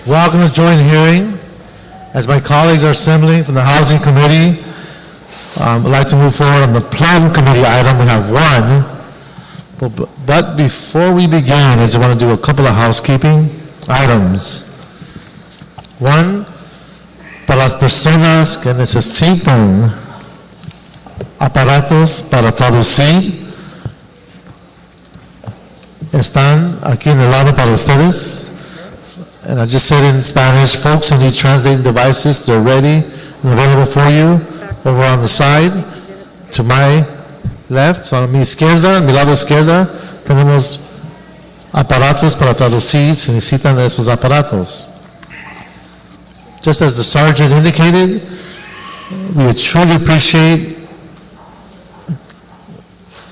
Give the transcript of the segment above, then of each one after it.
Welcome to joint hearing. As my colleagues are assembling from the Housing Committee, I'd like to move forward on the Plan Committee item. We have one. But before we begin, I just want to do a couple of housekeeping items. One, para las personas que necesitan aparatos para traducir, están aquí en el lado para ustedes. And I just said in Spanish, folks who need translating devices, they're ready and available for you over on the side to my left. So a mi izquierda, a mi lado izquierda, tenemos aparatos para traducir si necesitan esos aparatos. Just as the sergeant indicated, we would truly appreciate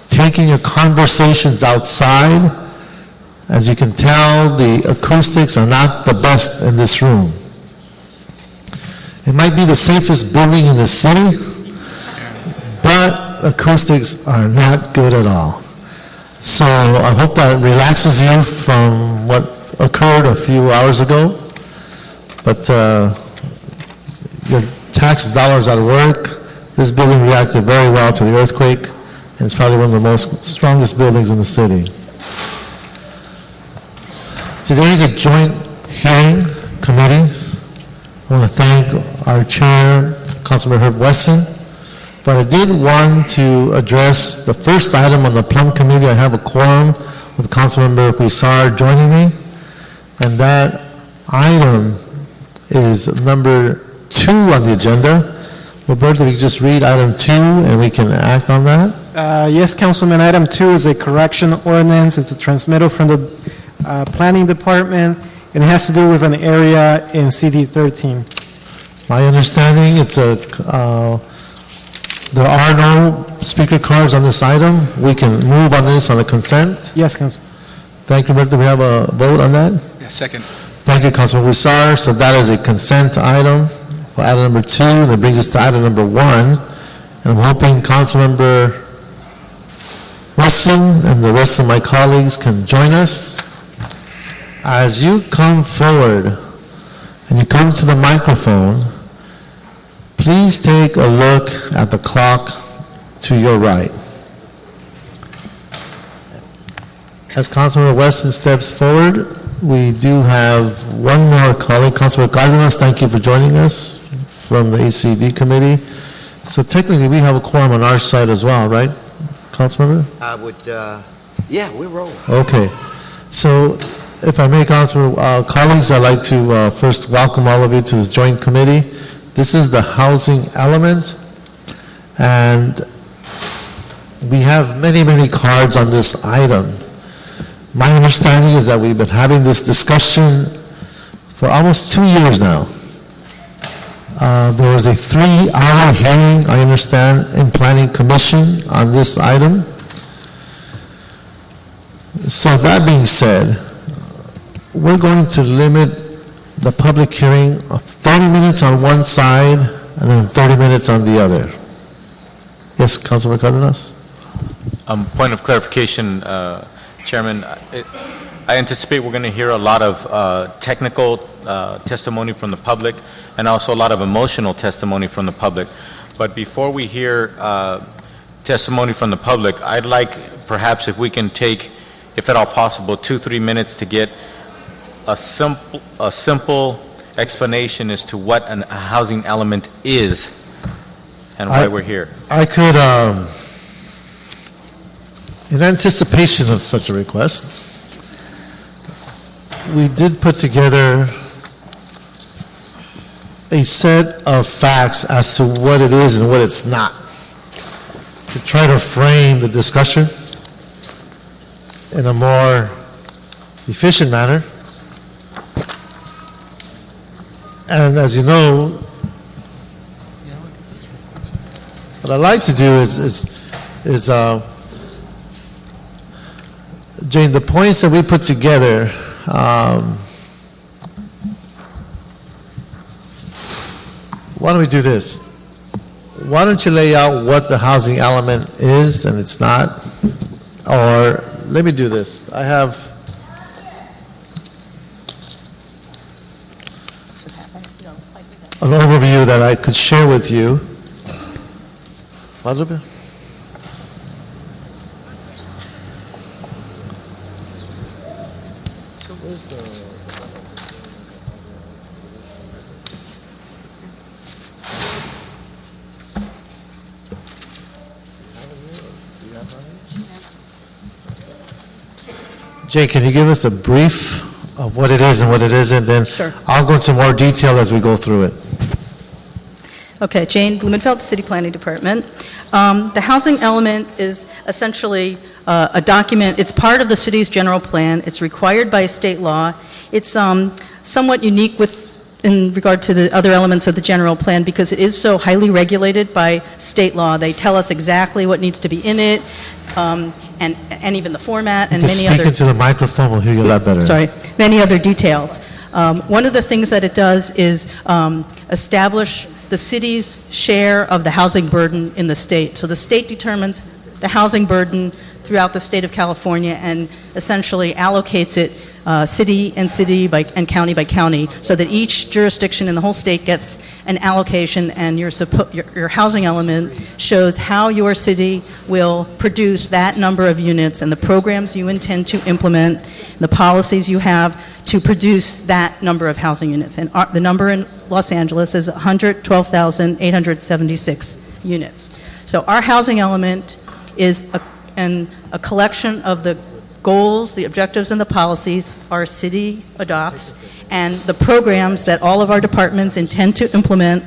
taking your conversations outside. As you can tell, the acoustics are not the best in this room. It might be the safest building in the city, but acoustics are not good at all. So I hope that relaxes you from what occurred a few hours ago. But your tax dollars at work, this building reacted very well to the earthquake, and it's probably one of the strongest buildings in the city. Today is a joint hearing committee. I want to thank our chair, Councilman Herb Wesson. But I did want to address the first item on the Plum Committee. I have a quorum with Councilmember Huizar joining me. And that item is number 2 on the agenda. Roberto, if you just read item 2 and we can act on that. Yes, Councilman. Item 2 is a correction ordinance. It's a transmittal from the Planning Department, and it has to do with an area in CD 13. My understanding, there are no speaker cards on this item. We can move on this on a consent. Yes, Council. Thank you, Roberto. Do we have a vote on that? Yes, second. Thank you, Councilman Huizar. So that is a consent item for item number 2, and that brings us to item number 1. And I'm hoping Councilmember Wesson and the rest of my colleagues can join us. As you come forward and you come to the microphone, please take a look at the clock to your right. As Councilman Weston steps forward, we do have one more colleague, Councilman Cardenas. Thank you for joining us from the ACD committee. So technically, we have a quorum on our side as well, right, Councilmember? I would, yeah, we're rolling. Okay. So if I may, Councilman, colleagues, I'd like to first welcome all of you to this joint committee. This is the housing element, and we have many, many cards on this item. My understanding is that we've been having this discussion for almost 2 years now. There was a 3-hour hearing, I understand, in Planning Commission on this item. So that being said, we're going to limit the public hearing of 30 minutes on one side and then 30 minutes on the other. Yes, Councilman Cardenas? Point of clarification, Chairman. I anticipate we're going to hear a lot of technical testimony from the public and also a lot of emotional testimony from the public. But before we hear testimony from the public, I'd like perhaps if we can take, if at all possible, 2-3 minutes to get a simple explanation as to what a housing element is and why we're here. I could, in anticipation of such a request, we did put together a set of facts as to what it is and what it's not, to try to frame the discussion in a more efficient manner. And as you know, what I like to do is Jane, the points that we put together, why don't we do this? Why don't you lay out what the housing element is and it's not? Or let me do this. I have an overview that I could share with you. Guadalupe? Jay, can you give us a brief of what it is and what it isn't? Then Sure. I'll go into more detail as we go through it. Okay, Jane Blumenfeld, City Planning Department. The housing element is essentially a document, it's part of the city's general plan, it's required by state law, it's somewhat unique in regard to the other elements of the general plan because it is so highly regulated by state law. They tell us exactly what needs to be in it, and even the format and Just many speak other... into the microphone, we'll hear you a lot better. Sorry, many other details. One of the things that it does is establish the city's share of the housing burden in the state. So the state determines the housing burden throughout the state of California and essentially allocates it city and county by county so that each jurisdiction in the whole state gets an allocation, and your housing element shows how your city will produce that number of units and the programs you intend to implement, the policies you have to produce that number of housing units. And the number in Los Angeles is 112,876 units. So our housing element is a collection of the goals, the objectives, and the policies our city adopts, and the programs that all of our departments intend to implement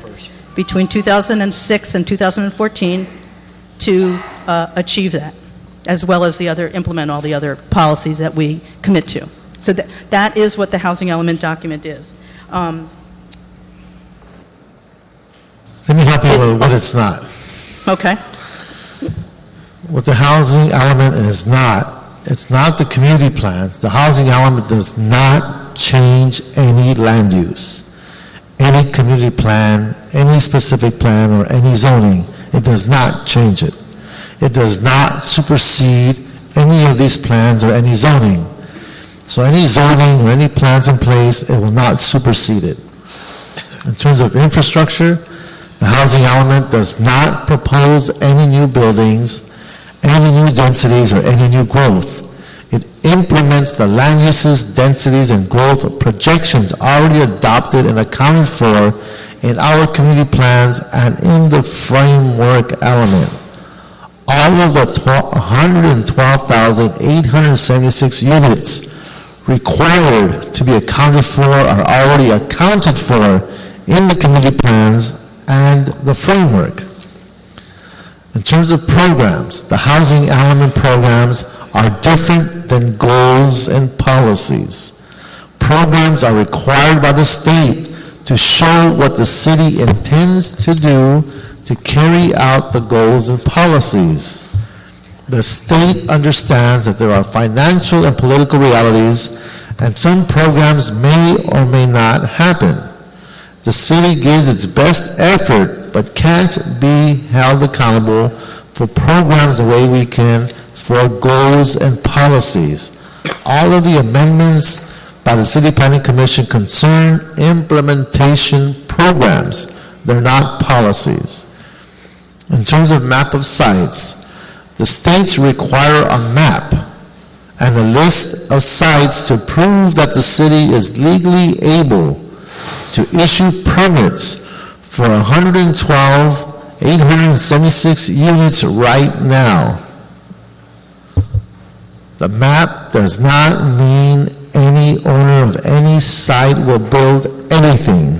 between 2006 and 2014 to achieve that, as well as implement all the other policies that we commit to. So that is what the housing element document is. Let me help you with what it's not. Okay. What the housing element is not, it's not the community plans. The housing element does not change any land use, any community plan, any specific plan, or any zoning. It does not change it. It does not supersede any of these plans or any zoning. So any zoning or any plans in place, it will not supersede it. In terms of infrastructure, the housing element does not propose any new buildings, any new densities, or any new growth. It implements the land uses, densities, and growth projections already adopted and accounted for in our community plans and in the framework element. All of the 112,876 units required to be accounted for are already accounted for in the community plans and the framework. In terms of programs, the housing element programs are different than goals and policies. Programs are required by the state to show what the city intends to do to carry out the goals and policies. The state understands that there are financial and political realities, and some programs may or may not happen. The city gives its best effort, but can't be held accountable for programs the way we can for goals and policies. All of the amendments by the City Planning Commission concern implementation programs. They're not policies. In terms of map of sites, the states require a map and a list of sites to prove that the city is legally able to issue permits for 112,876 units right now. The map does not mean any owner of any site will build anything.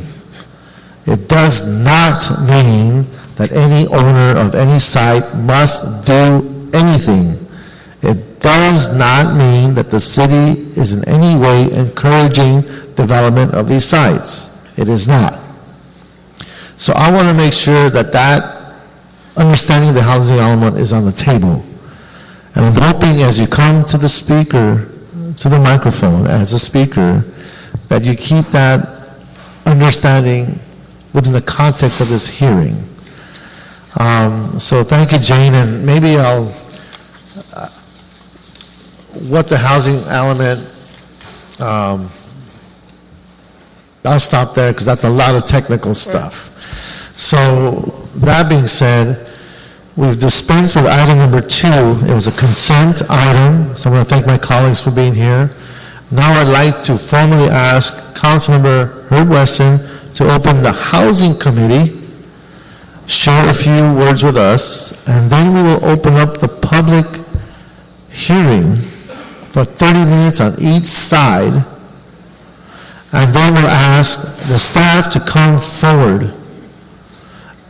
It does not mean that any owner of any site must do anything. It does not mean that the city is in any way encouraging development of these sites. It is not. So I want to make sure that understanding the housing element is on the table. And I'm hoping as you come to the speaker, to the microphone as a speaker, that you keep that understanding within the context of this hearing. So thank you, Jane, and maybe what the housing element I'll stop there because that's a lot of technical stuff. So, that being said, we've dispensed with item number 2. It was a consent item, so I want to thank my colleagues for being here. Now I'd like to formally ask Councilmember Herb Weston to open the Housing Committee, share a few words with us, and then we will open up the public hearing for 30 minutes on each side, and then we'll ask the staff to come forward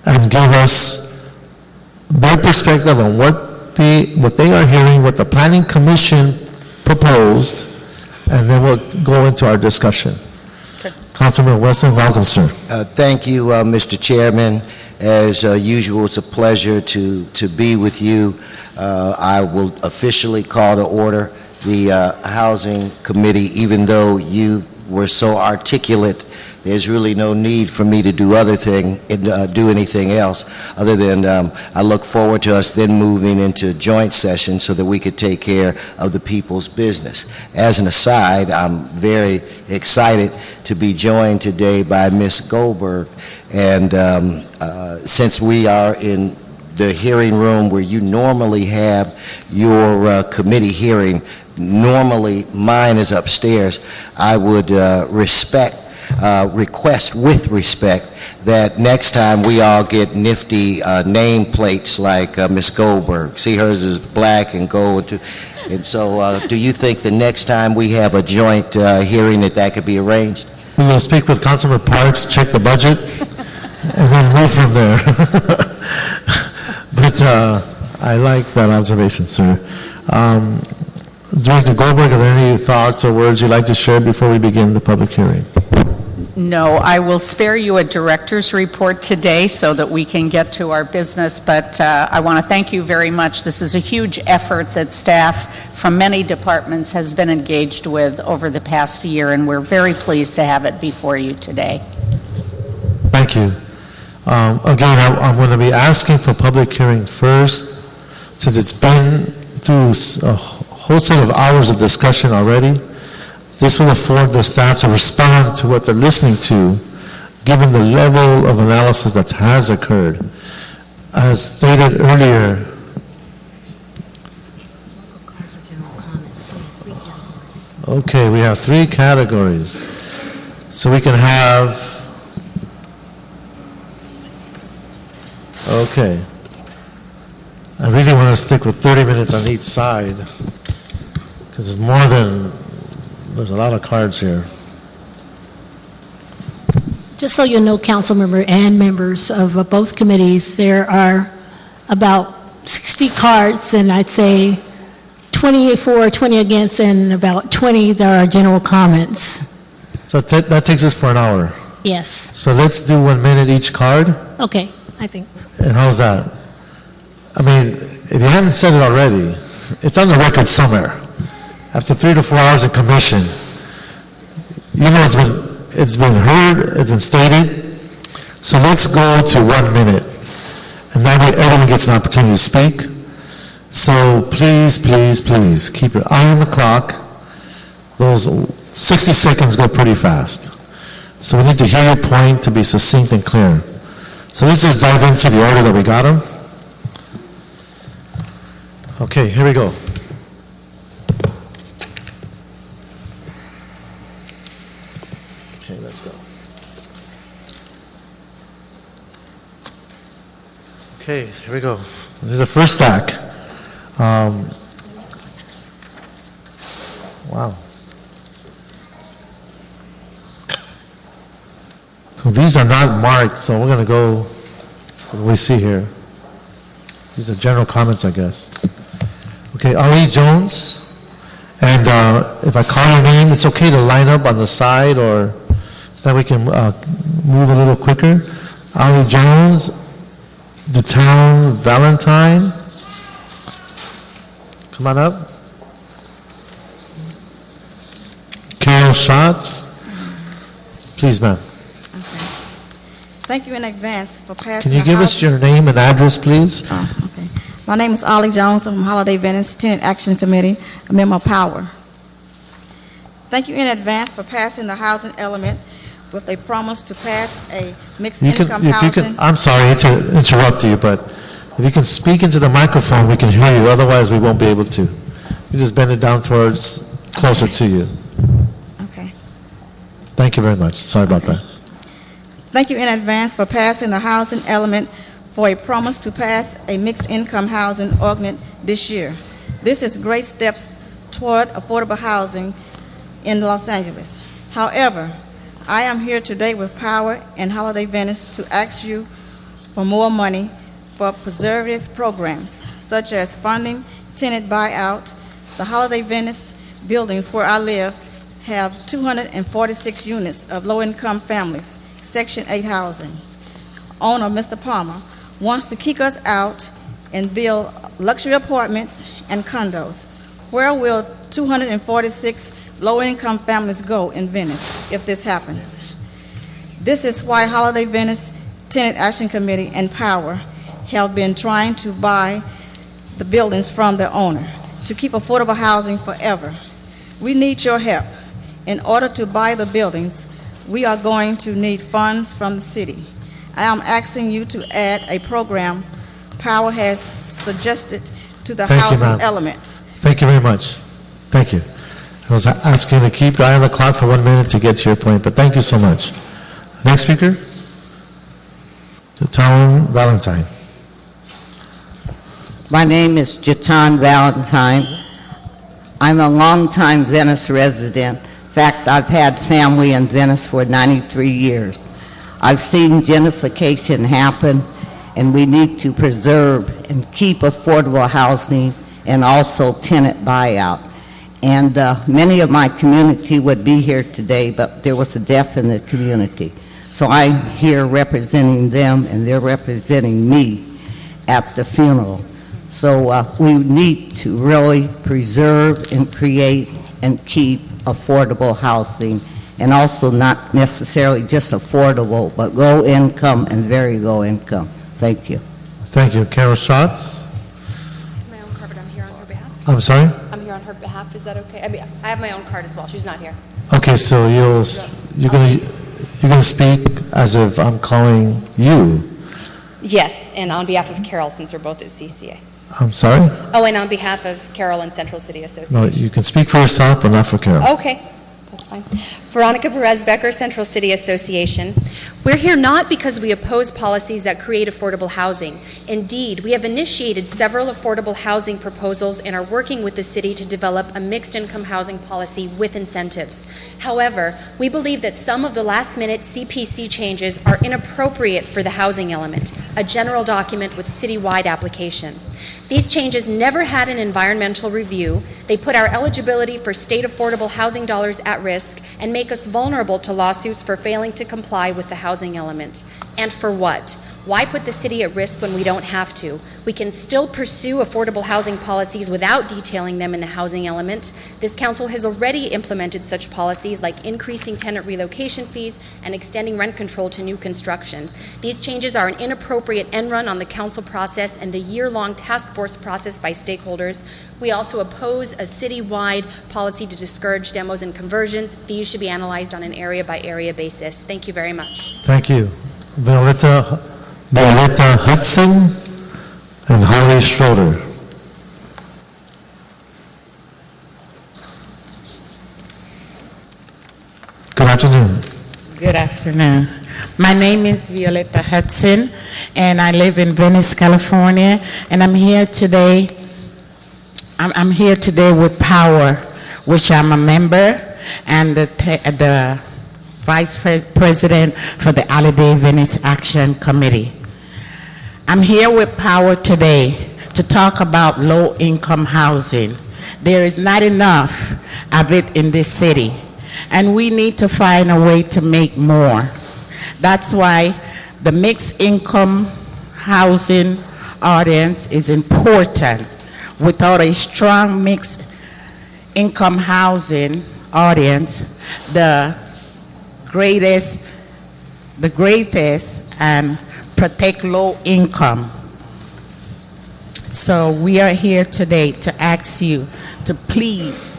and give us their perspective on what they are hearing, what the Planning Commission proposed, and then we'll go into our discussion. Councilman Weston, welcome, sir. Thank you, Mr. Chairman. As usual, it's a pleasure to be with you. I will officially call to order the Housing Committee, even though you were so articulate. There's really no need for me to do anything else, other than I look forward to us then moving into joint session so that we could take care of the people's business. As an aside, I'm very excited to be joined today by Ms. Goldberg, and since we are in the hearing room where you normally have your committee hearing, normally mine is upstairs, I would request with respect that next time we all get nifty nameplates like Ms. Goldberg. See, hers is black and gold too. And so do you think the next time we have a joint hearing that could be arranged? We will speak with Councilor Parks, check the budget, and then move from there. But I like that observation, sir. Director Goldberg, are there any thoughts or words you'd like to share before we begin the public hearing? No, I will spare you a director's report today so that we can get to our business, but I want to thank you very much. This is a huge effort that staff from many departments has been engaged with over the past year, and we're very pleased to have it before you today. Thank you. Again, I'm going to be asking for public hearing first, since it's been through a whole set of hours of discussion already. This will afford the staff to respond to what they're listening to, given the level of analysis that has occurred. As stated earlier, okay, we have 3 categories. So we can have, okay. I really want to stick with 30 minutes on each side, because there's a lot of cards here. Just so you know, council member and members of both committees, there are about 60 cards, and I'd say 20 for, 20 against, and about 20 that are general comments. So that takes us for an hour. Yes. So let's do 1 minute each card. Okay, I think so. And how's that? I mean, if you haven't said it already, it's on the record somewhere. After 3 to 4 hours of commission, you know it's been heard, it's been stated. So let's go to 1 minute, and that way everyone gets an opportunity to speak. So please, please, please keep your eye on the clock. Those 60 seconds go pretty fast. So we need to hear your point to be succinct and clear. So let's just dive into the order that we got them. Okay, here we go. Okay, let's go. Okay, here we go. This is the first stack. Wow. So these are not marked, so we're going to go what we see here. These are general comments, I guess. Okay, Ali Jones. And if I call your name, it's okay to line up on the side or so that we can move a little quicker. Ali Jones, the town Valentine. Come on up. Carol Schatz. Please, ma'am. Thank you in advance for passing. Can you give us your name and address, please? Okay. My name is Ollie Jones. I'm from Holiday Venice Tenant Action Committee, a member of Power. Thank you in advance for passing the housing element with a promise to pass a mixed You can, income if you can, housing. I'm sorry to interrupt you, but if you can speak into the microphone, we can hear you, otherwise we won't be able to. You just bend it down towards, closer to you. Okay. Thank you very much. Sorry about that. Thank you in advance for passing the housing element for a promise to pass a mixed income housing ordinance this year. This is great steps toward affordable housing in Los Angeles. However, I am here today with Power and Holiday Venice to ask you for more money for preservative programs, such as funding tenant buyout. The Holiday Venice buildings where I live have 246 units of low-income families, Section 8 housing. Owner, Mr. Palmer, wants to kick us out and build luxury apartments and condos. Where will 246 low-income families go in Venice if this happens? This is why Holiday Venice Tenant Action Committee and Power have been trying to buy the buildings from the owner to keep affordable housing forever. We need your help. In order to buy the buildings, we are going to need funds from the city. I am asking you to add a program Power has suggested to the Thank you, housing ma'am. element. Thank you very much. Thank you. I was asking to keep your eye on the clock for 1 minute to get to your point, but thank you so much. Next speaker, Town Valentine. My name is Jatan Valentine. I'm a longtime Venice resident. In fact, I've had family in Venice for 93 years. I've seen gentrification happen, and we need to preserve and keep affordable housing and also tenant buyout. And many of my community would be here today, but there was a death in the community. So I'm here representing them, and they're representing me at the funeral. So we need to really preserve and create and keep affordable housing, and also not necessarily just affordable, but low income and very low income. Thank you. Thank you. Carol Schatz. My own card, but I'm here on her behalf. I'm sorry? I'm here on her behalf. Is that okay? I mean, I have my own card as well. She's not here. Okay, so you're gonna speak as if I'm calling you. Yes, and on behalf of Carol, since we're both at CCA. I'm sorry? Oh, and on behalf of Carol and Central City Association. No, you can speak for yourself, but not for Carol. Okay, that's fine. Veronica Perez Becker, Central City Association. We're here not because we oppose policies that create affordable housing. Indeed, we have initiated several affordable housing proposals and are working with the city to develop a mixed income housing policy with incentives. However, we believe that some of the last-minute CPC changes are inappropriate for the housing element, a general document with citywide application. These changes never had an environmental review. They put our eligibility for state affordable housing dollars at risk and make us vulnerable to lawsuits for failing to comply with the housing element. And for what? Why put the city at risk when we don't have to? We can still pursue affordable housing policies without detailing them in the housing element. This council has already implemented such policies like increasing tenant relocation fees and extending rent control to new construction. These changes are an inappropriate end run on the council process and the year-long task force process by stakeholders. We also oppose a citywide policy to discourage demos and conversions. These should be analyzed on an area-by-area basis. Thank you very much. Thank you. Violetta Hudson and Holly Schroeder. Good afternoon. Good afternoon. My name is Violetta Hudson, and I live in Venice, California, and I'm here today. I'm here today with Power, which I'm a member, and the Vice President for the Holiday Venice Action Committee. I'm here with Power today to talk about low-income housing. There is not enough of it in this city, and we need to find a way to make more. That's why the mixed income housing audience is important. Without a strong mixed income housing audience, the greatest and protect low income. So we are here today to ask you to please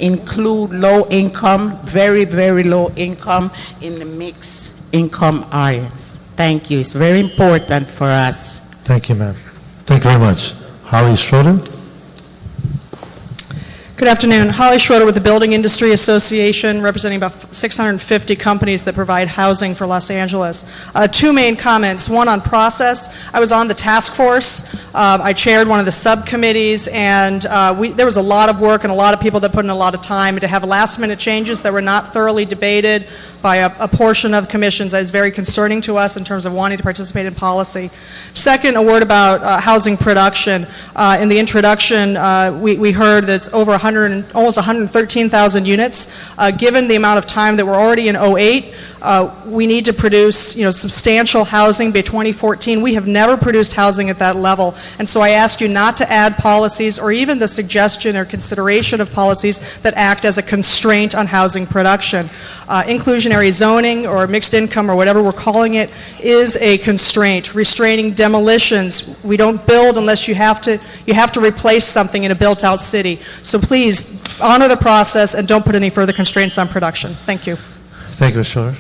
include low income, very, very low income in the mixed income areas. Thank you. It's very important for us. Thank you, ma'am. Thank you very much. Holly Schroeder? Good afternoon. Holly Schroeder with the Building Industry Association, representing about 650 companies that provide housing for Los Angeles. Two main comments. One on process. I was on the task force. I chaired one of the subcommittees, and there was a lot of work and a lot of people that put in a lot of time. To have last-minute changes that were not thoroughly debated by a portion of commissions is very concerning to us in terms of wanting to participate in policy. Second, a word about housing production. In the introduction, we heard that it's over almost 113,000 units. Given the amount of time that we're already in 08, we need to produce substantial housing by 2014. We have never produced housing at that level, and so I ask you not to add policies or even the suggestion or consideration of policies that act as a constraint on housing production. Inclusionary zoning or mixed income or whatever we're calling it is a constraint. Restraining demolitions. We don't build unless you have to replace something in a built-out city. So please honor the process and don't put any further constraints on production. Thank you. Thank you, Ms. Schroeder.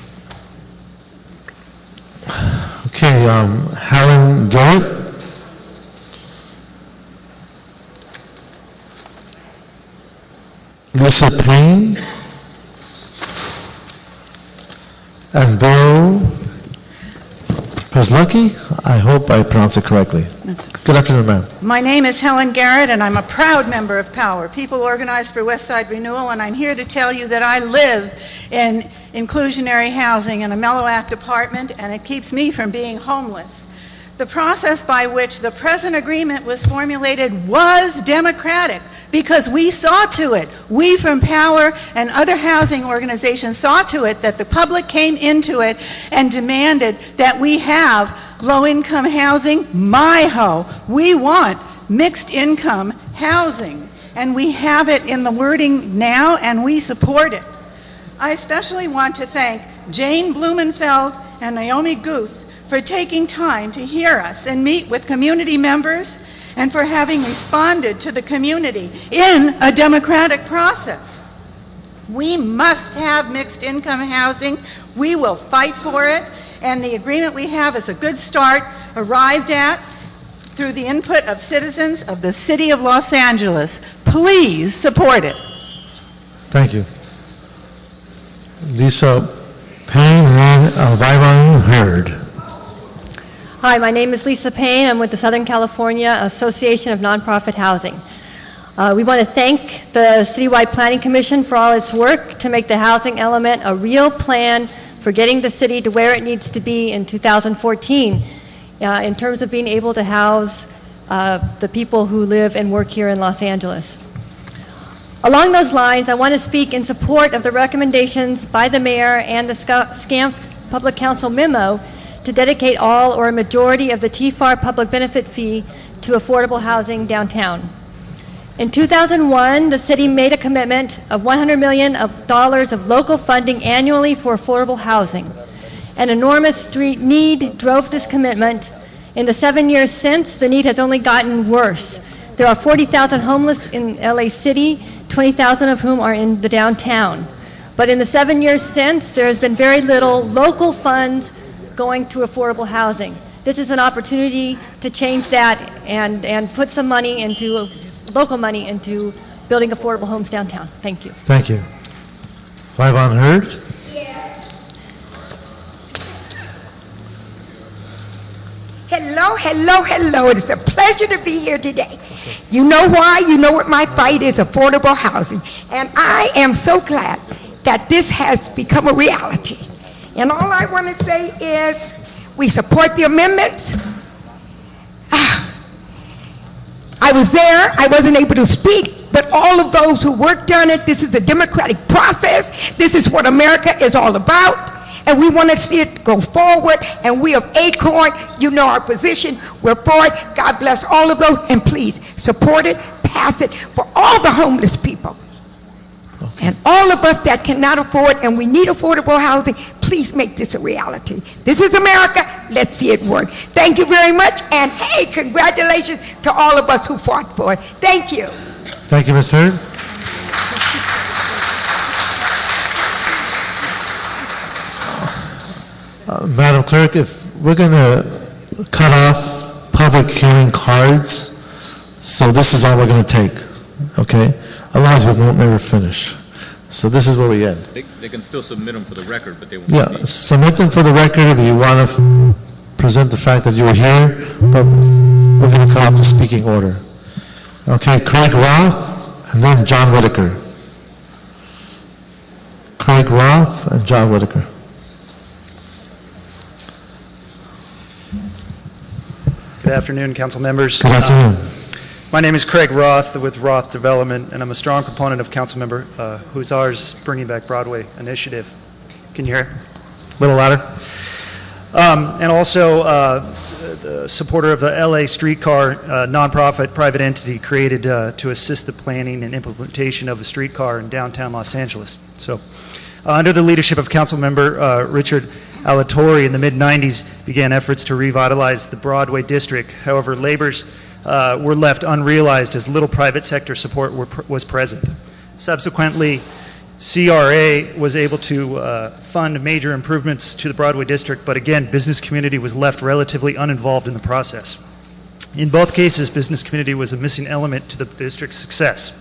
Okay, Helen Garrett? Lisa Payne? And Bill Pazlucki? I hope I pronounced it correctly. Good afternoon, ma'am. My name is Helen Garrett, and I'm a proud member of POWER, People Organized for West Side Renewal, and I'm here to tell you that I live in inclusionary housing in a Mellow Act apartment, and it keeps me from being homeless. The process by which the present agreement was formulated was democratic because we saw to it, we from POWER and other housing organizations saw to it that the public came into it and demanded that we have low-income housing, MIHO. We want mixed income housing, and we have it in the wording now, and we support it. I especially want to thank Jane Blumenfeld and Naomi Guth for taking time to hear us and meet with community members and for having responded to the community in a democratic process. We must have mixed income housing. We will fight for it, and the agreement we have is a good start, arrived at through the input of citizens of the City of Los Angeles. Please support it. Thank you. Lisa Payne and Vivon Hurd. Hi, my name is Lisa Payne. I'm with the Southern California Association of Nonprofit Housing. We want to thank the Citywide Planning Commission for all its work to make the housing element a real plan for getting the city to where it needs to be in 2014 in terms of being able to house the people who live and work here in Los Angeles. Along those lines, I want to speak in support of the recommendations by the mayor and the SCAMP Public Council memo to dedicate all or a majority of the Tfar public benefit fee to affordable housing downtown. In 2001, the city made a commitment of $100 million of local funding annually for affordable housing. An enormous need drove this commitment. In the 7 years since, the need has only gotten worse. There are 40,000 homeless in LA City, 20,000 of whom are in the downtown. But in the 7 years since, there has been very little local funds going to affordable housing. This is an opportunity to change that and put some money into, local money into building affordable homes downtown. Thank you. Thank you. Vivon Hurd? Yes. Hello, hello, hello. It is a pleasure to be here today. You know why? You know what my fight is, affordable housing. And I am so glad that this has become a reality. And all I want to say is we support the amendments. I was there. I wasn't able to speak, but all of those who worked on it, this is a democratic process. This is what America is all about. And we want to see it go forward. And we of Acorn, you know our position. We're for it. God bless all of those. And please support it, pass it for all the homeless people. Okay. And all of us that cannot afford and we need affordable housing, please make this a reality. This is America. Let's see it work. Thank you very much. And hey, congratulations to all of us who fought for it. Thank you. Thank you, Ms. Hurd. Madam Clerk, if we're going to cut off public hearing cards, so this is all we're going to take, okay? Otherwise, we won't never finish. So this is where we end. They can still submit them for the record, but they won't. Yeah, submit them for the record if you want to present the fact that you were here, but we're going to cut off the speaking order. Okay, Craig Roth, and then John Whitaker. Craig Roth and John Whitaker. Good afternoon, council members. Good afternoon. My name is Craig Roth with Roth Development, and I'm a strong proponent of Councilmember Huszar's Bringing Back Broadway initiative. Can you hear? A little louder. And also the supporter of the LA Streetcar nonprofit private entity created to assist the planning and implementation of a streetcar in downtown Los Angeles. So under the leadership of Councilmember Richard Alatorre in the mid-90s began efforts to revitalize the Broadway district. However, labors were left unrealized as little private sector support was present. Subsequently, CRA was able to fund major improvements to the Broadway district, but again, business community was left relatively uninvolved in the process. In both cases, business community was a missing element to the district's success.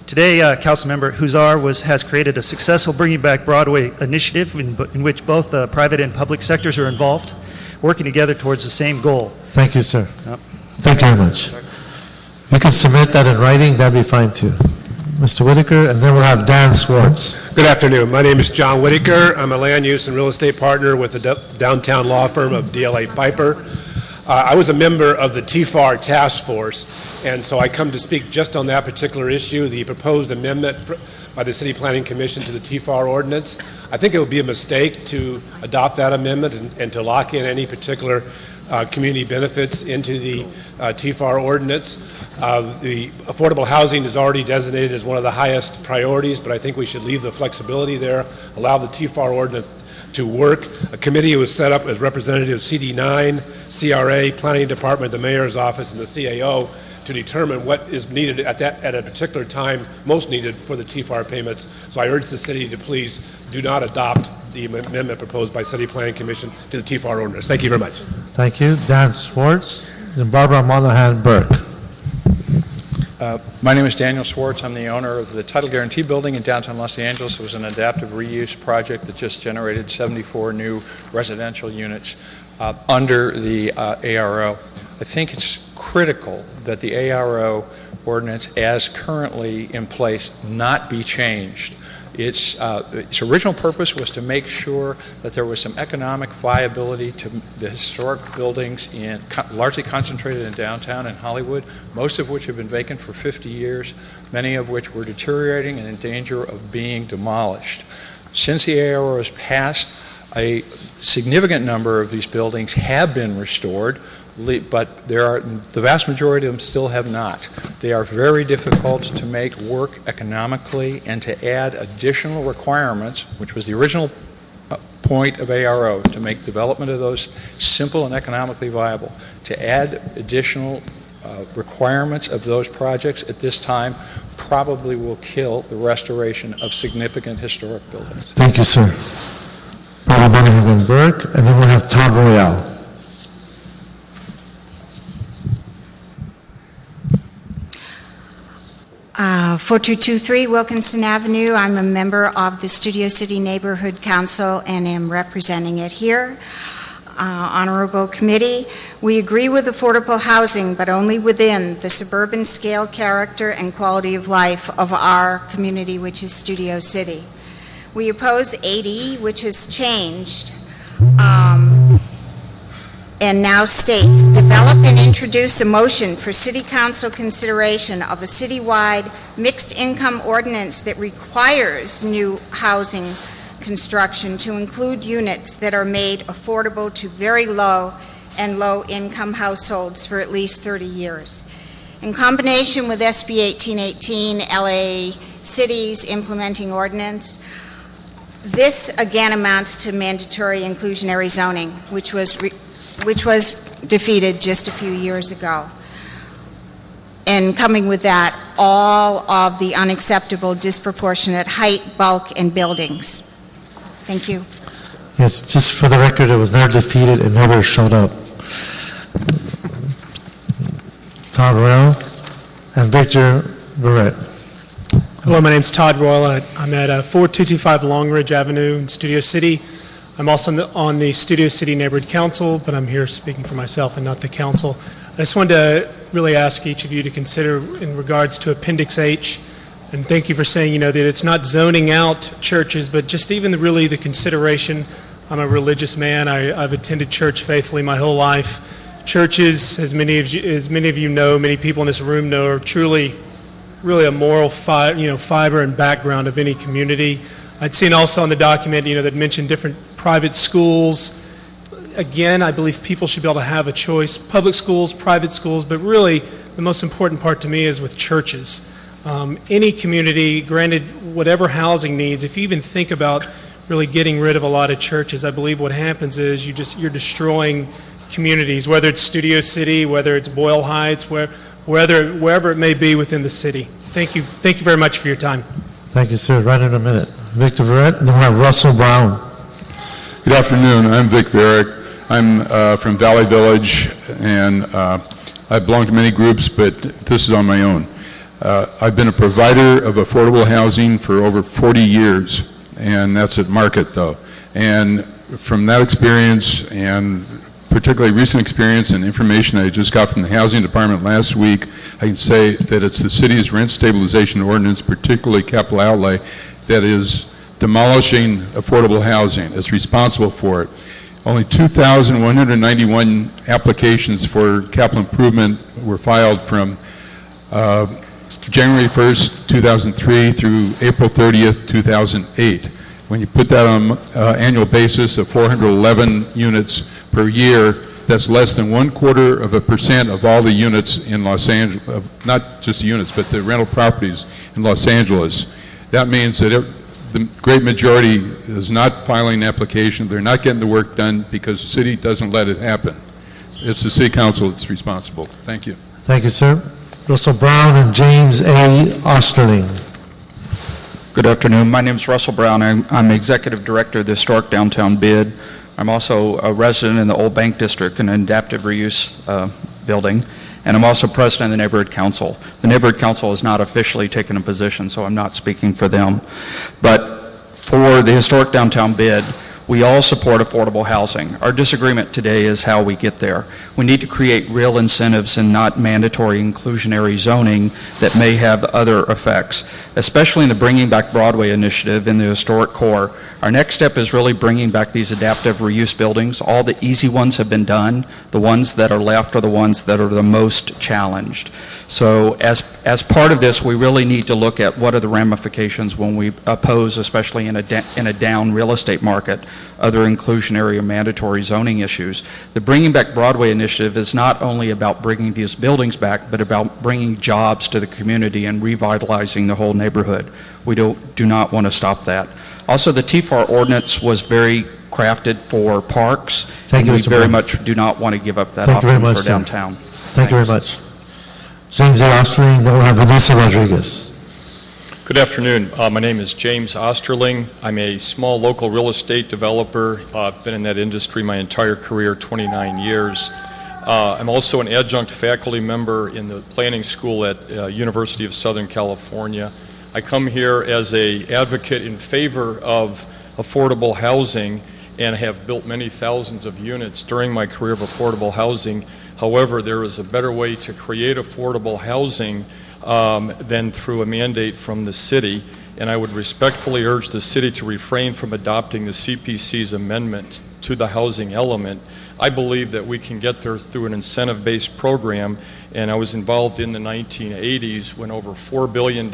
Today, Councilmember Huszar has created a successful Bringing Back Broadway initiative in which both the private and public sectors are involved, working together towards the same goal. Thank you, sir. Yep. Thank you very much. If you can submit that in writing, that'd be fine too. Mr. Whitaker, and then we'll have Dan Swartz. Good afternoon. My name is John Whitaker. I'm a land use and real estate partner with the downtown law firm of DLA Piper. I was a member of the Tfar task force, and so I come to speak just on that particular issue, the proposed amendment by the City Planning Commission to the Tfar ordinance. I think it would be a mistake to adopt that amendment and to lock in any particular community benefits into the Tfar ordinance. The affordable housing is already designated as one of the highest priorities, but I think we should leave the flexibility there, allow the Tfar ordinance to work. A committee was set up as representatives CD9, CRA, Planning Department, the Mayor's Office, and the CAO to determine what is needed at a particular time, most needed for the Tfar payments. So I urge the city to please do not adopt the amendment proposed by City Planning Commission to the Tfar ordinance. Thank you very much. Thank you. Dan Swartz and Barbara Monahan Burke. My name is Daniel Swartz. I'm the owner of the Title Guarantee Building in downtown Los Angeles. It was an adaptive reuse project that just generated 74 new residential units under the ARO. I think it's critical that the ARO ordinance as currently in place not be changed. Its original purpose was to make sure that there was some economic viability to the historic buildings largely concentrated in downtown and Hollywood, most of which have been vacant for 50 years, many of which were deteriorating and in danger of being demolished. Since the ARO was passed, a significant number of these buildings have been restored, but the vast majority of them still have not. They are very difficult to make work economically, and to add additional requirements, which was the original point of ARO, to make development of those simple and economically viable. To add additional requirements of those projects at this time probably will kill the restoration of significant historic buildings. Thank you, sir. Barbara Monahan Burke, and then we'll have Todd Royale. Uh, 4223 Wilkinson Avenue. I'm a member of the Studio City Neighborhood Council and am representing it here. Honorable Committee, we agree with affordable housing, but only within the suburban scale, character, and quality of life of our community, which is Studio City. We oppose 80, which has changed, and now states, develop and introduce a motion for City Council consideration of a citywide mixed income ordinance that requires new housing construction to include units that are made affordable to very low and low income households for at least 30 years. In combination with SB 1818, LA City's implementing ordinance, this again amounts to mandatory inclusionary zoning, which was defeated just a few years ago. And coming with that, all of the unacceptable disproportionate height, bulk, and buildings. Thank you. Yes, just for the record, it was never defeated, it never showed up. Todd Royal and Victor Barrett. Hello, my name's Todd Royal. I'm at 4225 Long Ridge Avenue in Studio City. I'm also on the Studio City Neighborhood Council, but I'm here speaking for myself and not the council. I just wanted to really ask each of you to consider in regards to Appendix H, and thank you for saying, that it's not zoning out churches, but just even the consideration. I'm a religious man. I've attended church faithfully my whole life. Churches, as many of you know, many people in this room know, are truly, really a moral fiber and background of any community. I'd seen also on the document, that mentioned different private schools. Again, I believe people should be able to have a choice, public schools, private schools, but really the most important part to me is with churches. Any community, granted whatever housing needs, if you even think about really getting rid of a lot of churches, I believe what happens is you're destroying communities, whether it's Studio City, whether it's Boyle Heights, wherever it may be within the city. Thank you very much for your time. Thank you, sir. Right in a minute. Victor Barrett, and then we'll have Russell Brown. Good afternoon. I'm Vic Varick. I'm from Valley Village, and I belong to many groups, but this is on my own. I've been a provider of affordable housing for over 40 years, and that's at market, though. And from that experience, and particularly recent experience and information I just got from the Housing Department last week, I can say that it's the city's rent stabilization ordinance, particularly capital outlay, that is demolishing affordable housing. It's responsible for it. Only 2,191 applications for capital improvement were filed from January 1st, 2003 through April 30th, 2008. When you put that on an annual basis of 411 units per year, that's less than 0.25% of all the units in Los Angeles, not just the units, but the rental properties in Los Angeles. That means that the great majority is not filing an application. They're not getting the work done because the city doesn't let it happen. It's the city council that's responsible. Thank you. Thank you, sir. Russell Brown and James A. Osterling. Good afternoon. My name is Russell Brown. I'm Executive Director of the Historic Downtown Bid. I'm also a resident in the Old Bank District, an adaptive reuse building, and I'm also President of the Neighborhood Council. The Neighborhood Council has not officially taken a position, so I'm not speaking for them. But for the Historic Downtown Bid, we all support affordable housing. Our disagreement today is how we get there. We need to create real incentives and not mandatory inclusionary zoning that may have other effects, especially in the Bringing Back Broadway initiative in the historic core. Our next step is really bringing back these adaptive reuse buildings. All the easy ones have been done. The ones that are left are the ones that are the most challenged. So as part of this, we really need to look at what are the ramifications when we oppose, especially in a down real estate market, other inclusionary or mandatory zoning issues. The Bringing Back Broadway initiative is not only about bringing these buildings back, but about bringing jobs to the community and revitalizing the whole neighborhood. We do not want to stop that. Also, the Tfar ordinance was very crafted for parks. Thank you, and Mr. we very Brown. much do not want to give up that Thank you option very much, for sir. downtown. Thank you very much. James A. Osterling, then we'll have Vanessa Rodriguez. Good afternoon. My name is James Osterling. I'm a small local real estate developer. I've been in that industry my entire career, 29 years. I'm also an adjunct faculty member in the planning school at University of Southern California. I come here as an advocate in favor of affordable housing and have built many thousands of units during my career of affordable housing. However, there is a better way to create affordable housing than through a mandate from the city, and I would respectfully urge the city to refrain from adopting the CPC's amendment to the housing element. I believe that we can get there through an incentive-based program, and I was involved in the 1980s when over $4 billion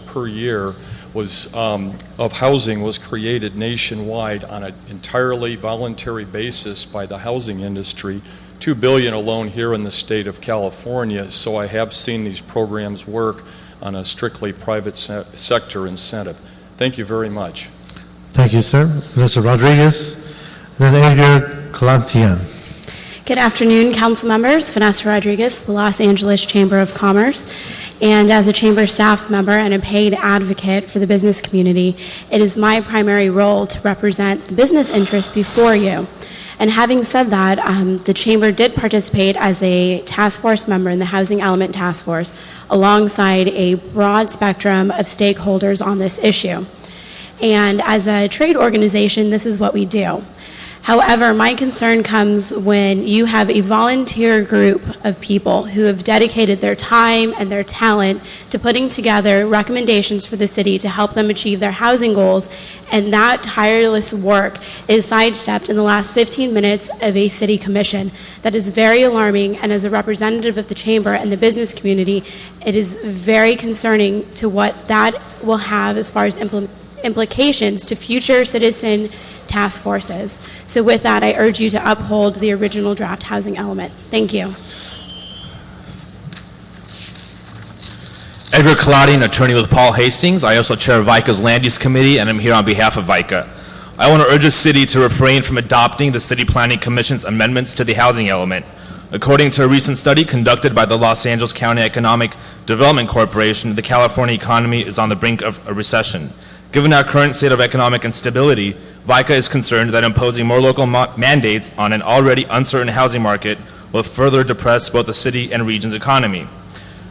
per year of housing was created nationwide on an entirely voluntary basis by the housing industry. $2 billion alone here in the state of California, so I have seen these programs work on a strictly private sector incentive. Thank you very much. Thank you, sir. Vanessa Rodriguez, then Edgar Calantian. Good afternoon, council members. Vanessa Rodriguez, the Los Angeles Chamber of Commerce. And as a Chamber staff member and a paid advocate for the business community, it is my primary role to represent the business interests before you. And having said that, the Chamber did participate as a task force member in the Housing Element Task Force alongside a broad spectrum of stakeholders on this issue. And as a trade organization, this is what we do. However, my concern comes when you have a volunteer group of people who have dedicated their time and their talent to putting together recommendations for the city to help them achieve their housing goals, and that tireless work is sidestepped in the last 15 minutes of a city commission. That is very alarming, and as a representative of the Chamber and the business community, it is very concerning to what that will have as far as implications to future citizen task forces. So with that, I urge you to uphold the original draft housing element. Thank you. Edgar Colladi, an attorney with Paul Hastings. I also chair VICA's Land Use Committee, and I'm here on behalf of VICA. I want to urge the city to refrain from adopting the City Planning Commission's amendments to the housing element. According to a recent study conducted by the Los Angeles County Economic Development Corporation, the California economy is on the brink of a recession. Given our current state of economic instability, VICA is concerned that imposing more local mandates on an already uncertain housing market will further depress both the city and region's economy.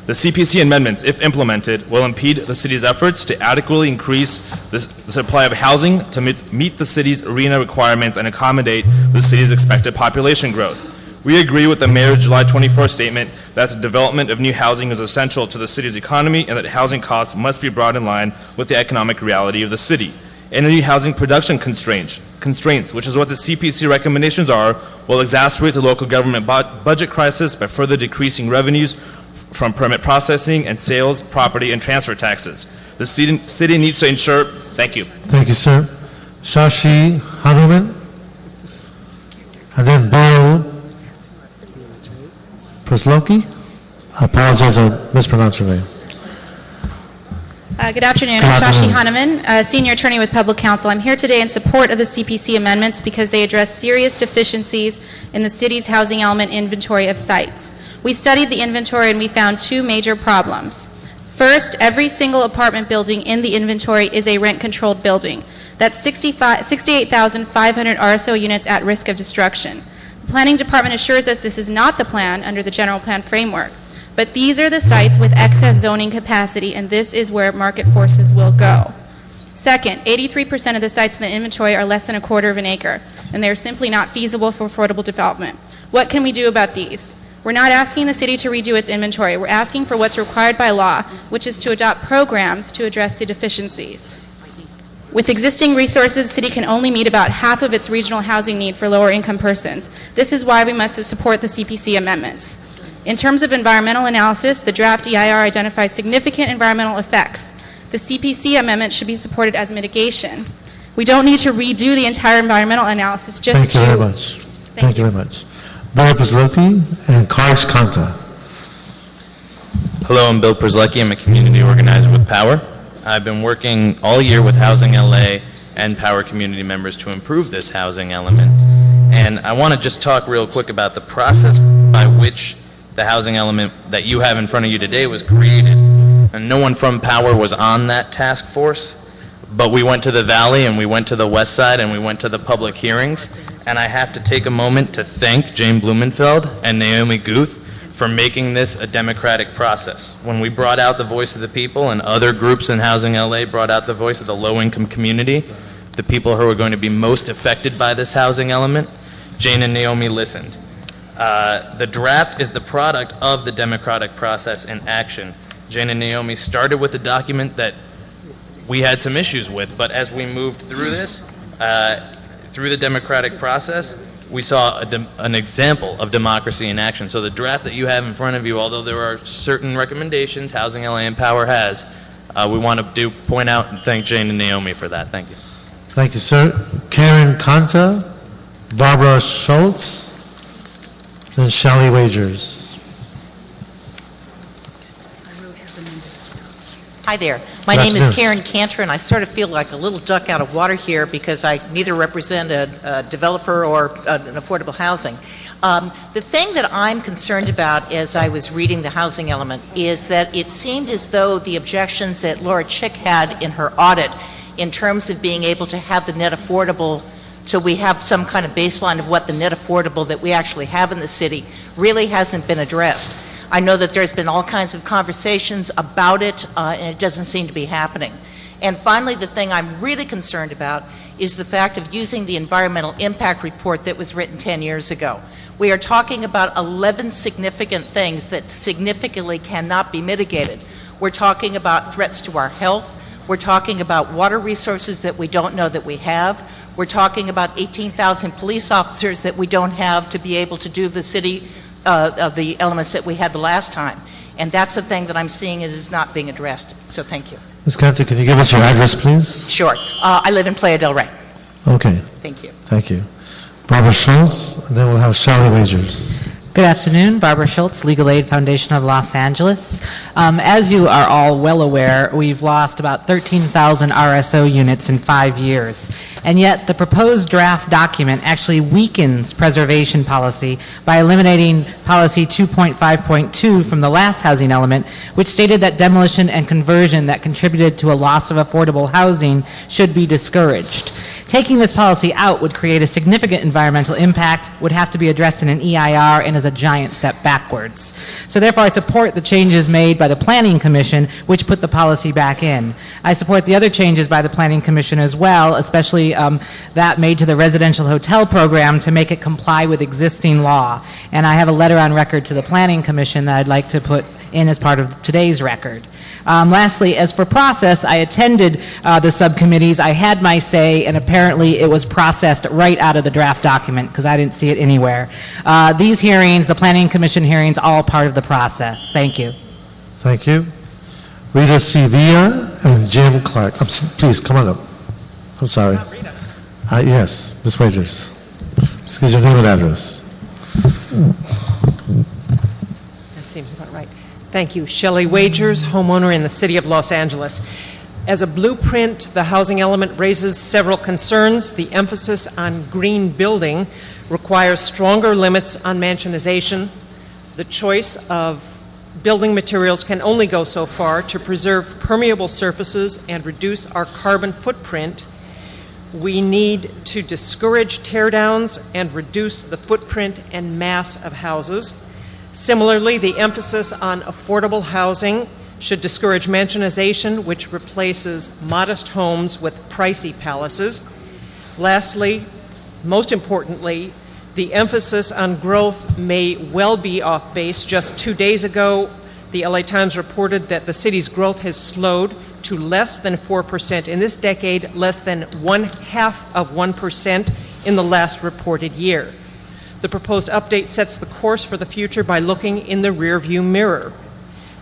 The CPC amendments, if implemented, will impede the city's efforts to adequately increase the supply of housing to meet the city's arena requirements and accommodate the city's expected population growth. We agree with the mayor's July 24th statement that the development of new housing is essential to the city's economy and that housing costs must be brought in line with the economic reality of the city. Energy housing production constraints, which is what the CPC recommendations are, will exacerbate the local government budget crisis by further decreasing revenues from permit processing and sales, property, and transfer taxes. The city needs to ensure. Thank you. Thank you, sir. Shashi Hanuman, and then Bill Prisloki. I apologize, I mispronounced your name. Good afternoon. I'm Shashi Hanuman, senior attorney with Public Counsel. I'm here today in support of the CPC amendments because they address serious deficiencies in the city's housing element inventory of sites. We studied the inventory and we found two major problems. First, every single apartment building in the inventory is a rent-controlled building. That's 68,500 RSO units at risk of destruction. The Planning Department assures us this is not the plan under the general plan framework. But these are the sites with excess zoning capacity, and this is where market forces will go. Second, 83% of the sites in the inventory are less than a quarter of an acre, and they are simply not feasible for affordable development. What can we do about these? We're not asking the city to redo its inventory. We're asking for what's required by law, which is to adopt programs to address the deficiencies. With existing resources, the city can only meet about half of its regional housing need for lower-income persons. This is why we must support the CPC amendments. In terms of environmental analysis, the draft EIR identifies significant environmental effects. The CPC amendment should be supported as mitigation. We don't need to redo the entire environmental analysis, just Thank you very much. Thank you very much. Bill Prisloki and Karsh Kanta. Hello, I'm Bill Prislecki. I'm a community organizer with Power. I've been working all year with Housing LA and Power community members to improve this housing element. And I want to just talk real quick about the process by which the housing element that you have in front of you today was created. And no one from Power was on that task force, but we went to the Valley and we went to the West Side and we went to the public hearings. And I have to take a moment to thank Jane Blumenfeld and Naomi Guth for making this a democratic process. When we brought out the voice of the people and other groups in Housing LA brought out the voice of the low-income community, the people who are going to be most affected by this housing element, Jane and Naomi listened. The draft is the product of the democratic process in action. Jane and Naomi started with a document that we had some issues with, but as we moved through this, through the democratic process, we saw an example of democracy in action. So the draft that you have in front of you, although there are certain recommendations Housing LA and Power has, we want to point out and thank Jane and Naomi for that. Thank you. Thank you, sir. Karen Kanta, Barbara Schultz, and Shelley Wagers. Hi there. My name is Karen Cantor, and I sort of feel like a little duck out of water here because I neither represent a developer or an affordable housing. The thing that I'm concerned about as I was reading the housing element is that it seemed as though the objections that Laura Chick had in her audit in terms of being able to have the net affordable, so we have some kind of baseline of what the net affordable that we actually have in the city, really hasn't been addressed. I know that there's been all kinds of conversations about it, and it doesn't seem to be happening. And finally, the thing I'm really concerned about is the fact of using the environmental impact report that was written 10 years ago. We are talking about 11 significant things that significantly cannot be mitigated. We're talking about threats to our health. We're talking about water resources that we don't know that we have. We're talking about 18,000 police officers that we don't have to be able to do the city of the elements that we had the last time. And that's the thing that I'm seeing it is not being addressed. So thank you. Ms. Cantor, can you give us your address, please? Sure. I live in Playa del Rey. Okay. Thank you. Thank you. Barbara Schultz, and then we'll have Shelley Wagers. Good afternoon, Barbara Schultz, Legal Aid Foundation of Los Angeles. As you are all well aware, we've lost about 13,000 RSO units in 5 years, and yet the proposed draft document actually weakens preservation policy by eliminating policy 2.5.2 from the last housing element, which stated that demolition and conversion that contributed to a loss of affordable housing should be discouraged. Taking this policy out would create a significant environmental impact, would have to be addressed in an EIR, and is a giant step backwards. So therefore, I support the changes made by the Planning Commission, which put the policy back in. I support the other changes by the Planning Commission as well, especially that made to the residential hotel program to make it comply with existing law. And I have a letter on record to the Planning Commission that I'd like to put in as part of today's record. Lastly, as for process, I attended the subcommittees. I had my say, and apparently it was processed right out of the draft document because I didn't see it anywhere. These hearings, the Planning Commission hearings, all part of the process. Thank you. Thank you. Rita Sevilla and Jim Clark. Please, come on up. I'm sorry. Yes, Ms. Wagers. Just give your name and address. That seems about right. Thank you. Shelley Wagers, homeowner in the city of Los Angeles. As a blueprint, the housing element raises several concerns. The emphasis on green building requires stronger limits on mansionization. The choice of building materials can only go so far to preserve permeable surfaces and reduce our carbon footprint. We need to discourage teardowns and reduce the footprint and mass of houses. Similarly, the emphasis on affordable housing should discourage mansionization, which replaces modest homes with pricey palaces. Lastly, most importantly, the emphasis on growth may well be off base. Just 2 days ago, the LA Times reported that the city's growth has slowed to less than 4% in this decade, less than 0.5% in the last reported year. The proposed update sets the course for the future by looking in the rearview mirror.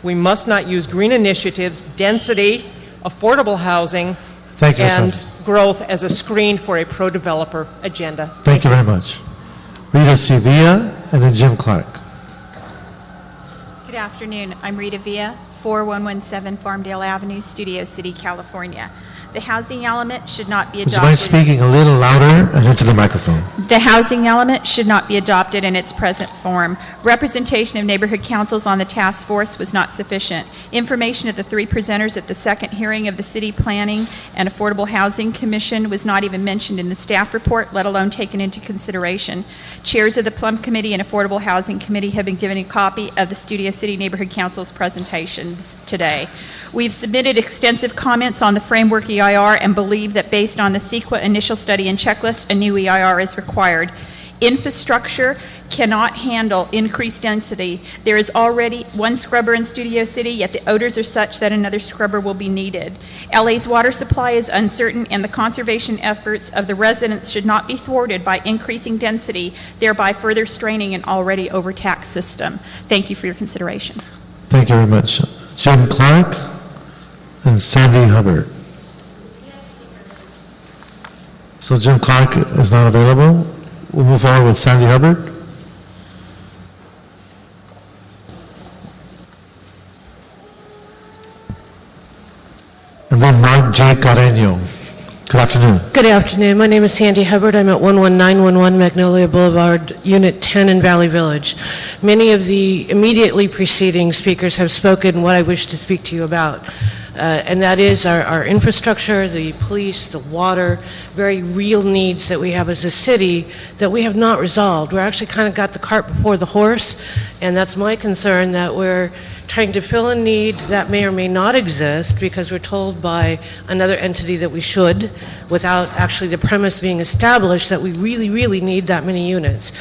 We must not use green initiatives, density, affordable housing, and growth as a screen for a pro-developer agenda. Thank you very much. Rita Sevilla and then Jim Clark. Good afternoon. I'm Rita Villa, 4117 Farmdale Avenue, Studio City, California. The housing element should not be Would adopted. you mind speaking a little louder and into the microphone? The housing element should not be adopted in its present form. Representation of neighborhood councils on the task force was not sufficient. Information of the three presenters at the second hearing of the City Planning and Affordable Housing Commission was not even mentioned in the staff report, let alone taken into consideration. Chairs of the Plum Committee and Affordable Housing Committee have been given a copy of the Studio City Neighborhood Council's presentations today. We've submitted extensive comments on the framework EIR and believe that based on the CEQA initial study and checklist, a new EIR is required. Infrastructure cannot handle increased density. There is already one scrubber in Studio City, yet the odors are such that another scrubber will be needed. LA's water supply is uncertain, and the conservation efforts of the residents should not be thwarted by increasing density, thereby further straining an already overtaxed system. Thank you for your consideration. Thank you very much. Jim Clark and Sandy Hubbard. So Jim Clark is not available. We'll move forward with Sandy Hubbard. And then Mark J. Carreño. Good afternoon. Good afternoon. My name is Sandy Hubbard. I'm at 11911 Magnolia Boulevard, Unit 10 in Valley Village. Many of the immediately preceding speakers have spoken what I wish to speak to you about, and that is our infrastructure, the police, the water, very real needs that we have as a city that we have not resolved. We're actually kind of got the cart before the horse, and that's my concern, that we're trying to fill a need that may or may not exist because we're told by another entity that we should, without actually the premise being established that we really, really need that many units.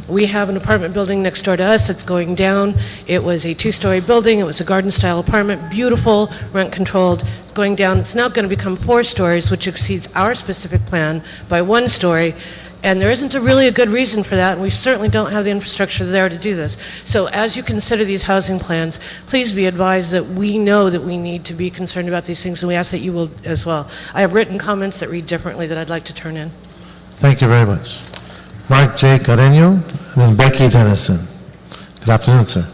We have an apartment building next door to us that's going down. It was a 2-story building. It was a garden-style apartment, beautiful, rent-controlled. It's going down. It's now going to become 4 stories, which exceeds our specific plan by 1 story. And there isn't really a good reason for that, and we certainly don't have the infrastructure there to do this. So as you consider these housing plans, please be advised that we know that we need to be concerned about these things, and we ask that you will as well. I have written comments that read differently that I'd like to turn in. Thank you very much. Mark J. Carreño, and then Becky Dennison. Good afternoon, sir.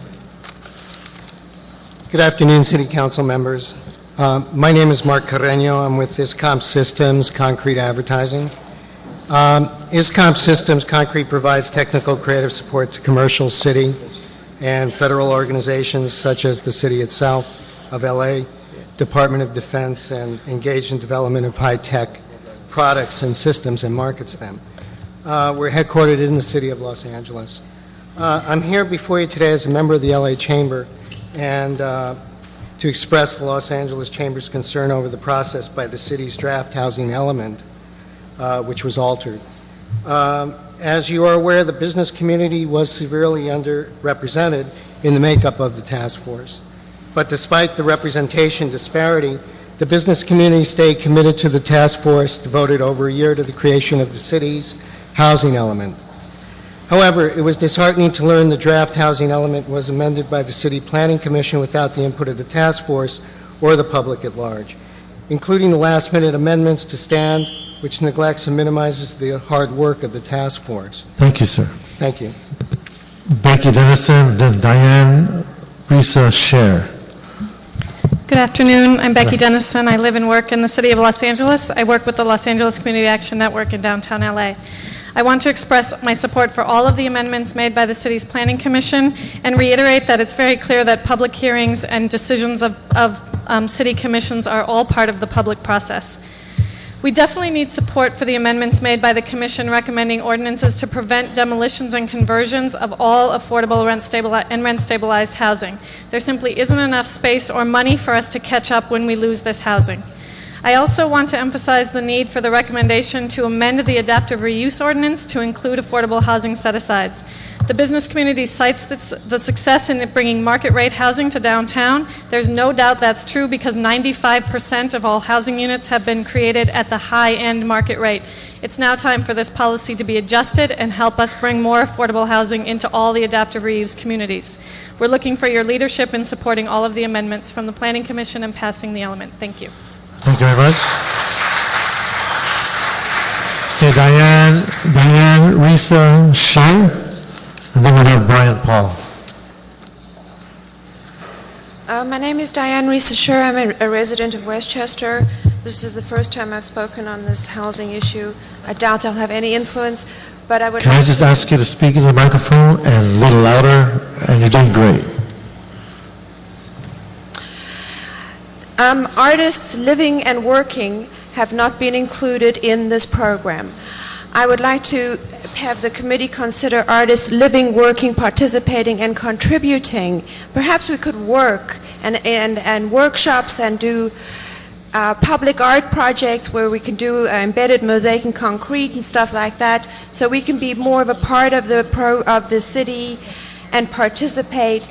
Good afternoon, City Council members. My name is Mark Carreño. I'm with ISCOM Systems Concrete Advertising. ISCOM Systems Concrete provides technical creative support to commercial, city, and federal organizations such as the city itself of LA, Department of Defense, and engaged in development of high-tech products and systems and markets them. We're headquartered in the city of Los Angeles. I'm here before you today as a member of the LA Chamber and to express the Los Angeles Chamber's concern over the process by the city's draft housing element, which was altered. As you are aware, the business community was severely underrepresented in the makeup of the task force. But despite the representation disparity, the business community stayed committed to the task force, devoted over a year to the creation of the city's housing element. However, it was disheartening to learn the draft housing element was amended by the City Planning Commission without the input of the task force or the public at large, including the last-minute amendments to stand, which neglects and minimizes the hard work of the task force. Thank you, sir. Thank you. Becky Dennison, then Diane Risa Scher. Good afternoon. I'm Becky Dennison. I live and work in the city of Los Angeles. I work with the Los Angeles Community Action Network in downtown LA. I want to express my support for all of the amendments made by the city's Planning Commission and reiterate that it's very clear that public hearings and decisions of city commissions are all part of the public process. We definitely need support for the amendments made by the Commission recommending ordinances to prevent demolitions and conversions of all affordable rent-stabilized housing. There simply isn't enough space or money for us to catch up when we lose this housing. I also want to emphasize the need for the recommendation to amend the adaptive reuse ordinance to include affordable housing set-asides. The business community cites the success in bringing market-rate housing to downtown. There's no doubt that's true because 95% of all housing units have been created at the high-end market rate. It's now time for this policy to be adjusted and help us bring more affordable housing into all the adaptive reuse communities. We're looking for your leadership in supporting all of the amendments from the Planning Commission and passing the element. Thank you. Thank you very much. Okay, Diane Risa Scher, and then we have Brian Paul. My name is Diane Risa Scher. I'm a resident of Westchester. This is the first time I've spoken on this housing issue. I doubt I'll have any influence, but I would Can I just ask you to speak into the microphone and a little louder? And you're doing great. Artists living and working have not been included in this program. I would like to have the committee consider artists living, working, participating, and contributing. Perhaps we could work and workshops and do public art projects where we can do embedded mosaic and concrete and stuff like that, so we can be more of a part of the city and participate.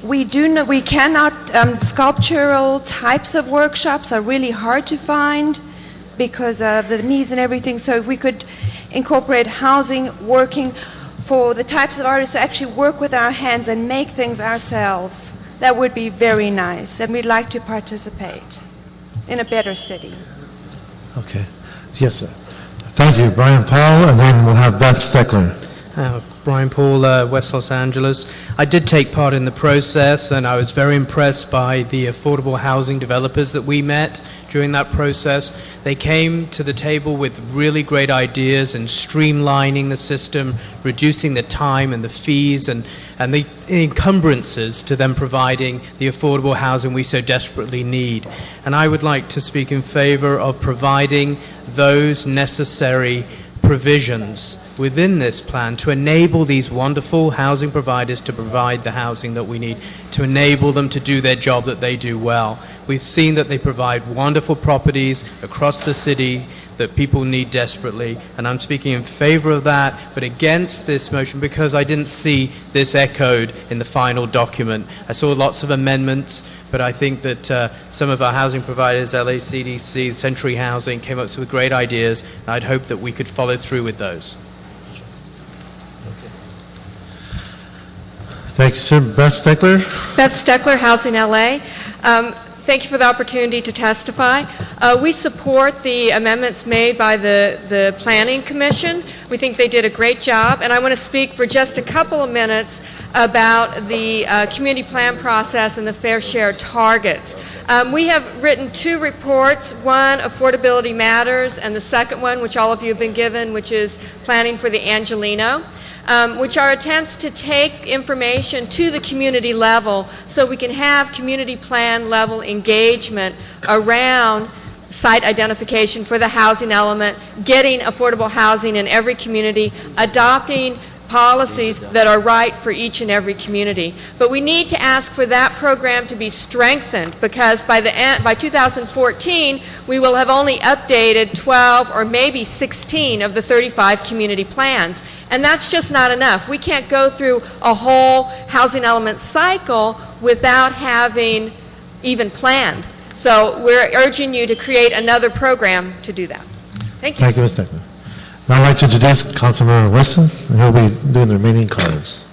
We cannot, sculptural types of workshops are really hard to find because of the needs and everything, so if we could incorporate housing, working for the types of artists who actually work with our hands and make things ourselves, that would be very nice, and we'd like to participate in a better city. Okay. Yes, sir. Thank you, Brian Paul, and then we'll have Beth Steckler. Brian Paul, West Los Angeles. I did take part in the process, and I was very impressed by the affordable housing developers that we met during that process. They came to the table with really great ideas in streamlining the system, reducing the time and the fees and the encumbrances to them providing the affordable housing we so desperately need. And I would like to speak in favor of providing those necessary provisions within this plan to enable these wonderful housing providers to provide the housing that we need, to enable them to do their job that they do well. We've seen that they provide wonderful properties across the city that people need desperately, and I'm speaking in favor of that, but against this motion because I didn't see this echoed in the final document. I saw lots of amendments, but I think that some of our housing providers, LACDC, Century Housing, came up with great ideas, and I'd hope that we could follow through with those. Thank you, sir. Beth Steckler? Beth Steckler, Housing LA. Thank you for the opportunity to testify. We support the amendments made by the Planning Commission. We think they did a great job, and I want to speak for just a couple of minutes about the community plan process and the fair share targets. We have written two reports, one, Affordability Matters, and the second one, which all of you have been given, which is Planning for the Angelino. Which are attempts to take information to the community level so we can have community plan level engagement around site identification for the housing element, getting affordable housing in every community, adopting policies that are right for each and every community. But we need to ask for that program to be strengthened because by 2014 we will have only updated 12 or maybe 16 of the 35 community plans. And that's just not enough. We can't go through a whole housing element cycle without having even planned. So we're urging you to create another program to do that. Thank you. Thank you, Ms. Steckler. Now I'd like to introduce Councilmember Wesson, and he'll be doing the remaining cards.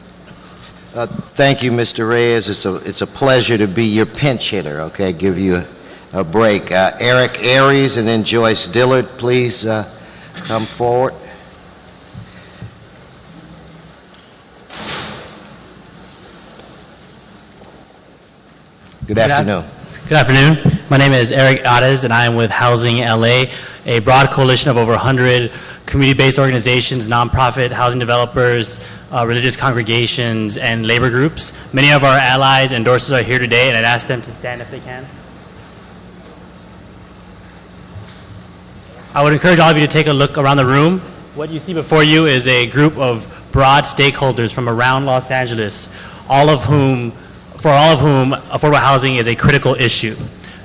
Thank you, Mr. Reyes. It's a pleasure to be your pinch hitter, okay? Give you a break. Eric Aries and then Joyce Dillard, please come forward. Good afternoon. Good afternoon. My name is Eric Ades, and I am with Housing LA, a broad coalition of over 100 community-based organizations, nonprofit housing developers, religious congregations, and labor groups. Many of our allies and endorsers are here today, and I'd ask them to stand if they can. I would encourage all of you to take a look around the room. What you see before you is a group of broad stakeholders from around Los Angeles, for all of whom affordable housing is a critical issue.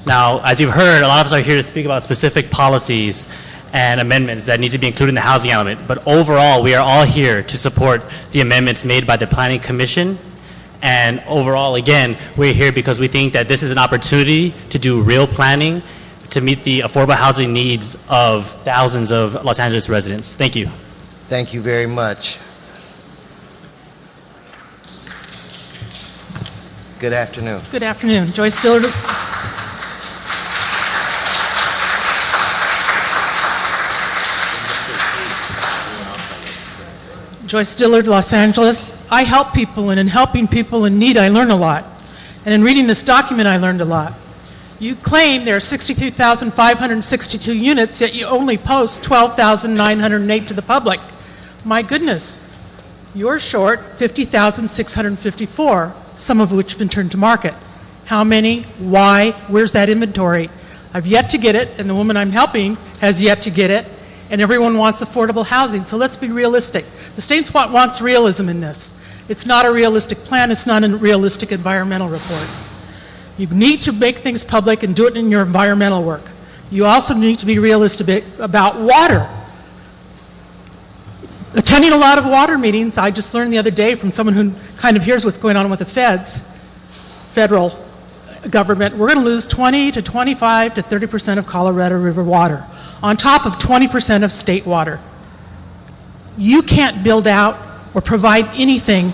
Now, as you've heard, a lot of us are here to speak about specific policies and amendments that need to be included in the housing element. But overall, we are all here to support the amendments made by the Planning Commission. And overall, again, we're here because we think that this is an opportunity to do real planning to meet the affordable housing needs of thousands of Los Angeles residents. Thank you. Thank you very much. Good afternoon. Good afternoon. Joyce Dillard. Joyce Dillard, Los Angeles. I help people, and in helping people in need, I learn a lot. And in reading this document, I learned a lot. You claim there are 63,562 units, yet you only post 12,908 to the public. My goodness. You're short 50,654, some of which have been turned to market. How many? Why? Where's that inventory? I've yet to get it, and the woman I'm helping has yet to get it, and everyone wants affordable housing. So let's be realistic. The state wants realism in this. It's not a realistic plan. It's not a realistic environmental report. You need to make things public and do it in your environmental work. You also need to be realistic about water. Attending a lot of water meetings, I just learned the other day from someone who kind of hears what's going on with the federal government, we're going to lose 20 to 25 to 30% of Colorado River water, on top of 20% of state water. You can't build out or provide anything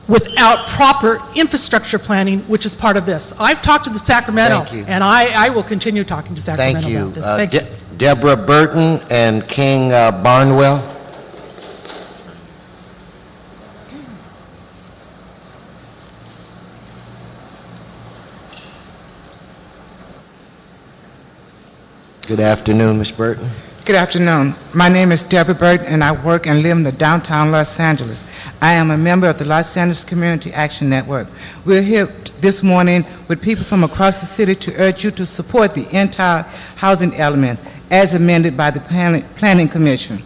without proper infrastructure planning, which is part of this. I've talked to the Sacramento, and I will continue talking to Sacramento about this. Thank you. Deborah Burton and King Barnwell. Good afternoon, Ms. Burton. Good afternoon. My name is Deborah Burton, and I work and live in the downtown Los Angeles. I am a member of the Los Angeles Community Action Network. We're here this morning with people from across the city to urge you to support the entire housing elements as amended by the Planning Commission.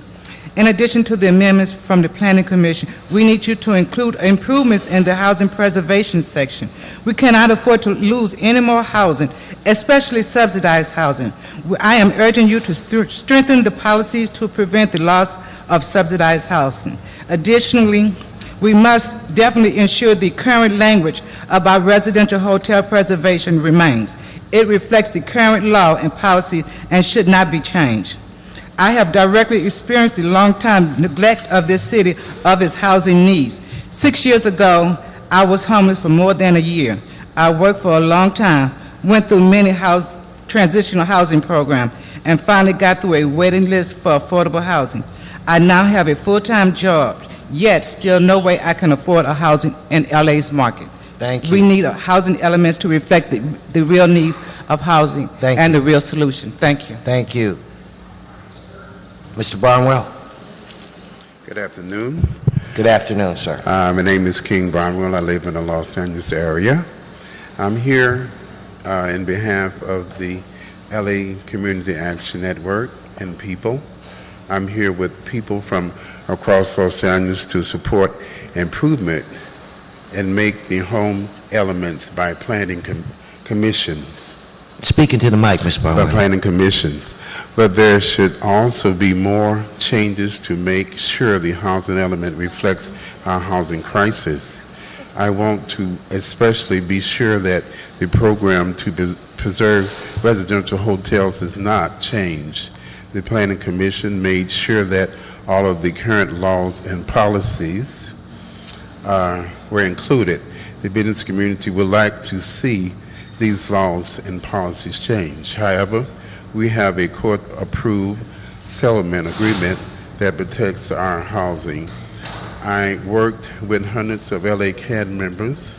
In addition to the amendments from the Planning Commission, we need you to include improvements in the housing preservation section. We cannot afford to lose any more housing, especially subsidized housing. I am urging you to strengthen the policies to prevent the loss of subsidized housing. Additionally, we must definitely ensure the current language about residential hotel preservation remains. It reflects the current law and policy and should not be changed. I have directly experienced the long-time neglect of this city of its housing needs. 6 years ago, I was homeless for more than a year. I worked for a long time, went through many transitional housing programs, and finally got through a waiting list for affordable housing. I now have a full-time job, yet still no way I can afford a housing in LA's market. Thank you. We need housing elements to reflect the real needs of housing and the real solution. Thank you. Thank you. Mr. Barnwell. Good afternoon. Good afternoon, sir. My name is King Barnwell. I live in the Los Angeles area. I'm here in behalf of the LA Community Action Network and people. I'm here with people from across Los Angeles to support improvement and make the home elements by planning commissions. Speaking to the mic, Mr. Barnwell. By planning commissions. But there should also be more changes to make sure the housing element reflects our housing crisis. I want to especially be sure that the program to preserve residential hotels is not changed. The Planning Commission made sure that all of the current laws and policies were included. The business community would like to see these laws and policies change. However, we have a court-approved settlement agreement that protects our housing. I worked with hundreds of LA CAD members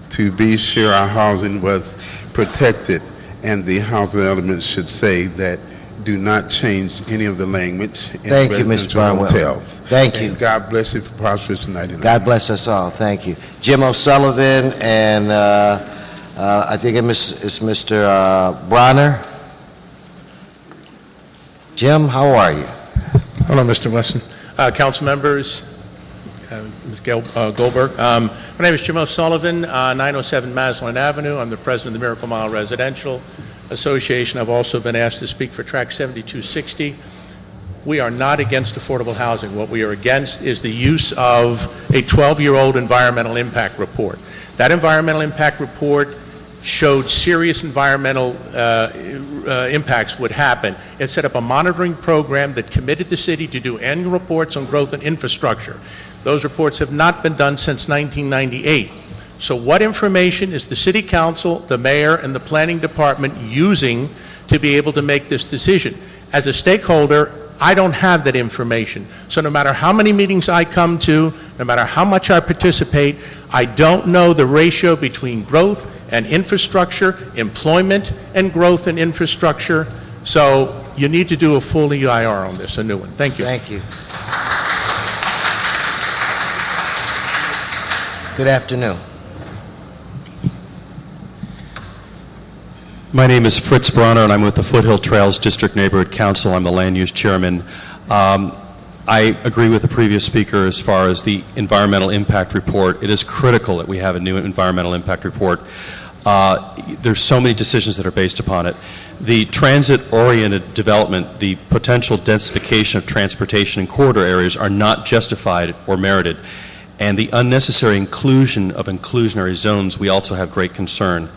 to be sure our housing was protected, and the housing element should say that do not change any of the language in Thank you, Mr. residential Barnwell. hotels. Thank you. And God bless you for prosperous 99. God bless us all. Thank you. Jim O'Sullivan and I think it's Mr. Bronner. Jim, how are you? Hello, Mr. Wesson. Council members, Ms. Goldberg. My name is Jim O'Sullivan, 907 Maslin Avenue. I'm the president of the Miracle Mile Residential Association. I've also been asked to speak for Track 7260. We are not against affordable housing. What we are against is the use of a 12-year-old environmental impact report. That environmental impact report showed serious environmental impacts would happen. It set up a monitoring program that committed the city to do annual reports on growth and infrastructure. Those reports have not been done since 1998. So what information is the city council, the mayor, and the planning department using to be able to make this decision? As a stakeholder, I don't have that information. So no matter how many meetings I come to, no matter how much I participate, I don't know the ratio between growth and infrastructure, employment and growth and infrastructure. So you need to do a full EIR on this, a new one. Thank you. Thank you. Good afternoon. My name is Fritz Bronner, and I'm with the Foothill Trails District Neighborhood Council. I'm the land use chairman. I agree with the previous speaker as far as the environmental impact report. It is critical that we have a new environmental impact report. There's so many decisions that are based upon it. The transit-oriented development, the potential densification of transportation in corridor areas are not justified or merited. And the unnecessary inclusion of inclusionary zones, we also have great concern.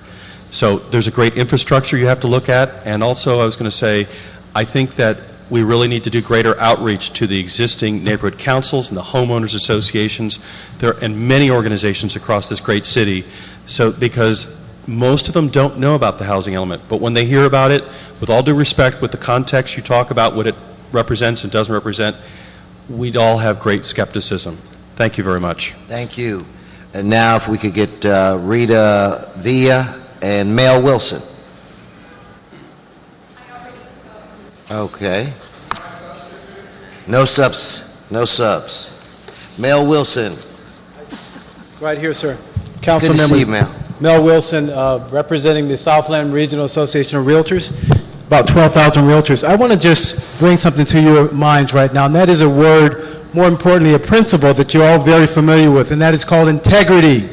So there's a great infrastructure you have to look at, and also I was going to say, I think that we really need to do greater outreach to the existing neighborhood councils and the homeowners associations and many organizations across this great city, so because most of them don't know about the housing element, but when they hear about it, with all due respect, with the context you talk about what it represents and doesn't represent, we'd all have great skepticism. Thank you very much. Thank you. And now if we could get Rita Villa and Mel Wilson. Okay. No subs. Mel Wilson. Right here, sir. Good Council to see you, members. Mel. Mel Wilson, representing the Southland Regional Association of Realtors, about 12,000 realtors. I want to just bring something to your minds right now, and that is a word, more importantly, a principle that you're all very familiar with, and that is called integrity.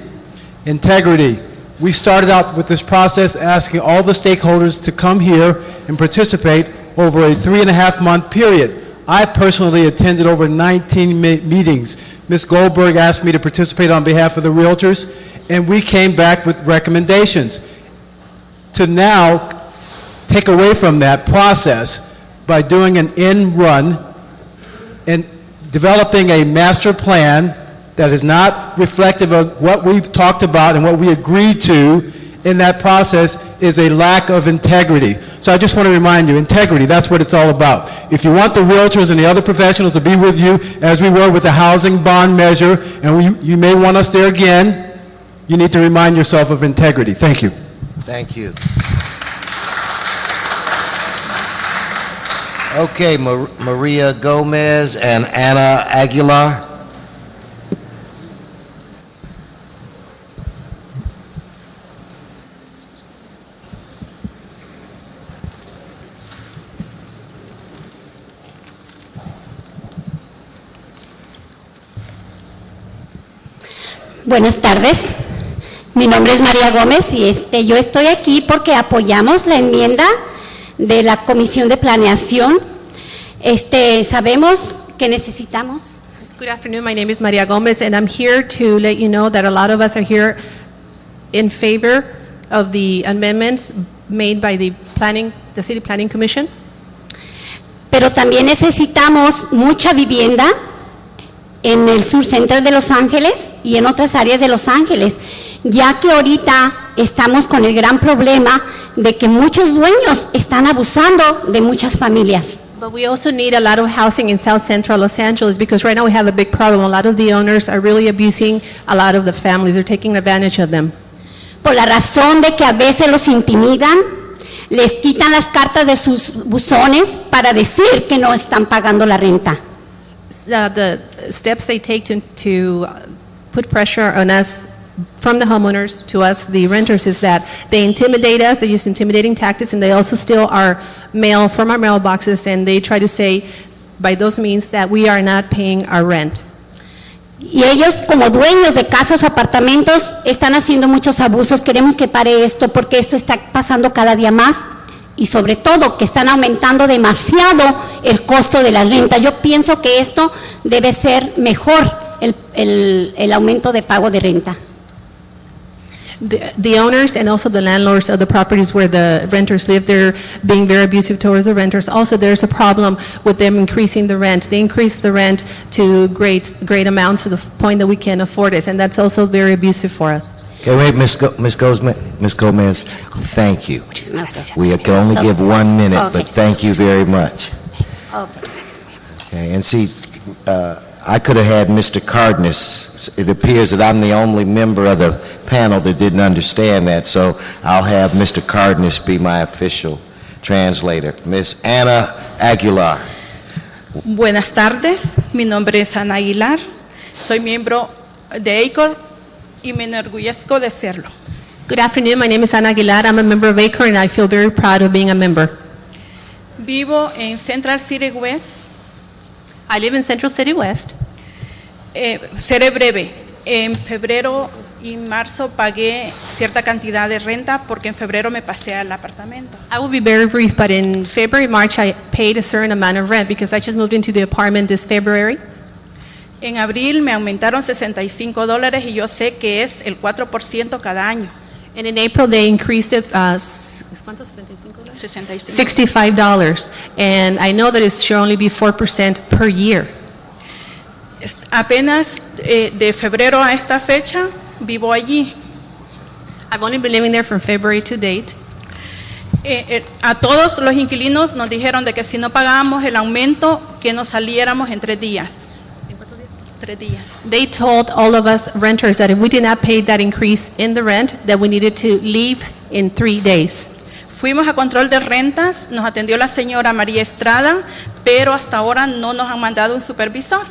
Integrity. We started out with this process asking all the stakeholders to come here and participate over a 3.5-month period. I personally attended over 19 meetings. Ms. Goldberg asked me to participate on behalf of the realtors, and we came back with recommendations. To now take away from that process by doing an end run and developing a master plan that is not reflective of what we've talked about and what we agreed to in that process is a lack of integrity. So I just want to remind you, integrity, that's what it's all about. If you want the realtors and the other professionals to be with you, as we were with the housing bond measure, and you may want us there again, you need to remind yourself of integrity. Thank you. Thank you. Okay, Maria Gomez and Anna Aguilar. Buenas tardes, mi nombre es María Gómez y yo estoy aquí porque apoyamos la enmienda de la Comisión de Planeación. Sabemos que necesitamos. Good afternoon, my name is Maria Gomez and I'm here to let you know that a lot of us are here in favor of the amendments made by the City Planning Commission. Pero también necesitamos mucha vivienda en el sur central de Los Ángeles y en otras áreas de Los Ángeles, ya que ahorita estamos con el gran problema de que muchos dueños están abusando de muchas familias. But we also need a lot of housing in South Central Los Angeles because right now we have a big problem. A lot of the owners are really abusing a lot of the families. They're taking advantage of them. Por la razón de que a veces los intimidan, les quitan las cartas de sus buzones para decir que no están pagando la renta. The steps they take to put pressure on us from the homeowners to us, the renters, is that they intimidate us, they use intimidating tactics, and they also steal our mail from our mailboxes, and they try to say by those means that we are not paying our rent. Y ellos, como dueños de casas o apartamentos, están haciendo muchos abusos. Queremos que pare esto porque esto está pasando cada día más. Y sobre todo que están aumentando demasiado el costo de la renta. Yo pienso que esto debe ser mejor, el aumento de pago de renta. The owners and also the landlords of the properties where the renters live, they're being very abusive towards the renters. Also, there's a problem with them increasing the rent. They increase the rent to great amounts to the point that we can't afford it, and that's also very abusive for us. Okay, wait, Ms. Gomez, thank you. We can only give 1 minute, but thank you very much. Okay, and see, I could have had Mr. Cardenas. It appears that I'm the only member of the panel that didn't understand that, so I'll have Mr. Cardenas be my official translator. Ms. Anna Aguilar. Buenas tardes, mi nombre es Ana Aguilar, soy miembro de ACOR y me enorgullezco de serlo. Good afternoon, my name is Ana Aguilar. I'm a member of ACOR and I feel very proud of being a member. Vivo en Central City West. I live in Central City West. Seré breve. En febrero y marzo pagué cierta cantidad de renta porque en febrero me pasé al apartamento. I will be very brief, but in February, March, I paid a certain amount of rent because I just moved into the apartment this February. En abril me aumentaron $65 y yo sé que es el 4% cada año. And in April they increased it, $65. And I know that it should only be 4% per year. Apenas de febrero a esta fecha vivo allí. I've only been living there from February to date. A todos los inquilinos nos dijeron de que si no pagábamos el aumento que nos saliéramos en 3 días. 3 días. They told all of us renters that if we did not pay that increase in the rent, that we needed to leave in 3 days. Fuimos a control de rentas, nos atendió la señora María Estrada, pero hasta ahora no nos han mandado un supervisor.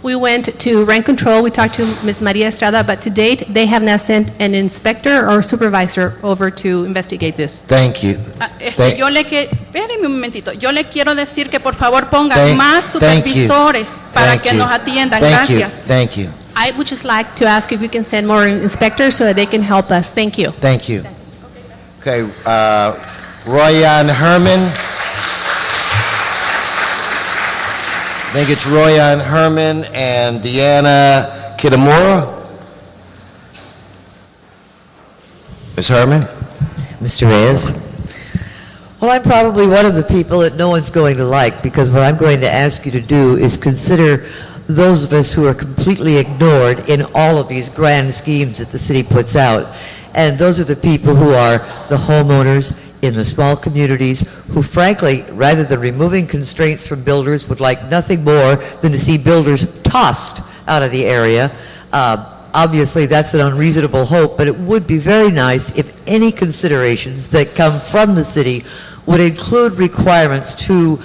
We went to rent control, we talked to Ms. Maria Estrada, but to date, they have not sent an inspector or supervisor over to investigate this. Thank you. Espérenme un momentito, yo le quiero decir que por favor pongan más thank you. supervisores para Thank que you. nos atiendan. Thank you. Gracias. Thank you. I would just like to ask if we can send more inspectors so that they can help us. Thank you. Thank you. Okay, Royan Herman. I think it's Royan Herman and Deanna Kitamura. Ms. Herman? Mr. Reyes? Well, I'm probably one of the people that no one's going to like, because what I'm going to ask you to do is consider those of us who are completely ignored in all of these grand schemes that the city puts out. And those are the people who are the homeowners in the small communities who, frankly, rather than removing constraints from builders, would like nothing more than to see builders tossed out of the area. Obviously, that's an unreasonable hope, but it would be very nice if any considerations that come from the city would include requirements to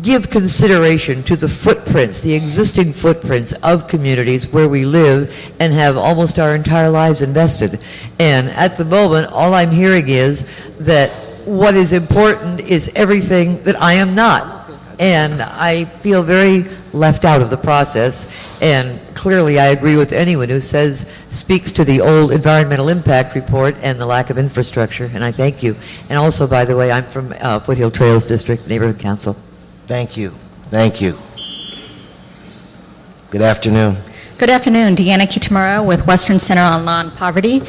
give consideration to the footprints, the existing footprints of communities where we live and have almost our entire lives invested. And at the moment, all I'm hearing is that what is important is everything that I am not. And I feel very left out of the process. And clearly I agree with anyone who speaks to the old environmental impact report and the lack of infrastructure. And I thank you. And also, by the way, I'm from Foothill Trails District Neighborhood Council. Thank you. Thank you. Good afternoon. Good afternoon. Deanna Kitamura with Western Center on Law and Poverty.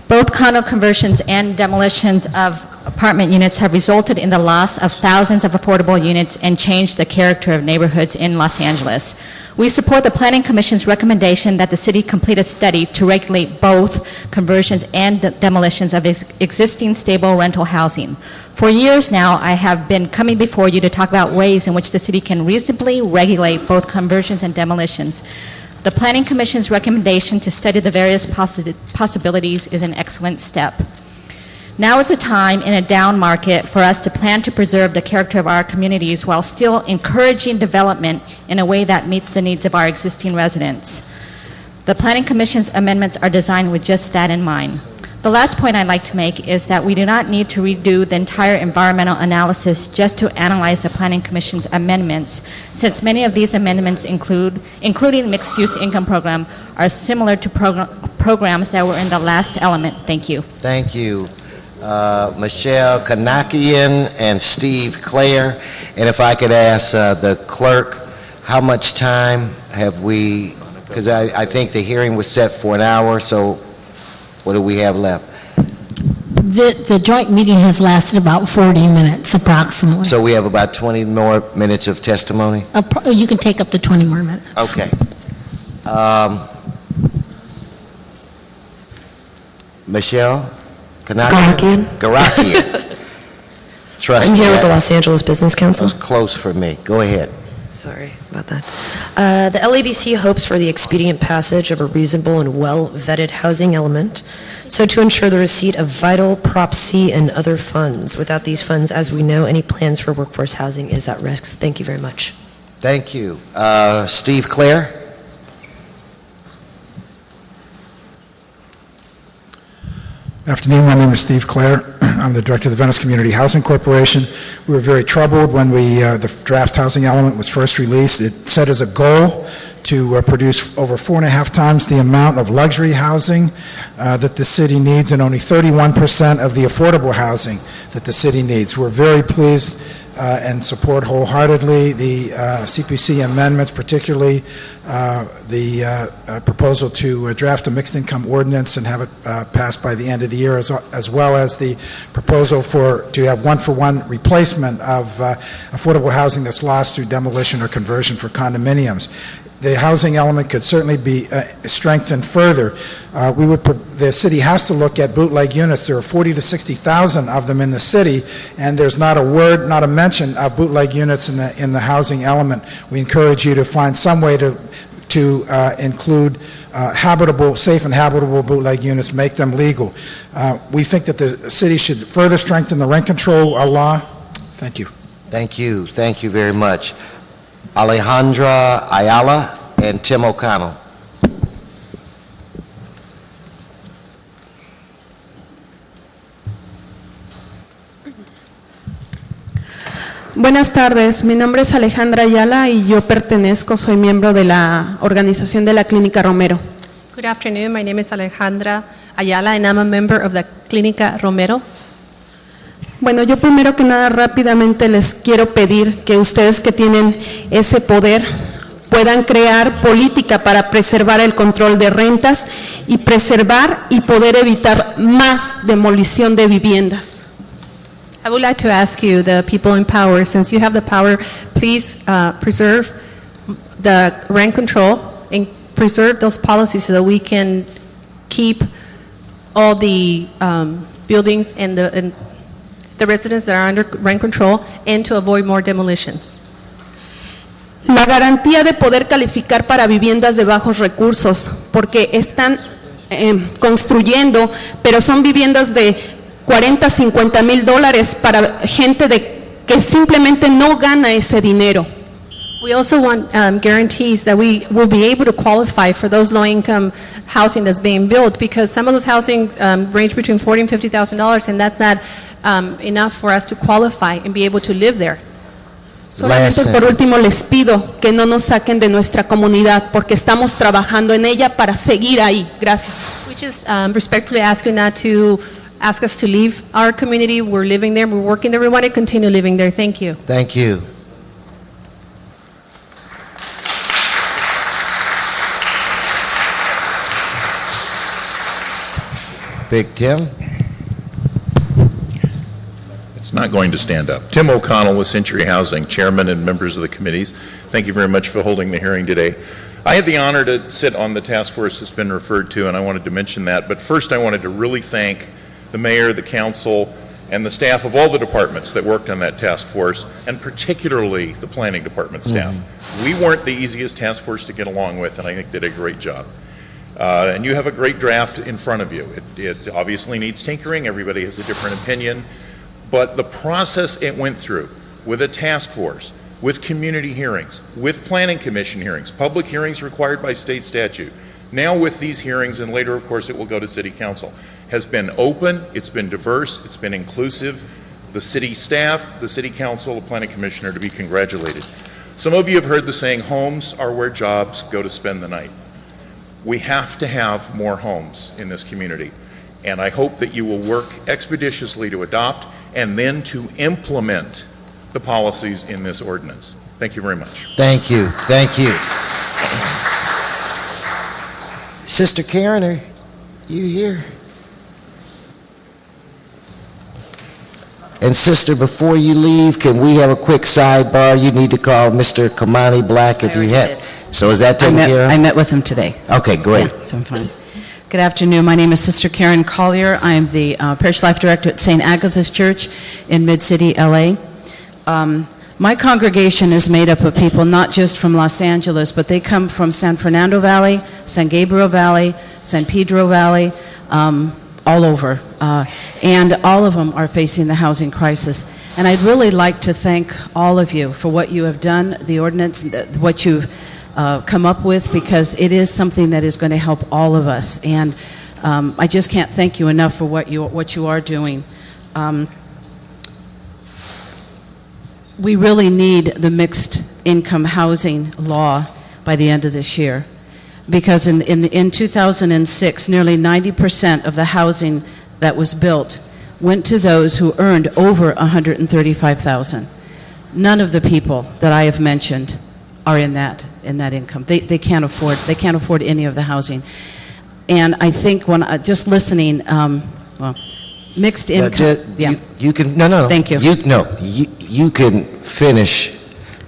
Both condo conversions and demolitions of apartment units have resulted in the loss of thousands of affordable units and changed the character of neighborhoods in Los Angeles. We support the Planning Commission's recommendation that the city complete a study to regulate both conversions and demolitions of existing stable rental housing. For years now, I have been coming before you to talk about ways in which the city can reasonably regulate both conversions and demolitions. The Planning Commission's recommendation to study the various possibilities is an excellent step. Now is the time in a down market for us to plan to preserve the character of our communities while still encouraging development in a way that meets the needs of our existing residents. The Planning Commission's amendments are designed with just that in mind. The last point I'd like to make is that we do not need to redo the entire environmental analysis just to analyze the Planning Commission's amendments, since many of these amendments including mixed-use income program, are similar to programs that were in the last element. Thank you. Thank you. Michelle Kanakian and Steve Clare. And if I could ask the clerk, how much time have we, because I think the hearing was set for an hour, so what do we have left? The joint meeting has lasted about 40 minutes approximately. So we have about 20 more minutes of testimony? You can take up to 20 more minutes. Okay. Michelle? Garakian. Garakian. Trust I'm me. here with the Los Angeles Business Council. That was close for me. Go ahead. Sorry about that. The LABC hopes for the expedient passage of a reasonable and well-vetted housing element, so to ensure the receipt of vital Prop C and other funds. Without these funds, as we know, any plans for workforce housing is at risk. Thank you very much. Thank you. Steve Clare? Afternoon, my name is Steve Clare. I'm the director of the Venice Community Housing Corporation. We were very troubled when the draft housing element was first released. It set as a goal to produce over 4.5 times the amount of luxury housing that the city needs and only 31% of the affordable housing that the city needs. We're very pleased and support wholeheartedly the CPC amendments, particularly the proposal to draft a mixed income ordinance and have it passed by the end of the year, as well as the proposal to have one-for-one replacement of affordable housing that's lost through demolition or conversion for condominiums. The housing element could certainly be strengthened further. The city has to look at bootleg units. There are 40 to 60,000 of them in the city, and there's not a word, not a mention of bootleg units in the housing element. We encourage you to find some way to include safe and habitable bootleg units, make them legal. We think that the city should further strengthen the rent control law. Thank you. Thank you. Thank you very much. Alejandra Ayala and Tim O'Connell. Buenas tardes, mi nombre es Alejandra Ayala y yo soy miembro de la organización de la Clínica Romero. Good afternoon. My name is Alejandra Ayala, and I'm a member of the Clínica Romero. Bueno, yo primero que nada rápidamente les quiero pedir que ustedes que tienen ese poder puedan crear política para preservar el control de rentas y preservar y poder evitar más demolición de viviendas. I would like to ask you, the people in power, since you have the power, please preserve the rent control and preserve those policies so that we can keep all the buildings and the residents that are under rent control and to avoid more demolitions. La garantía de poder calificar para viviendas de bajos recursos, porque están construyendo, pero son viviendas de 40, 50 mil dólares para gente que simplemente no gana ese dinero. We also want guarantees that we will be able to qualify for those low-income housing that's being built, because some of those housing range between $40,000 and $50,000, and that's not enough for us to qualify and be able to live there. Solamente por último les pido que no nos saquen de nuestra comunidad porque estamos trabajando en ella para seguir ahí. Gracias. We just respectfully ask you not to ask us to leave our community. We're living there, we're working there, we want to continue living there. Thank you. Thank you. Big Tim. It's not going to stand up. Tim O'Connell with Century Housing, Chairman and members of the committees. Thank you very much for holding the hearing today. I had the honor to sit on the task force that's been referred to, and I wanted to mention that. But first, I wanted to really thank the mayor, the council, and the staff of all the departments that worked on that task force, and particularly the planning department staff. We weren't the easiest task force to get along with, and I think did a great job. And you have a great draft in front of you. It obviously needs tinkering. Everybody has a different opinion. But the process it went through with a task force, with community hearings, with planning commission hearings, public hearings required by state statute, now with these hearings, and later, of course, it will go to city council, has been open, it's been diverse, it's been inclusive. The city staff, the city council, the planning commission are to be congratulated. Some of you have heard the saying, homes are where jobs go to spend the night. We have to have more homes in this community. And I hope that you will work expeditiously to adopt and then to implement the policies in this ordinance. Thank you very much. Thank you. Thank you. Sister Karen, are you here? And sister, before you leave, can we have a quick sidebar? You need to call Mr. Kamani Black if you have. So is that taken care of? I met with him today. Okay, great. Yeah, so I'm fine. Good afternoon. My name is Sister Karen Collier. I am the Parish Life Director at St. Agatha's Church in Mid-City, LA. My congregation is made up of people not just from Los Angeles, but they come from San Fernando Valley, San Gabriel Valley, San Pedro Valley, all over. And all of them are facing the housing crisis. And I'd really like to thank all of you for what you have done, the ordinance, what you've come up with, because it is something that is going to help all of us. And I just can't thank you enough for what you are doing. We really need the mixed income housing law by the end of this year, because in 2006, nearly 90% of the housing that was built went to those who earned over $135,000. None of the people that I have mentioned are in that income. They can't afford any of the housing. And I think when just listening, mixed income. You can no. Thank you. You can finish,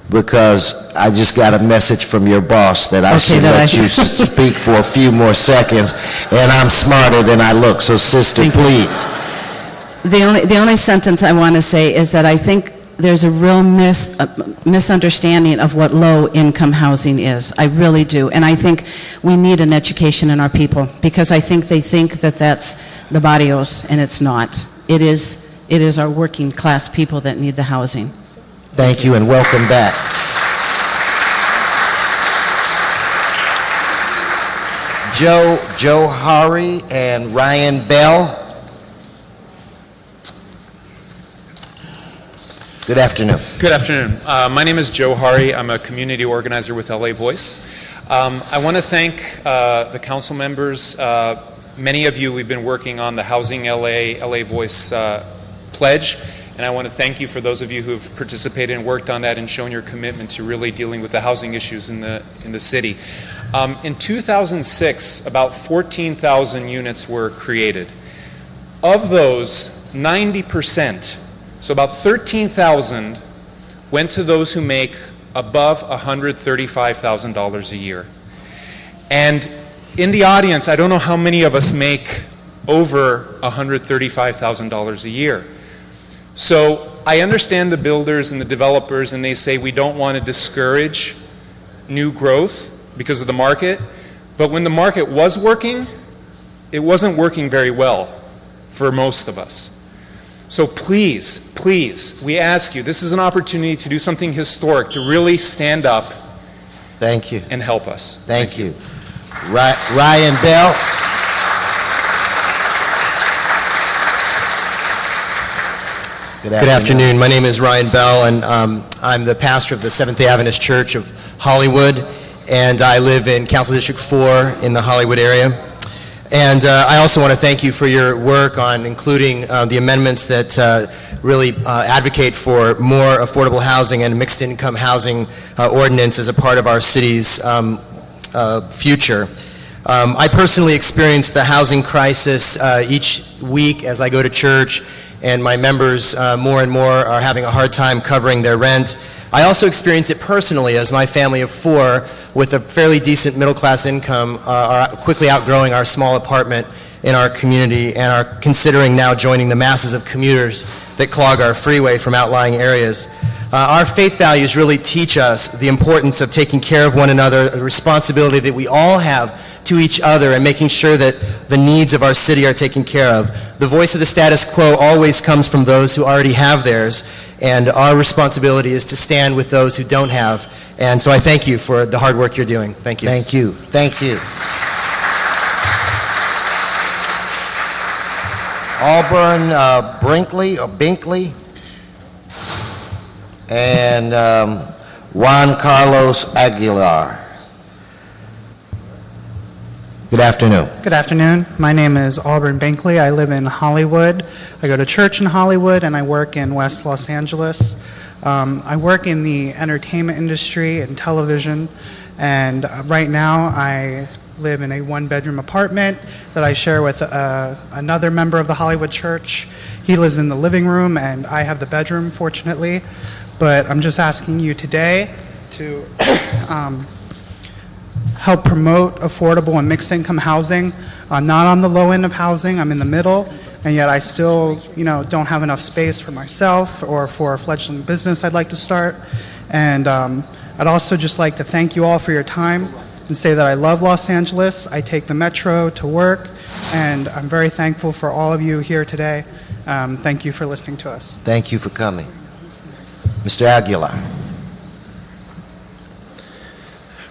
because I just got a message from your boss that I should let you speak for a few more seconds, and I'm smarter than I look. So, sister, please. The only sentence I want to say is that I think there's a real misunderstanding of what low-income housing is. I really do. And I think we need an education in our people, because I think they think that that's the barrios, and it's not. It is our working-class people that need the housing. Thank you and welcome back. Joe Hari and Ryan Bell. Good afternoon. Good afternoon. My name is Joe Hari. I'm a community organizer with LA Voice. I want to thank the council members. Many of you, we've been working on the Housing LA Voice pledge, and I want to thank you for those of you who have participated and worked on that and shown your commitment to really dealing with the housing issues in the city. In 2006, about 14,000 units were created. Of those, 90%, so about 13,000, went to those who make above $135,000 a year. And in the audience, I don't know how many of us make over $135,000 a year. So I understand the builders and the developers, and they say we don't want to discourage new growth because of the market. But when the market was working, it wasn't working very well for most of us. So please, please, we ask you, this is an opportunity to do something historic, to really stand up. Thank you. And help us. Thank you. Ryan Bell. Good afternoon. My name is Ryan Bell, and I'm the pastor of the Seventh-day Adventist Church of Hollywood, and I live in Council District 4 in the Hollywood area. And I also want to thank you for your work on including the amendments that really advocate for more affordable housing and mixed income housing ordinance as a part of our city's future. I personally experience the housing crisis each week as I go to church, and my members more and more are having a hard time covering their rent. I also experience it personally as my family of 4 with a fairly decent middle-class income are quickly outgrowing our small apartment in our community and are considering now joining the masses of commuters that clog our freeway from outlying areas. Our faith values really teach us the importance of taking care of one another, the responsibility that we all have to each other, and making sure that the needs of our city are taken care of. The voice of the status quo always comes from those who already have theirs, and our responsibility is to stand with those who don't have. And so I thank you for the hard work you're doing. Thank you. Thank you. Thank you. Auburn Binkley, and Juan Carlos Aguilar. Good afternoon. Good afternoon. My name is Auburn Binkley. I live in Hollywood. I go to church in Hollywood, and I work in West Los Angeles. I work in the entertainment industry and television, and right now I live in a one-bedroom apartment that I share with another member of the Hollywood church. He lives in the living room, and I have the bedroom, fortunately. But I'm just asking you today to help promote affordable and mixed-income housing. I'm not on the low end of housing. I'm in the middle, and yet I still, don't have enough space for myself or for a fledgling business I'd like to start. And I'd also just like to thank you all for your time and say that I love Los Angeles. I take the metro to work, and I'm very thankful for all of you here today. Thank you for listening to us. Thank you for coming. Mr. Aguilar.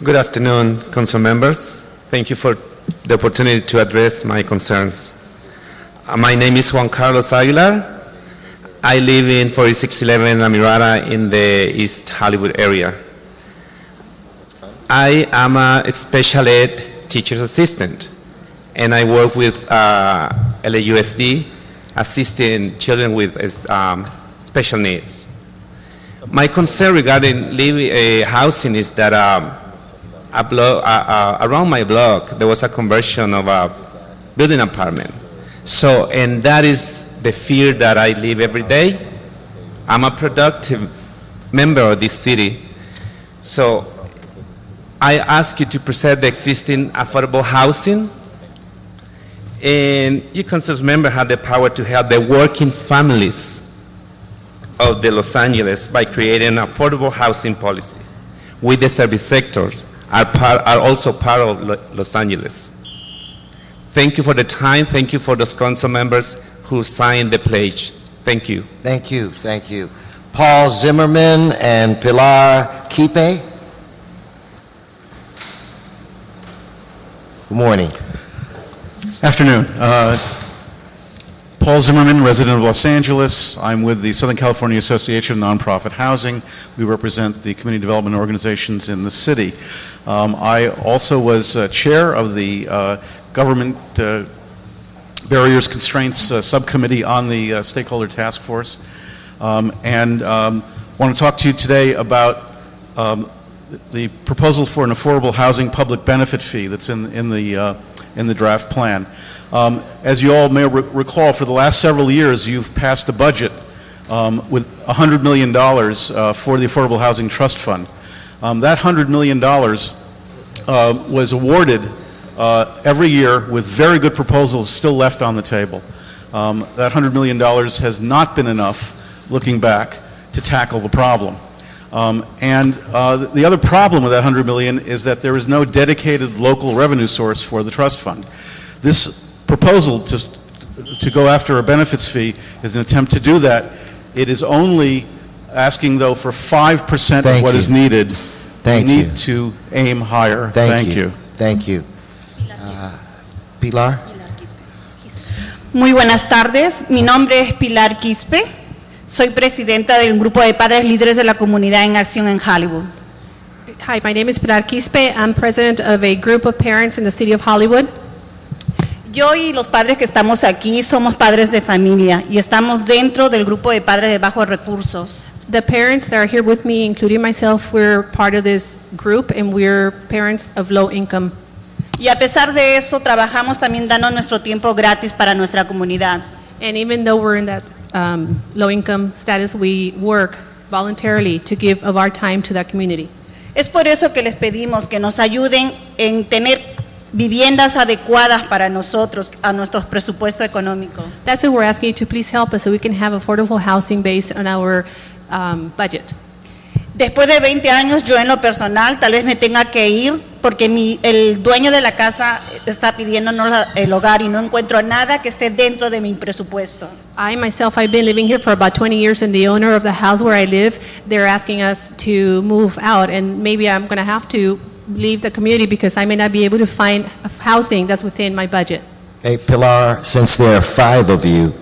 Good afternoon, council members. Thank you for the opportunity to address my concerns. My name is Juan Carlos Aguilar. I live in 4611 La Mirada in the East Hollywood area. I am a special ed teacher's assistant, and I work with LAUSD, assisting children with special needs. My concern regarding housing is that around my block there was a conversion of a building apartment. So, and that is the fear that I live every day. I'm a productive member of this city. So I ask you to preserve the existing affordable housing, and you council members have the power to help the working families of the Los Angeles by creating an affordable housing policy. We, the service sector, are also part of Los Angeles. Thank you for the time. Thank you for those council members who signed the pledge. Thank you. Thank you, thank you. Paul Zimmerman and Pilar Quipe. Good morning. Afternoon. Paul Zimmerman, resident of Los Angeles. I'm with the Southern California Association of Nonprofit Housing. We represent the community development organizations in the city. I also was chair of the Government Barriers Constraints Subcommittee on the Stakeholder Task Force. And want to talk to you today about the proposal for an affordable housing public benefit fee that's in the draft plan. As you all may recall, for the last several years, you've passed a budget with $100 million for the Affordable Housing Trust Fund. That $100 million was awarded every year with very good proposals still left on the table. That $100 million has not been enough, looking back, to tackle the problem. The other problem with that $100 million is that there is no dedicated local revenue source for the trust fund. This proposal to go after a benefits fee is an attempt to do that. It is only asking, though, for 5% of what is needed. We need to aim higher. Thank you. Thank you. Pilar. Muy buenas tardes. Mi nombre es Pilar Quispe. Soy presidenta del grupo de padres líderes de la comunidad en acción en Hollywood. Hi, my name is Pilar Quispe. I'm president of a group of parents in the city of Hollywood. Yo y los padres que estamos aquí somos padres de familia y estamos dentro del grupo de padres de bajos recursos. The parents that are here with me, including myself, we're part of this group and we're parents of low income. Y a pesar de eso, trabajamos también dando nuestro tiempo gratis para nuestra comunidad. And even though we're in that low income status, we work voluntarily to give of our time to that community. Es por eso que les pedimos que nos ayuden en tener viviendas adecuadas para nosotros, a nuestro presupuesto económico. That's why we're asking you to please help us so we can have affordable housing based on our budget. Después de 20 años, yo en lo personal tal vez me tenga que ir porque el dueño de la casa está pidiéndonos el hogar y no encuentro nada que esté dentro de mi presupuesto. I myself, I've been living here for about 20 years, and the owner of the house where I live, they're asking us to move out, and maybe I'm going to have to leave the community because I may not be able to find housing that's within my budget. Hey, Pilar, since there are 5 of you,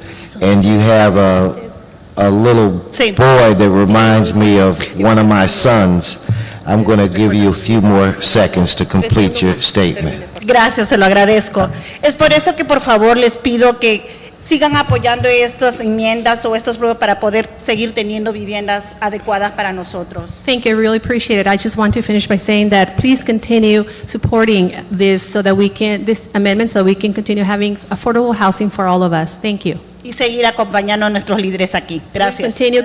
and you have a little boy that reminds me of one of my sons, I'm going to give you a few more seconds to complete your statement. Gracias, se lo agradezco. Es por eso que por favor les pido que sigan apoyando estas enmiendas o estos programas para poder seguir teniendo viviendas adecuadas para nosotros. Thank you, I really appreciate it. I just want to finish by saying that please continue supporting this so that we can, this amendment so we can continue having affordable housing for all of us. Thank you. Y seguir acompañando a nuestros líderes aquí. Gracias. Continue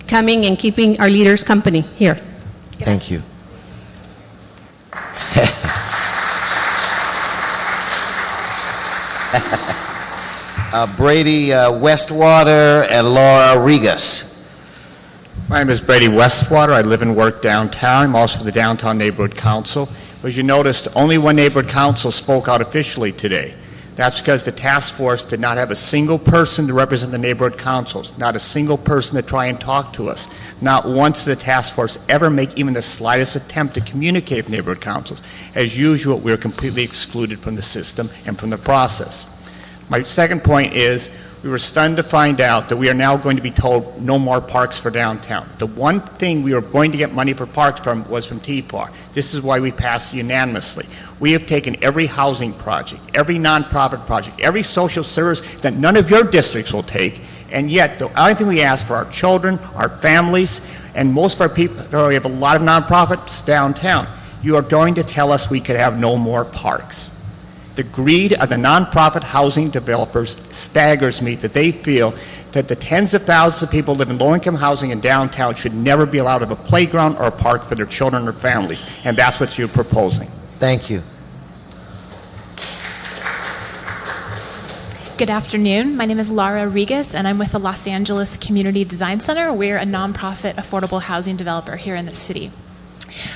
coming and keeping our leaders company here. Thank you. Brady Westwater and Laura Regas. My name is Brady Westwater. I live and work downtown. I'm also the Downtown Neighborhood Council. As you noticed, only one neighborhood council spoke out officially today. That's because the task force did not have a single person to represent the neighborhood councils, not a single person to try and talk to us. Not once did the task force ever make even the slightest attempt to communicate with neighborhood councils. As usual, we are completely excluded from the system and from the process. My second point is we were stunned to find out that we are now going to be told no more parks for downtown. The one thing we were going to get money for parks from was from Tfar. This is why we passed unanimously. We have taken every housing project, every nonprofit project, every social service that none of your districts will take, and yet the only thing we ask for our children, our families, and most of our people, we have a lot of nonprofits downtown. You are going to tell us we could have no more parks. The greed of the nonprofit housing developers staggers me that they feel that the tens of thousands of people living in low-income housing in downtown should never be allowed to have a playground or a park for their children or families, and that's what you're proposing. Thank you. Good afternoon. My name is Laura Regas, and I'm with the Los Angeles Community Design Center. We're a nonprofit affordable housing developer here in the city.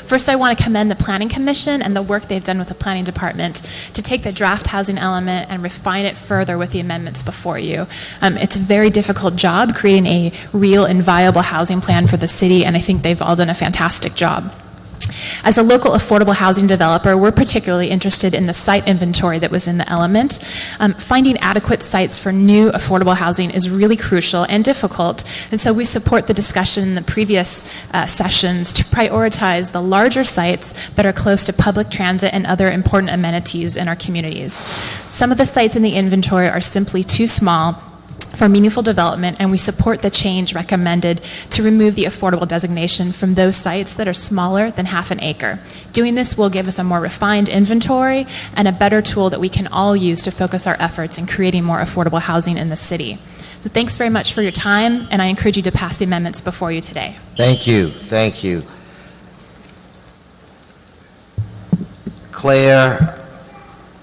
First, I want to commend the Planning Commission and the work they've done with the Planning Department to take the draft housing element and refine it further with the amendments before you. It's a very difficult job creating a real and viable housing plan for the city, and I think they've all done a fantastic job. As a local affordable housing developer, we're particularly interested in the site inventory that was in the element. Finding adequate sites for new affordable housing is really crucial and difficult, and so we support the discussion in the previous sessions to prioritize the larger sites that are close to public transit and other important amenities in our communities. Some of the sites in the inventory are simply too small for meaningful development, and we support the change recommended to remove the affordable designation from those sites that are smaller than half an acre. Doing this will give us a more refined inventory and a better tool that we can all use to focus our efforts in creating more affordable housing in the city. So thanks very much for your time, and I encourage you to pass the amendments before you today. Thank you. Thank you. Claire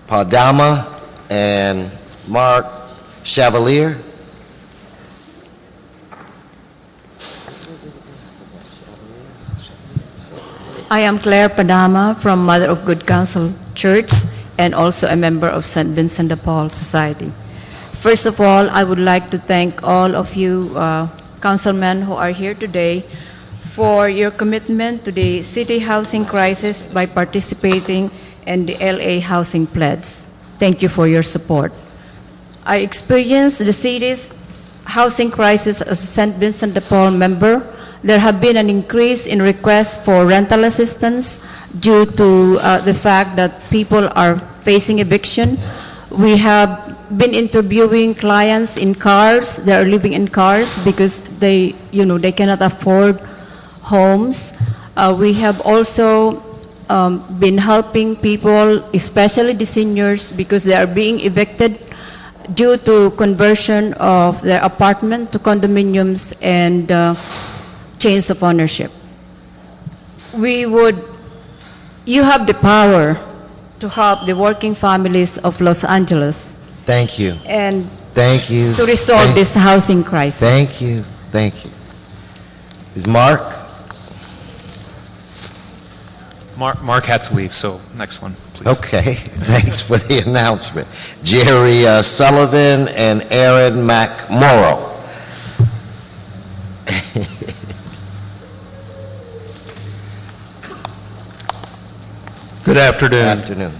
Padama and Mark Chevalier. I am Claire Padama from Mother of Good Counsel Church and also a member of St. Vincent de Paul Society. First of all, I would like to thank all of you councilmen who are here today for your commitment to the city housing crisis by participating in the LA Housing Pledge. Thank you for your support. I experienced the city's housing crisis as a St. Vincent de Paul member. There have been an increase in requests for rental assistance due to the fact that people are facing eviction. We have been interviewing clients in cars. They are living in cars because they cannot afford homes. We have also been helping people, especially the seniors, because they are being evicted due to conversion of their apartment to condominiums and change of ownership. You have the power to help the working families of Los Angeles. Thank you. And thank you. To resolve this housing crisis. Thank you. Thank you. Is Mark? Mark had to leave, so next one, please. Okay. Thanks for the announcement. Jerry Sullivan and Aaron McMorrow. Good afternoon. Afternoon.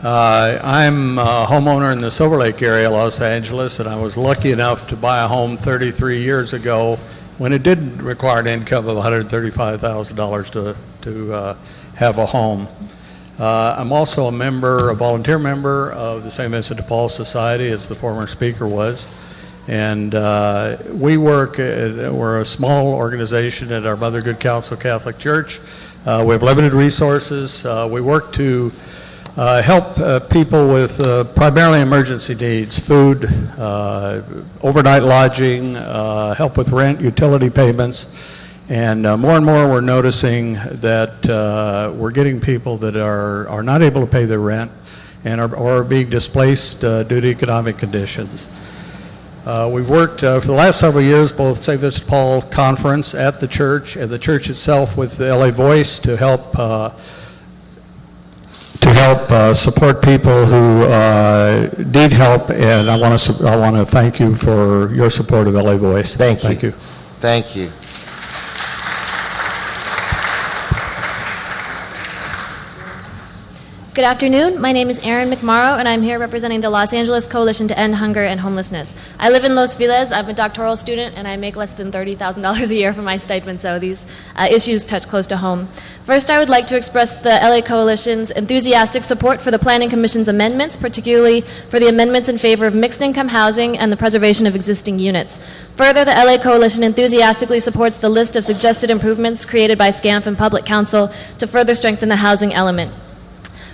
I'm a homeowner in the Silver Lake area, Los Angeles, and I was lucky enough to buy a home 33 years ago when it did require an income of $135,000 to have a home. I'm also a volunteer member of the St. Vincent de Paul Society, as the former speaker was. And we're a small organization at our Mother Good Counsel Catholic Church. We have limited resources. We work to help people with primarily emergency needs, food, overnight lodging, help with rent, utility payments. And more and more we're noticing that we're getting people that are not able to pay their rent and are being displaced due to economic conditions. We've worked for the last several years, both St. Vincent de Paul Conference at the church and the church itself with the LA Voice to help support people who need help. And I want to thank you for your support of LA Voice. Thank you. Thank you. Thank you. Good afternoon. My name is Erin McMorrow, and I'm here representing the Los Angeles Coalition to End Hunger and Homelessness. I live in Los Feliz. I'm a doctoral student, and I make less than $30,000 a year for my stipend, so these issues touch close to home. First, I would like to express the LA Coalition's enthusiastic support for the Planning Commission's amendments, particularly for the amendments in favor of mixed-income housing and the preservation of existing units. Further, the LA Coalition enthusiastically supports the list of suggested improvements created by SCAMF and Public Counsel to further strengthen the housing element.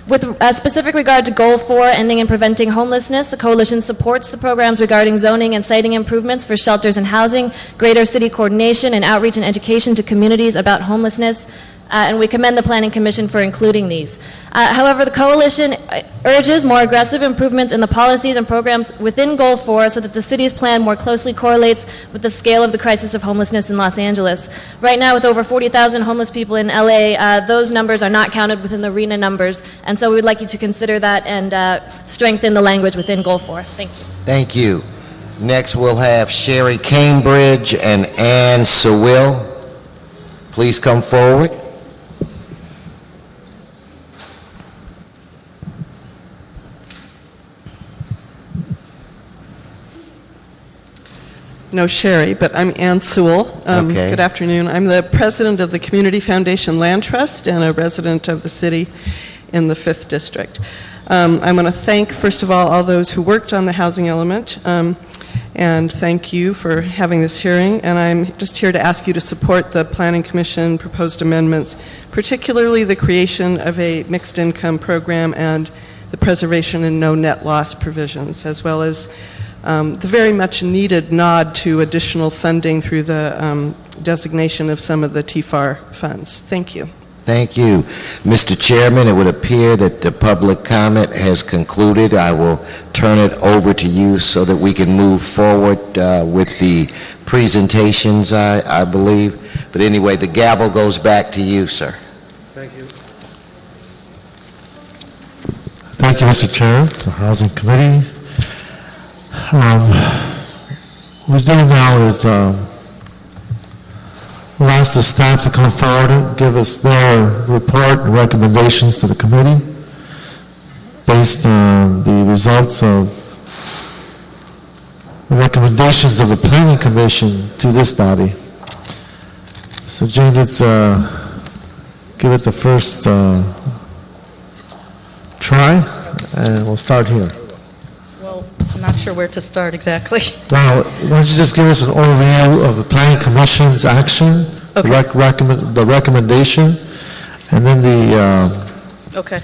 With specific regard to Goal 4, ending and preventing homelessness, the Coalition supports the programs regarding zoning and siting improvements for shelters and housing, greater city coordination, and outreach and education to communities about homelessness. and we commend the Planning Commission for including these. However, the Coalition urges more aggressive improvements in the policies and programs within Goal 4 so that the city's plan more closely correlates with the scale of the crisis of homelessness in Los Angeles. Right now, with over 40,000 homeless people in LA, those numbers are not counted within the RENA numbers, and so we would like you to consider that and strengthen the language within Goal 4. Thank you. Thank you. Next, we'll have Sherry Cambridge and Ann Sewell. Please come forward. No, Sherry, but I'm Ann Sewell. Okay. Good afternoon. I'm the president of the Community Foundation Land Trust and a resident of the city in the 5th District. I want to thank, first of all those who worked on the housing element, and thank you for having this hearing. And I'm just here to ask you to support the Planning Commission proposed amendments, particularly the creation of a mixed income program and the preservation and no net loss provisions, as well as the very much needed nod to additional funding through the designation of some of the Tfar funds. Thank you. Thank you. Mr. Chairman, it would appear that the public comment has concluded. I will turn it over to you so that we can move forward with the presentations, I believe. But anyway, the gavel goes back to you, sir. Thank you. Thank you, Mr. Chair, the Housing Committee. What we're doing now is we'll ask the staff to come forward and give us their report and recommendations to the committee based on the results of the recommendations of the Planning Commission to this body. So Jane, let's give it the first try, and we'll start here. I'm not sure where to start exactly. Well, why don't you just give us an overview of the Planning Commission's action, Okay. the recommendation, and then Okay.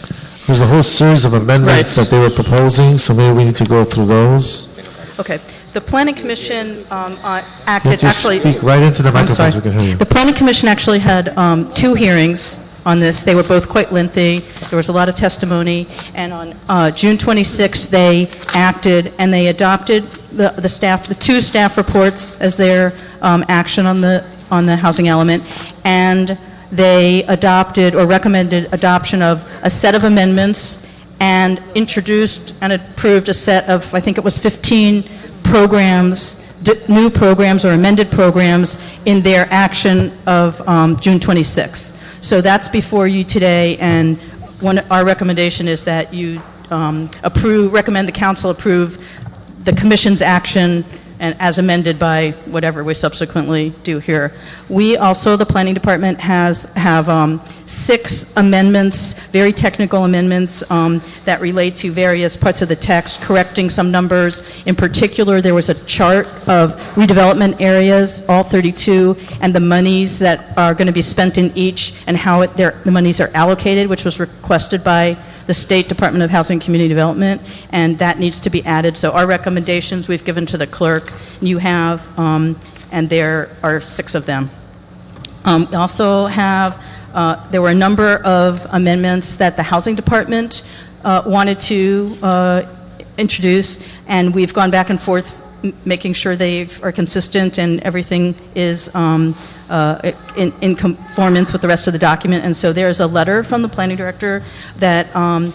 there's a whole series of amendments that they were proposing, so maybe we need to go through those. Okay. The Planning Commission You acted just actually. speak right into the I'm microphone sorry. so we can hear you. The Planning Commission actually had 2 hearings on this. They were both quite lengthy. There was a lot of testimony, and on June 26th, they acted and they adopted the 2 staff reports as their action on the housing element, and they adopted or recommended adoption of a set of amendments and introduced and approved a set of, I think it was 15 programs, new programs or amended programs in their action of June 26th. So that's before you today, and our recommendation is that you recommend the council approve the commission's action and as amended by whatever we subsequently do here. We also, the planning department, have 6 amendments, very technical amendments that relate to various parts of the text, correcting some numbers. In particular, there was a chart of redevelopment areas, all 32, and the monies that are going to be spent in each and how the monies are allocated, which was requested by the State Department of Housing and Community Development, and that needs to be added. So our recommendations we've given to the clerk, you have, and there are 6 of them. We also have, there were a number of amendments that the Housing Department wanted to introduce, and we've gone back and forth making sure they are consistent and everything is in conformance with the rest of the document. And so there's a letter from the planning director that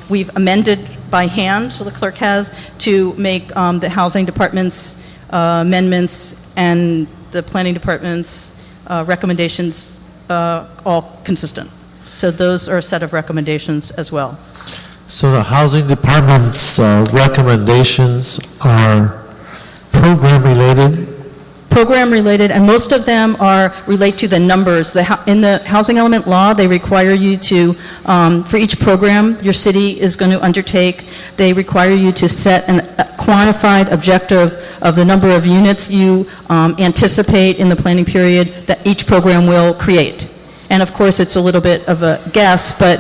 we've amended by hand, so the clerk has, to make the housing department's amendments and the planning department's recommendations all consistent. So those are a set of recommendations as well. So the Housing Department's recommendations are program related, and most of them relate to the numbers. In the housing element law, they require you to, for each program your city is going to undertake, they require you to set a quantified objective of the number of units you anticipate in the planning period that each program will create. And of course, it's a little bit of a guess, but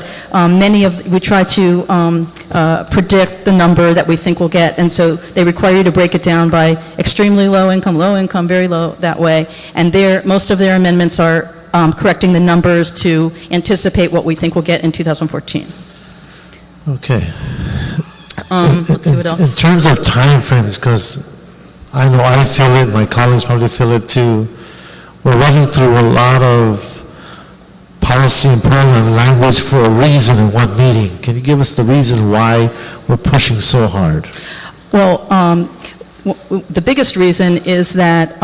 we try to predict the number that we think we'll get. And so they require you to break it down by extremely low income, very low, that way. And most of their amendments are correcting the numbers to anticipate what we think we'll get in 2014. Okay. Let's see what else. In terms of timeframes, because I know I feel it, my colleagues probably feel it too, we're running through a lot of policy and program language for a reason in one meeting. Can you give us the reason why we're pushing so hard? Well, the biggest reason is that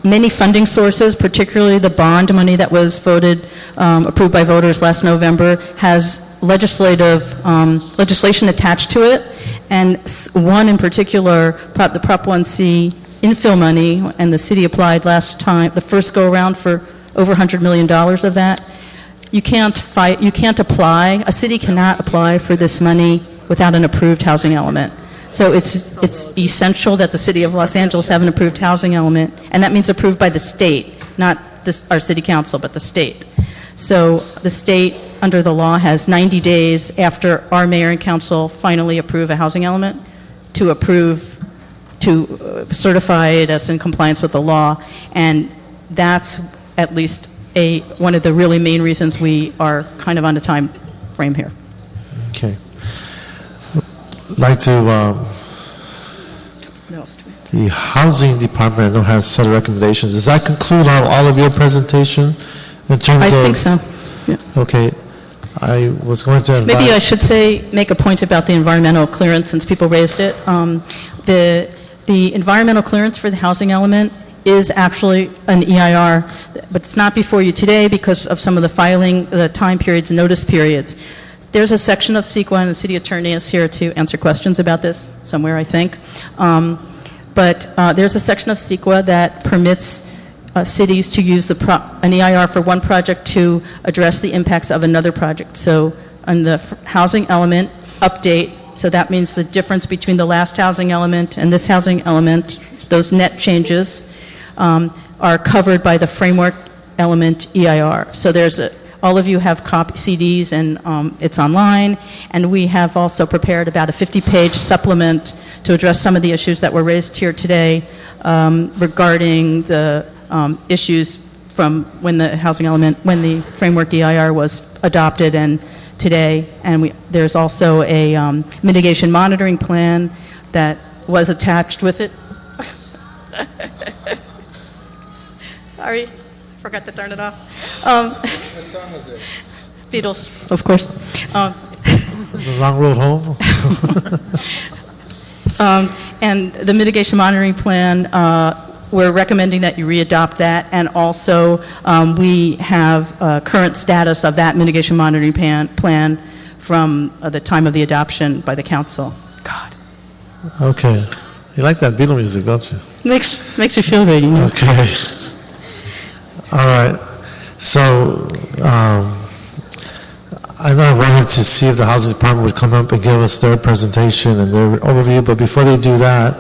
many funding sources, particularly the bond money that was approved by voters last November, has legislation attached to it, and one in particular, the Prop 1C infill money, and the city applied last time, the first go-around for over $100 million of that. You can't apply, a city cannot apply for this money without an approved housing element. So it's essential that the city of Los Angeles have an approved housing element, and that means approved by the state, not our city council, but the state. So the state, under the law, has 90 days after our mayor and council finally approve a housing element to certify it as in compliance with the law, and that's at least one of the really main reasons we are kind of on a time frame here. Okay. I'd like to, the housing department, I know, has set of recommendations. Does that conclude all of your presentation in terms I of? think so. Yeah. Okay. I was going to invite. Maybe I should make a point about the environmental clearance since people raised it. The environmental clearance for the housing element is actually an EIR, but it's not before you today because of some of the time periods and notice periods. There's a section of CEQA, and the city attorney is here to answer questions about this somewhere, I think. But there's a section of CEQA that permits cities to use an EIR for one project to address the impacts of another project. So on the housing element update, so that means the difference between the last housing element and this housing element, those net changes are covered by the framework element EIR. So all of you have CDs, and it's online, and we have also prepared about a 50-page supplement to address some of the issues that were raised here today regarding the issues from when the framework EIR was adopted and today, and there's also a mitigation monitoring plan that was attached with it. Sorry, forgot to turn it off. What song was it? Beatles, of course. It's a long road home. And the mitigation monitoring plan, we're recommending that you readopt that, and also we have current status of that mitigation monitoring plan from the time of the adoption by the council. God. Okay. You like that Beatle music, don't you? Makes you feel good, you know? Okay. All right. So I know I wanted to see if the housing department would come up and give us their presentation and their overview, but before they do that,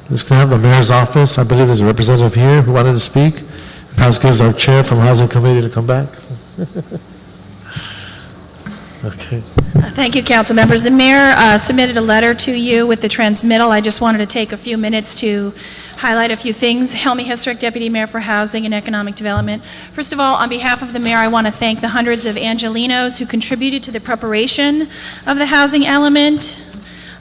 let's have the mayor's office. I believe there's a representative here who wanted to speak. Perhaps gives our chair from Housing Committee to come back. Okay. Thank you, council members. The mayor submitted a letter to you with the transmittal. I just wanted to take a few minutes to highlight a few things. Helmy Historic Deputy Mayor for Housing and Economic Development. First of all, on behalf of the mayor, I want to thank the hundreds of Angelinos who contributed to the preparation of the housing element.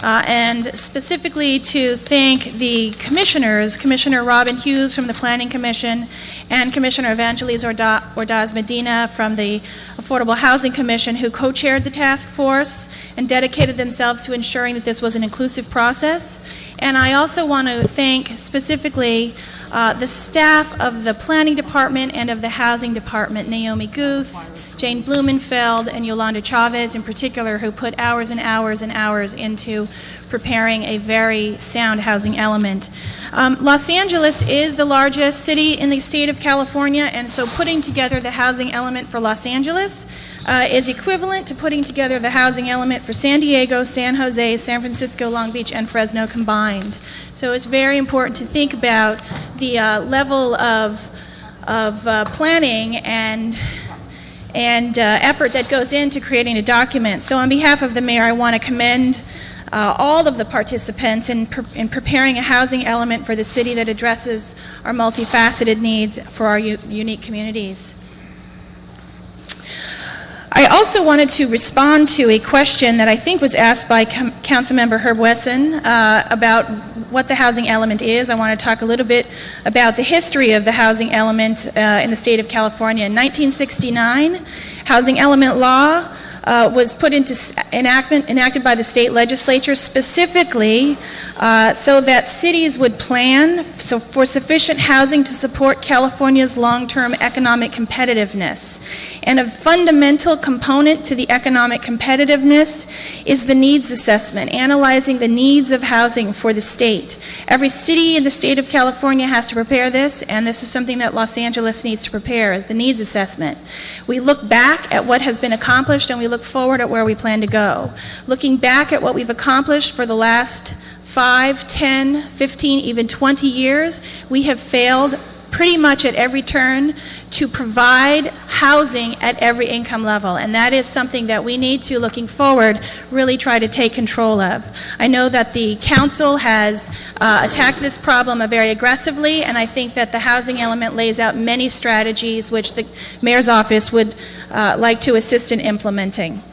And specifically to thank the commissioners, Commissioner Robin Hughes from the Planning Commission and Commissioner Evangelis Ordaz Medina from the Affordable Housing Commission, who co-chaired the task force and dedicated themselves to ensuring that this was an inclusive process. And I also want to thank specifically the staff of the Planning Department and of the Housing Department, Naomi Guth, Jane Blumenfeld, and Yolanda Chavez in particular, who put hours and hours and hours into preparing a very sound housing element. Los Angeles is the largest city in the state of California, and so putting together the housing element for Los Angeles is equivalent to putting together the housing element for San Diego, San Jose, San Francisco, Long Beach, and Fresno combined. So it's very important to think about the level of planning and effort that goes into creating a document. So on behalf of the mayor, I want to commend all of the participants in preparing a housing element for the city that addresses our multifaceted needs for our unique communities. I also wanted to respond to a question that I think was asked by Councilmember Herb Wesson about what the housing element is. I want to talk a little bit about the history of the housing element in the state of California. In 1969, housing element law was put into enacted by the state legislature specifically so that cities would plan for sufficient housing to support California's long-term economic competitiveness. And a fundamental component to the economic competitiveness is the needs assessment, analyzing the needs of housing for the state. Every city in the state of California has to prepare this, and this is something that Los Angeles needs to prepare, is the needs assessment. We look back at what has been accomplished and we look forward at where we plan to go. Looking back at what we've accomplished for the last 5, 10, 15, even 20 years, we have failed pretty much at every turn to provide housing at every income level, and that is something that we need to, looking forward, really try to take control of. I know that the council has attacked this problem very aggressively, and I think that the housing element lays out many strategies which the mayor's office would like to assist in implementing.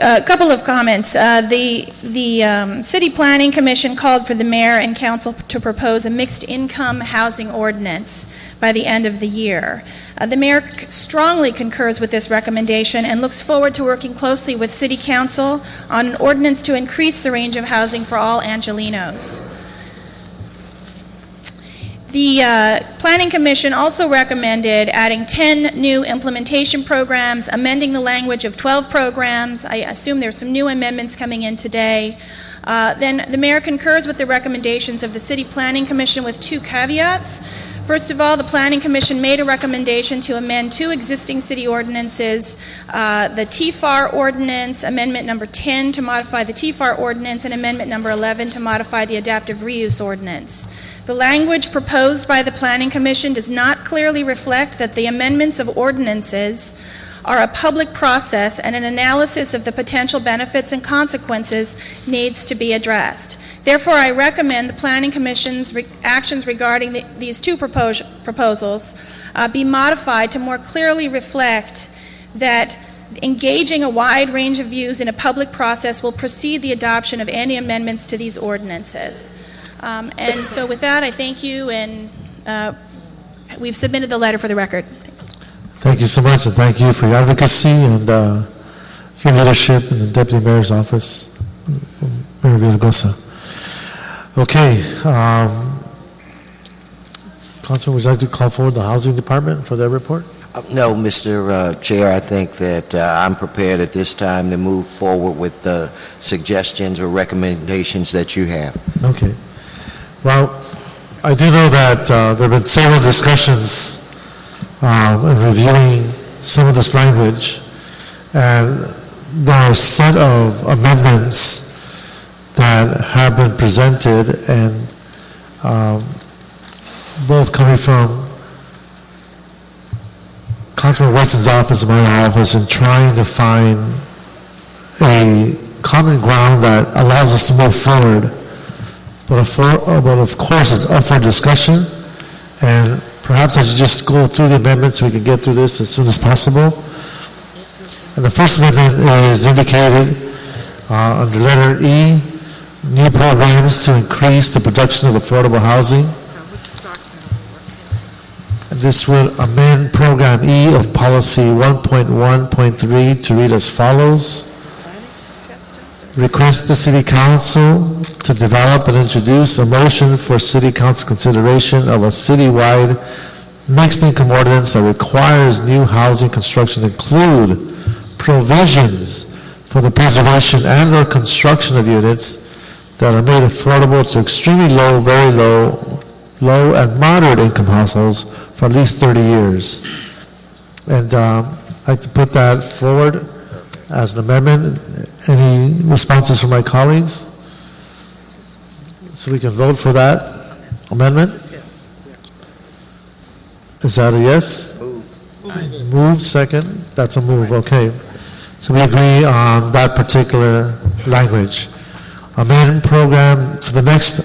A couple of comments. The City Planning Commission called for the mayor and council to propose a mixed income housing ordinance by the end of the year. The mayor strongly concurs with this recommendation and looks forward to working closely with City Council on an ordinance to increase the range of housing for all Angelenos. The Planning Commission also recommended adding 10 new implementation programs, amending the language of 12 programs. I assume there's some new amendments coming in today. Then the mayor concurs with the recommendations of the City Planning Commission with 2 caveats. First of all, the Planning Commission made a recommendation to amend 2 existing city ordinances, the Tfar ordinance, amendment number 10 to modify the Tfar ordinance, and amendment number 11 to modify the adaptive reuse ordinance. The language proposed by the Planning Commission does not clearly reflect that the amendments of ordinances are a public process, and an analysis of the potential benefits and consequences needs to be addressed. Therefore, I recommend the Planning Commission's actions regarding these 2 proposals be modified to more clearly reflect that engaging a wide range of views in a public process will precede the adoption of any amendments to these ordinances. And so with that, I thank you, and we've submitted the letter for the record. Thank you so much, and thank you for your advocacy and your leadership in the Deputy Mayor's office, Mayor Villalgosa. Okay, Councilman, would you like to call forward the Housing Department for their report? No, Mr. Chair, I think that I'm prepared at this time to move forward with the suggestions or recommendations that you have. Okay. Well, I do know that there have been several discussions in reviewing some of this language, and there are a set of amendments that have been presented, and both coming from Councilman Weston's office and my office, in trying to find a common ground that allows us to move forward. But of course, it's up for discussion, and perhaps I should just go through the amendments so we can get through this as soon as possible. And the first amendment is indicated under letter E, new programs to increase the production of affordable housing. And this will amend Program E of Policy 1.1.3 to read as follows. Request the City Council to develop and introduce a motion for City Council consideration of a citywide mixed income ordinance that requires new housing construction include provisions for the preservation and or construction of units that are made affordable to extremely low, very low, low and moderate income households for at least 30 years. And I'd like to put that forward as an amendment. Any responses from my colleagues? So we can vote for that amendment? Is that a yes? Move, second? That's a move, okay. So we agree on that particular language. Amend program for the next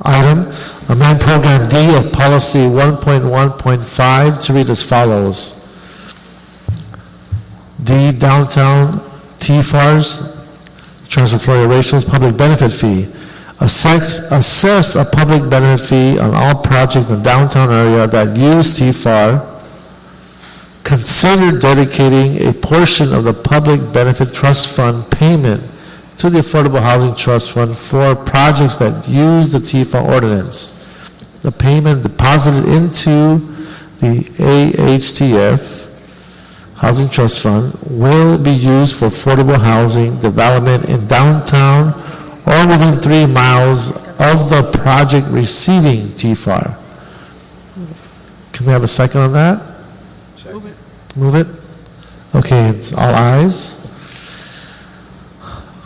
item item, amend Program D of Policy 1.1.5 to read as follows. D, downtown Tfars, transfer Florida ratios, public benefit fee. Assess a public benefit fee on all projects in the downtown area that use Tfar. Consider dedicating a portion of the Public Benefit Trust Fund payment to the Affordable Housing Trust Fund for projects that use the Tfar ordinance. The payment deposited into the AHTF Housing Trust Fund will be used for affordable housing development in downtown or within 3 miles of the project receiving Tfar. Can we have a second on that? Move it. Okay, it's all ayes.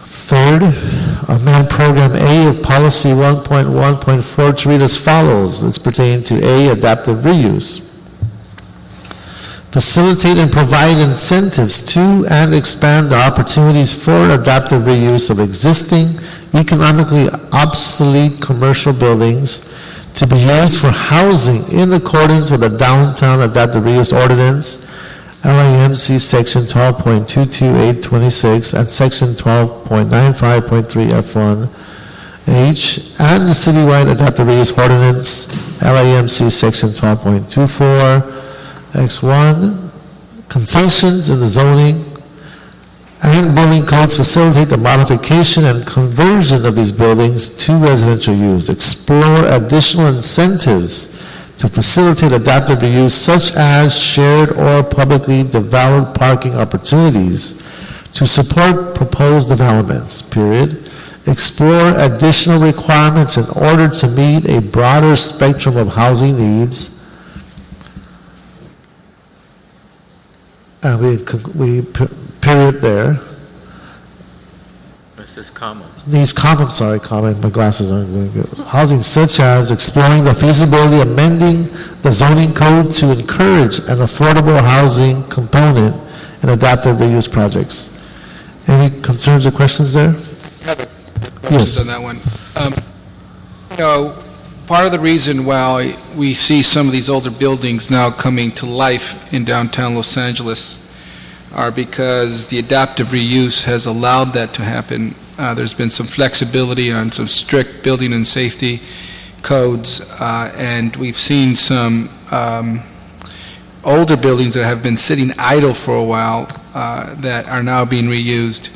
Third, amend Program A of Policy 1.1.4 to read as follows. It's pertaining to A, adaptive reuse. Facilitate and provide incentives to and expand the opportunities for adaptive reuse of existing, economically obsolete commercial buildings to be used for housing in accordance with the Downtown Adaptive Reuse Ordinance, LAMC Section 12.22826 and Section 12.95.3 F1 H, and the Citywide Adaptive Reuse Ordinance, LAMC Section 12.24 X1. Concessions in the zoning and building codes facilitate the modification and conversion of these buildings to residential use. Explore additional incentives to facilitate adaptive reuse, such as shared or publicly developed parking opportunities to support proposed developments, period. Explore additional requirements in order to meet a broader spectrum of housing needs. And we period there. This is common. These comment, my glasses aren't very good. Housing such as exploring the feasibility of amending the zoning code to encourage an affordable housing component in adaptive reuse projects. Any concerns or questions there? I have a question on that one. Part of the reason why we see some of these older buildings now coming to life in downtown Los Angeles are because the adaptive reuse has allowed that to happen. There's been some flexibility on some strict building and safety codes, and we've seen some older buildings that have been sitting idle for a while that are now being reused.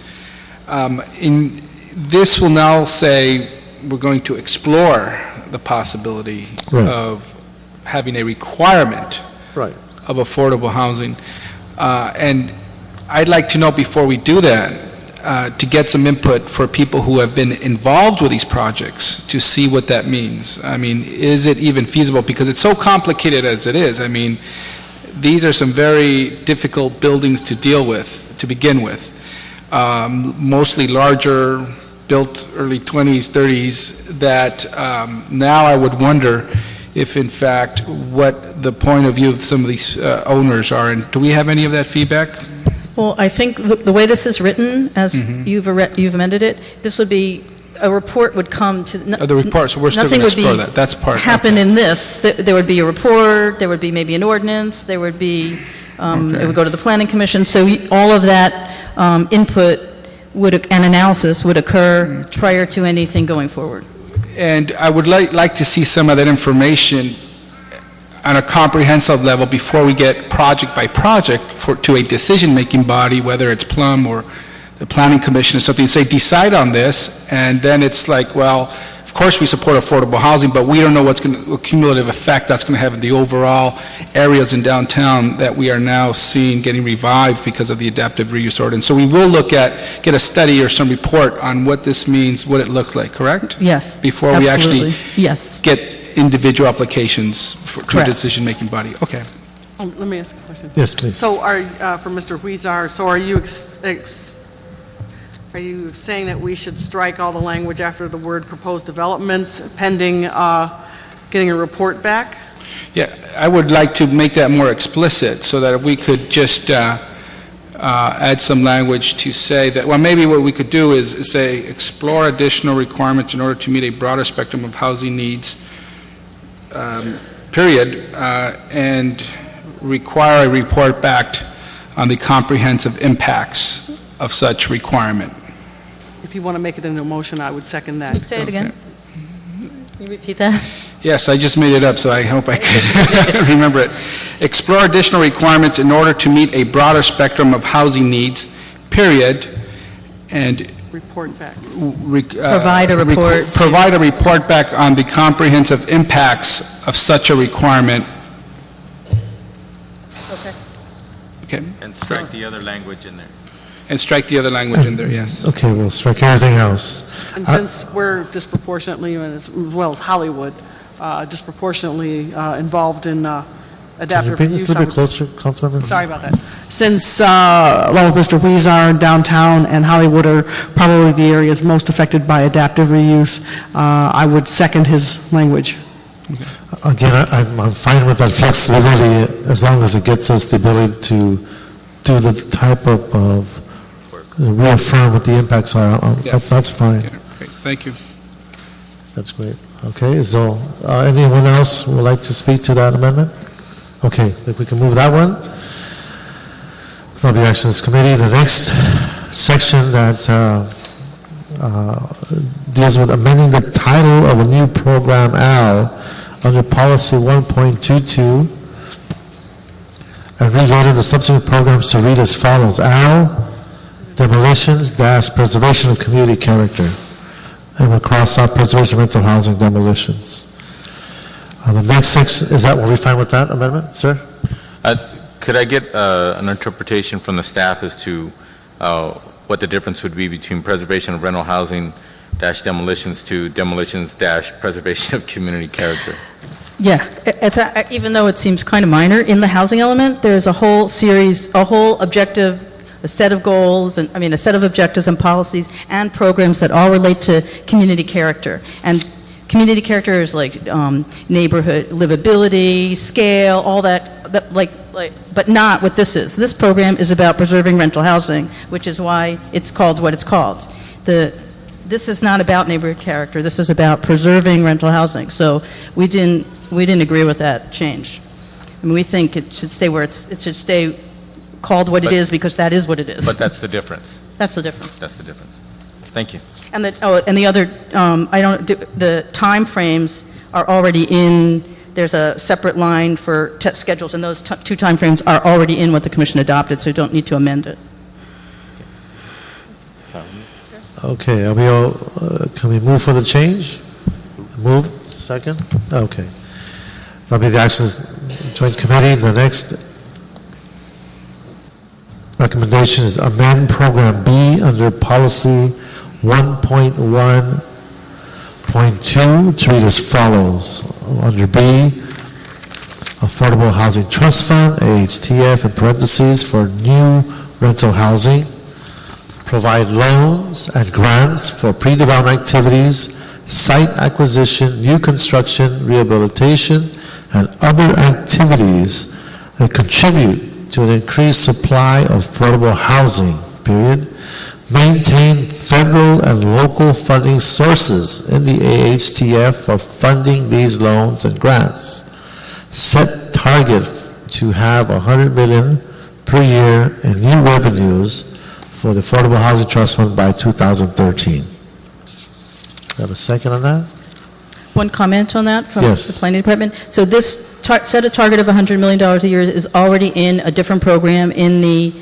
This will now say we're going to explore the possibility of having a requirement of affordable housing. And I'd like to know before we do that, to get some input for people who have been involved with these projects to see what that means. I mean, is it even feasible? Because it's so complicated as it is. I mean, these are some very difficult buildings to deal with, to begin with. Mostly larger, built early 20s, 30s, that now I would wonder if in fact what the point of view of some of these owners are. And do we have any of that feedback? Well, I think the way this is written, as you've amended it, this would be, a report would come to... The report, so we're still going to explore that. That's part. Happen in this. There would be a report, there would be maybe an ordinance, there would be, it would go to the Planning Commission, so all of that input and analysis would occur prior to anything going forward. And I would like to see some of that information on a comprehensive level before we get project by project to a decision-making body, whether it's Plum or the Planning Commission or something, say, decide on this, and then it's like, well, of course we support affordable housing, but we don't know what cumulative effect that's going to have in the overall areas in downtown that we are now seeing getting revived because of the adaptive reuse ordinance. So we will get a study or some report on what this means, what it looks like, correct? Yes. Before absolutely. we actually get individual applications to a decision-making body. Okay. Let me ask a question. Yes, please. So for Mr. Huizar, so are you are you saying that we should strike all the language after the word proposed developments pending getting a report back? Yeah, I would like to make that more explicit so that if we could just add some language to say that, well, maybe what we could do is say, explore additional requirements in order to meet a broader spectrum of housing needs, period, and require a report back on the comprehensive impacts of such requirement. If you want to make it into a motion, I would second that. Say it again. Can you repeat that? Yes, I just made it up, so I hope I can remember it. Explore additional requirements in order to meet a broader spectrum of housing needs, period, and Report back. Provide a report. Provide a report back on the comprehensive impacts of such a requirement. Okay. Okay. And strike the other language in there. And strike the other language in there, yes. Okay, we'll strike everything else. And since we're disproportionately, as well as Hollywood, disproportionately involved in Can you adaptive bring this reuse. a little bit closer, Councilmember? Sorry about that. Since, along with Mr. Weezer, downtown and Hollywood are probably the areas most affected by adaptive reuse, I would second his language. Again, I'm fine with that flexibility as long as it gets us the ability to do the type of reaffirm what the impacts are. That's fine. Yeah, great. Thank you. That's great. Okay, so anyone else would like to speak to that amendment? Okay, if we can move that one. Public Actions Committee. The next section that deals with amending the title of a new program, AL, under Policy 1.22, and related the subsequent programs to read as follows. AL, demolitions dash preservation of community character. And we'll cross out preservation of rental housing demolitions. The next section, is that, were we fine with that amendment, sir? Could I get an interpretation from the staff as to what the difference would be between preservation of rental housing dash demolitions to demolitions dash preservation of community character? Yeah, even though it seems kind of minor, in the housing element, there's a whole series, a whole objective, a set of goals, and a set of objectives and policies and programs that all relate to community character. And community character is like neighborhood livability, scale, all that, but not what this is. This program is about preserving rental housing, which is why it's called what it's called. This is not about neighborhood character. This is about preserving rental housing. So we didn't agree with that change. We think it should stay where it should stay called what it is, because that is what it is. But that's the difference. That's the difference. That's the difference. Thank you. And the other, the time frames are already in. There's a separate line for schedules, and those two time frames are already in what the commission adopted, so you don't need to amend it. Okay, are we all, can we move for the change? Move, second? Okay. That'll be the Actions Joint Committee. The next recommendation is amend Program B under Policy 1.1.2 to read as follows. Under B, Affordable Housing Trust Fund, AHTF, in parentheses, for new rental housing. Provide loans and grants for pre-development activities, site acquisition, new construction, rehabilitation, and other activities that contribute to an increased supply of affordable housing, period. Maintain federal and local funding sources in the AHTF for funding these loans and grants. Set target to have $100 million per year in new revenues for the Affordable Housing Trust Fund by 2013. Have a second on that? One comment on that from Yes. the planning department. So this set a target of $100 million a year is already in a different program in the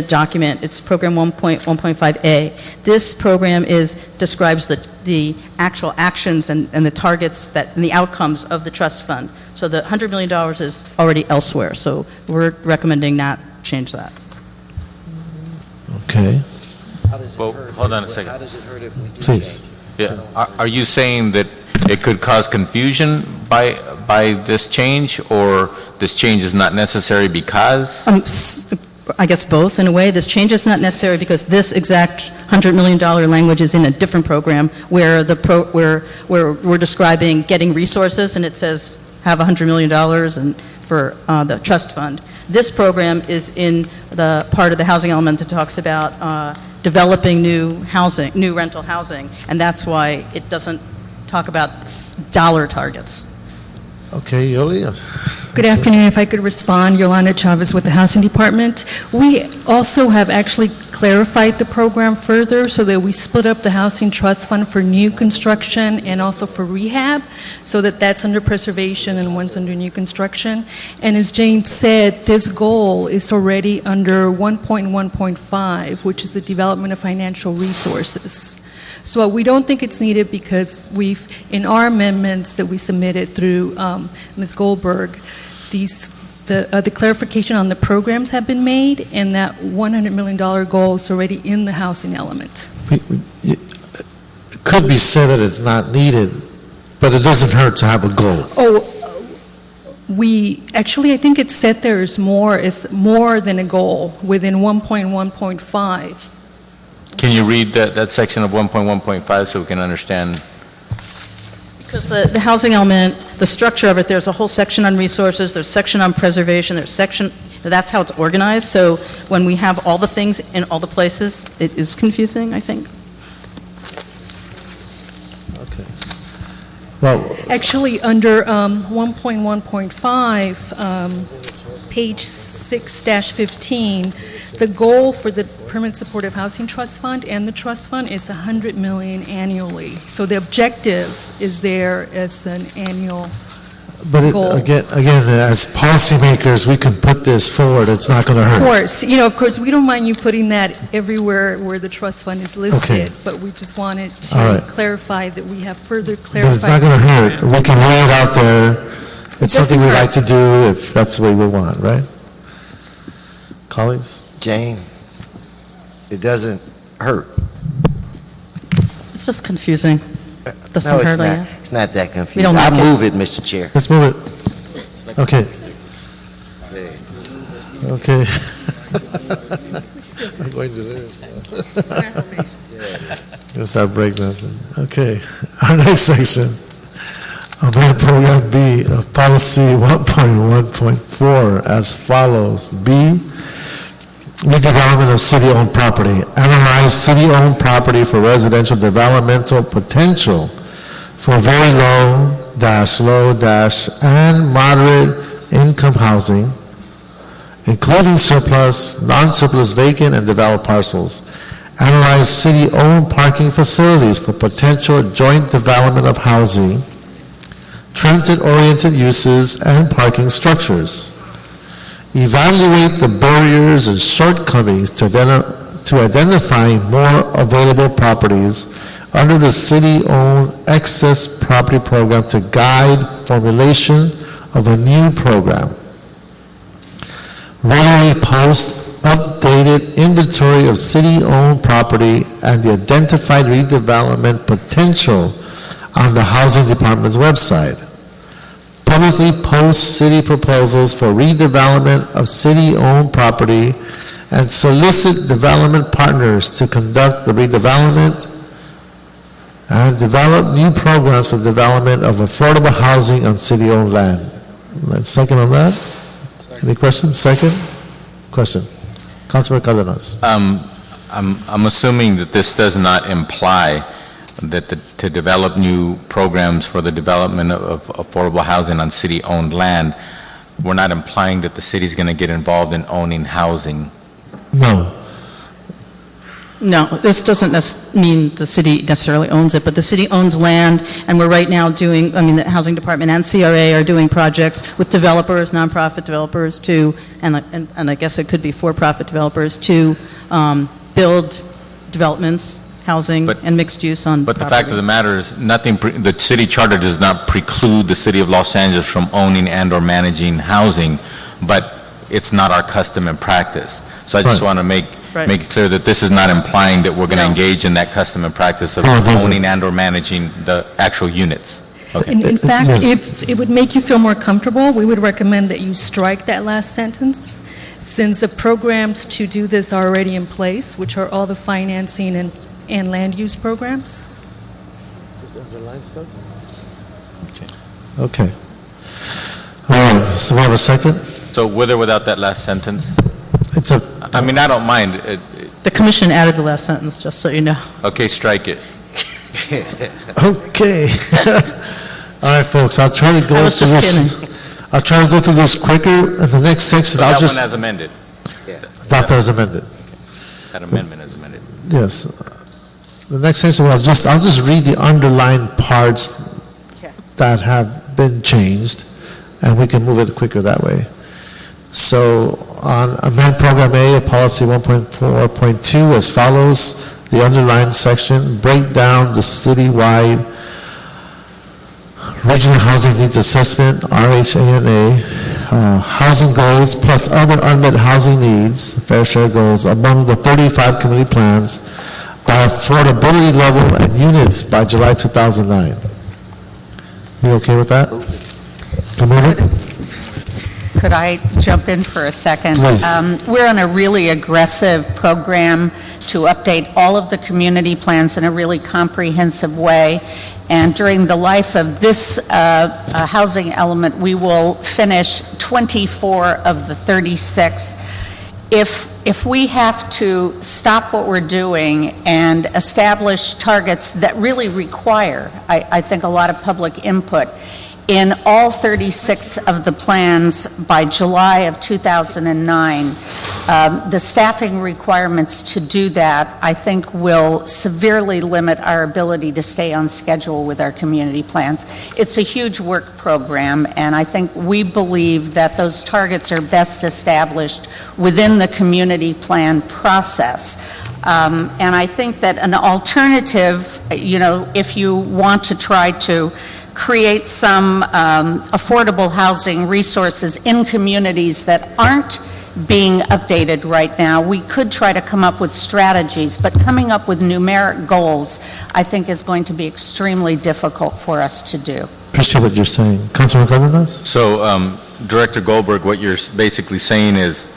document. It's program 1.1.5A. This program describes the actual actions and the targets and the outcomes of the trust fund. So the $100 million is already elsewhere. So we're recommending not change that. Okay. Well, hold on a second. How does it hurt if we do Please. Yeah. Are you saying that it could cause confusion by this change, or this change is not necessary because? I guess both in a way. This change is not necessary because this exact $100 million language is in a different program where where we're describing getting resources, and it says have $100 million and for the trust fund. This program is in the part of the housing element that talks about developing new housing, new rental housing, and that's why it doesn't talk about dollar targets. Okay, Yoli? Good afternoon. If I could respond, Yolanda Chavez with the Housing Department. We also have actually clarified the program further so that we split up the Housing Trust Fund for new construction and also for rehab, so that that's under preservation and one's under new construction. And as Jane said, this goal is already under 1.1.5, which is the development of financial resources. So we don't think it's needed because we've, in our amendments that we submitted through Ms. Goldberg, the clarification on the programs have been made, and that $100 million goal is already in the housing element. It could be said that it's not needed, but it doesn't hurt to have a goal. I think it's set there as more than a goal within 1.1.5. Can you read that section of 1.1.5 so we can understand? Because the housing element, the structure of it, there's a whole section on resources, there's a section on preservation, there's section, that's how it's organized. So when we have all the things in all the places, it is confusing, I think. Okay. Well, Actually, under 1.1.5, page 6-15, the goal for the Permanent Supportive Housing Trust Fund and the Trust Fund is $100 million annually. So the objective is there as an annual goal. Again, as policymakers, we can put this forward. It's not going to hurt. Of course, we don't mind you putting that everywhere where the trust fund is listed, but we just wanted to clarify that we have further clarified. But it's not going to hurt. We can lay it out there. It's something we like to do if that's the way we want, right? Colleagues? Jane, it doesn't hurt. It's just confusing. Doesn't No, it's hurt, not. yeah. It's not that We confusing. don't I'll like it. move it, Mr. Chair. Let's move it. Okay. Okay. I'm going to this. Gonna start breakdancing. Okay. Our next section. Amendment Program B of Policy 1.1.4 as follows. B, redevelopment of city-owned property. Analyze city-owned property for residential developmental potential for very low, and moderate income housing, including surplus, non-surplus vacant, and developed parcels. Analyze city-owned parking facilities for potential joint development of housing, transit-oriented uses, and parking structures. Evaluate the barriers and shortcomings to identify more available properties under the city-owned excess property program to guide formulation of a new program. Regularly post updated inventory of city-owned property and the identified redevelopment potential on the Housing Department's website. Publicly post city proposals for redevelopment of city-owned property and solicit development partners to conduct the redevelopment and develop new programs for development of affordable housing on city-owned land. Second on that? Any questions? Second? Question. Councilman Cardenas. I'm assuming that this does not imply that to develop new programs for the development of affordable housing on city-owned land, we're not implying that the city's going to get involved in owning housing. No. No, this doesn't mean the city necessarily owns it, but the city owns land, and we're right now doing, the Housing Department and CRA are doing projects with developers, nonprofit developers and I guess it could be for-profit developers to build developments, housing, and mixed use on But the property. fact of the matter is, the city charter does not preclude the city of Los Angeles from owning and or managing housing, but it's not our custom and practice. So I just want to make it clear that this is not implying that we're going to engage in that custom and practice of owning and or managing the actual units. Okay. In fact, if it would make you feel more comfortable, we would recommend that you strike that last sentence, since the programs to do this are already in place, which are all the financing and land use programs. Okay. All right, so we have a second? So with or without that last sentence? It's a... I mean, I don't mind. The commission added the last sentence, just so you know. Okay, strike it. Okay. All right, folks, I'll try to go I was through just this. kidding. I'll try to go through this quicker, and the next section, So I'll that just... one as amended. Adopt as amended. That amendment as amended. Yes. The next section, I'll just read the underlined parts that have been changed, and we can move it quicker that way. So on amend Program A of Policy 1.4.2 as follows, the underlined section, break down the citywide Regional Housing Needs Assessment, RHANA, housing goals plus other unmet housing needs, fair share goals, among the 35 community plans by affordability level and units by July 2009. You okay with that? Come over. Could I jump in for a second? Please. We're on a really aggressive program to update all of the community plans in a really comprehensive way. And during the life of this housing element, we will finish 24 of the 36. If we have to stop what we're doing and establish targets that really require, I think, a lot of public input, in all 36 of the plans by July of 2009, the staffing requirements to do that, I think, will severely limit our ability to stay on schedule with our community plans. It's a huge work program, and I think we believe that those targets are best established within the community plan process. And I think that an alternative, if you want to try to create some affordable housing resources in communities that aren't being updated right now, we could try to come up with strategies, but coming up with numeric goals, I think, is going to be extremely difficult for us to do. Appreciate what you're saying. Councilman Cardenas? So, Director Goldberg, what you're basically saying is,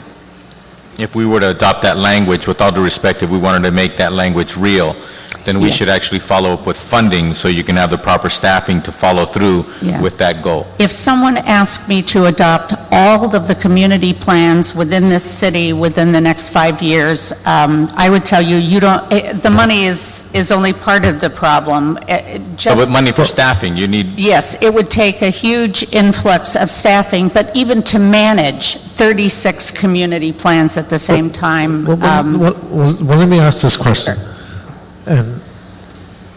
if we were to adopt that language, with all due respect, if we wanted to make that language real, then we should actually follow up with funding so you can have the proper staffing to follow through with that goal. If someone asked me to adopt all of the community plans within this city within the next 5 years, I would tell you, the money is only part of the problem. But with money for staffing, you need... Yes, it would take a huge influx of staffing, but even to manage 36 community plans at the same time... Well, let me ask this question. And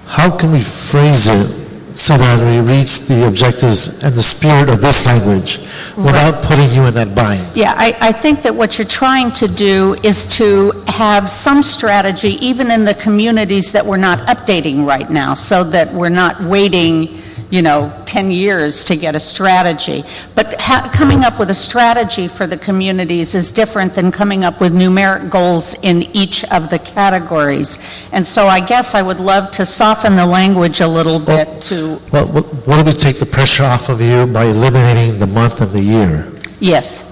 how can we phrase it so that we reach the objectives and the spirit of this language without putting you in that bind? Yeah, I think that what you're trying to do is to have some strategy even in the communities that we're not updating right now, so that we're not waiting 10 years to get a strategy. But coming up with a strategy for the communities is different than coming up with numeric goals in each of the categories. And so I guess I would love to soften the language a little bit to... Well, what if we take the pressure off of you by eliminating the month and the year? Yes.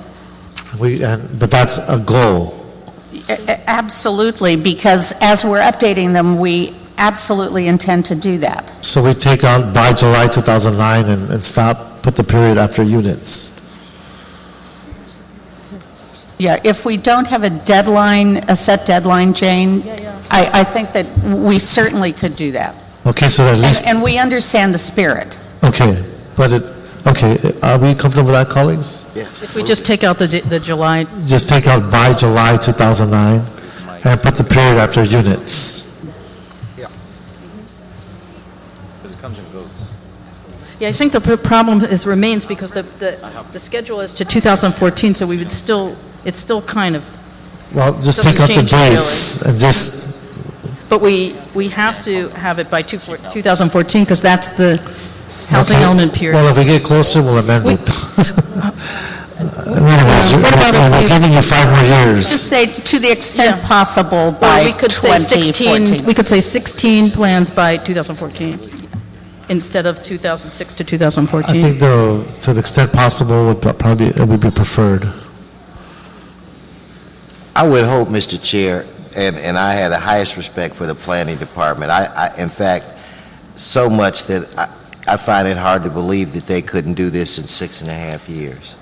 But that's a goal. Absolutely, because as we're updating them, we absolutely intend to do that. So we take out by July 2009 and put the period after units. Yeah, if we don't have a set deadline, Jane, I think that we certainly could do that. Okay, so at least... And we understand the spirit. Okay, are we comfortable with that, colleagues? Yeah. If we just take out the July... Just take out by July 2009 and put the period after units. Yeah, I think the problem remains because the schedule is to 2014, so we would still, it's still kind of... Well, just take out the dates and just... But we have to have it by 2014 because that's the housing element period. Well, if we get closer, we'll amend it. We're giving you 5 more years. Just say to the extent possible by 2014. We could say 16 plans by 2014. Instead of 2006 to 2014? I think, to the extent possible, it would be preferred. I would hope, Mr. Chair, and I had the highest respect for the planning department. In fact, so much that I find it hard to believe that they couldn't do this in 6.5 years.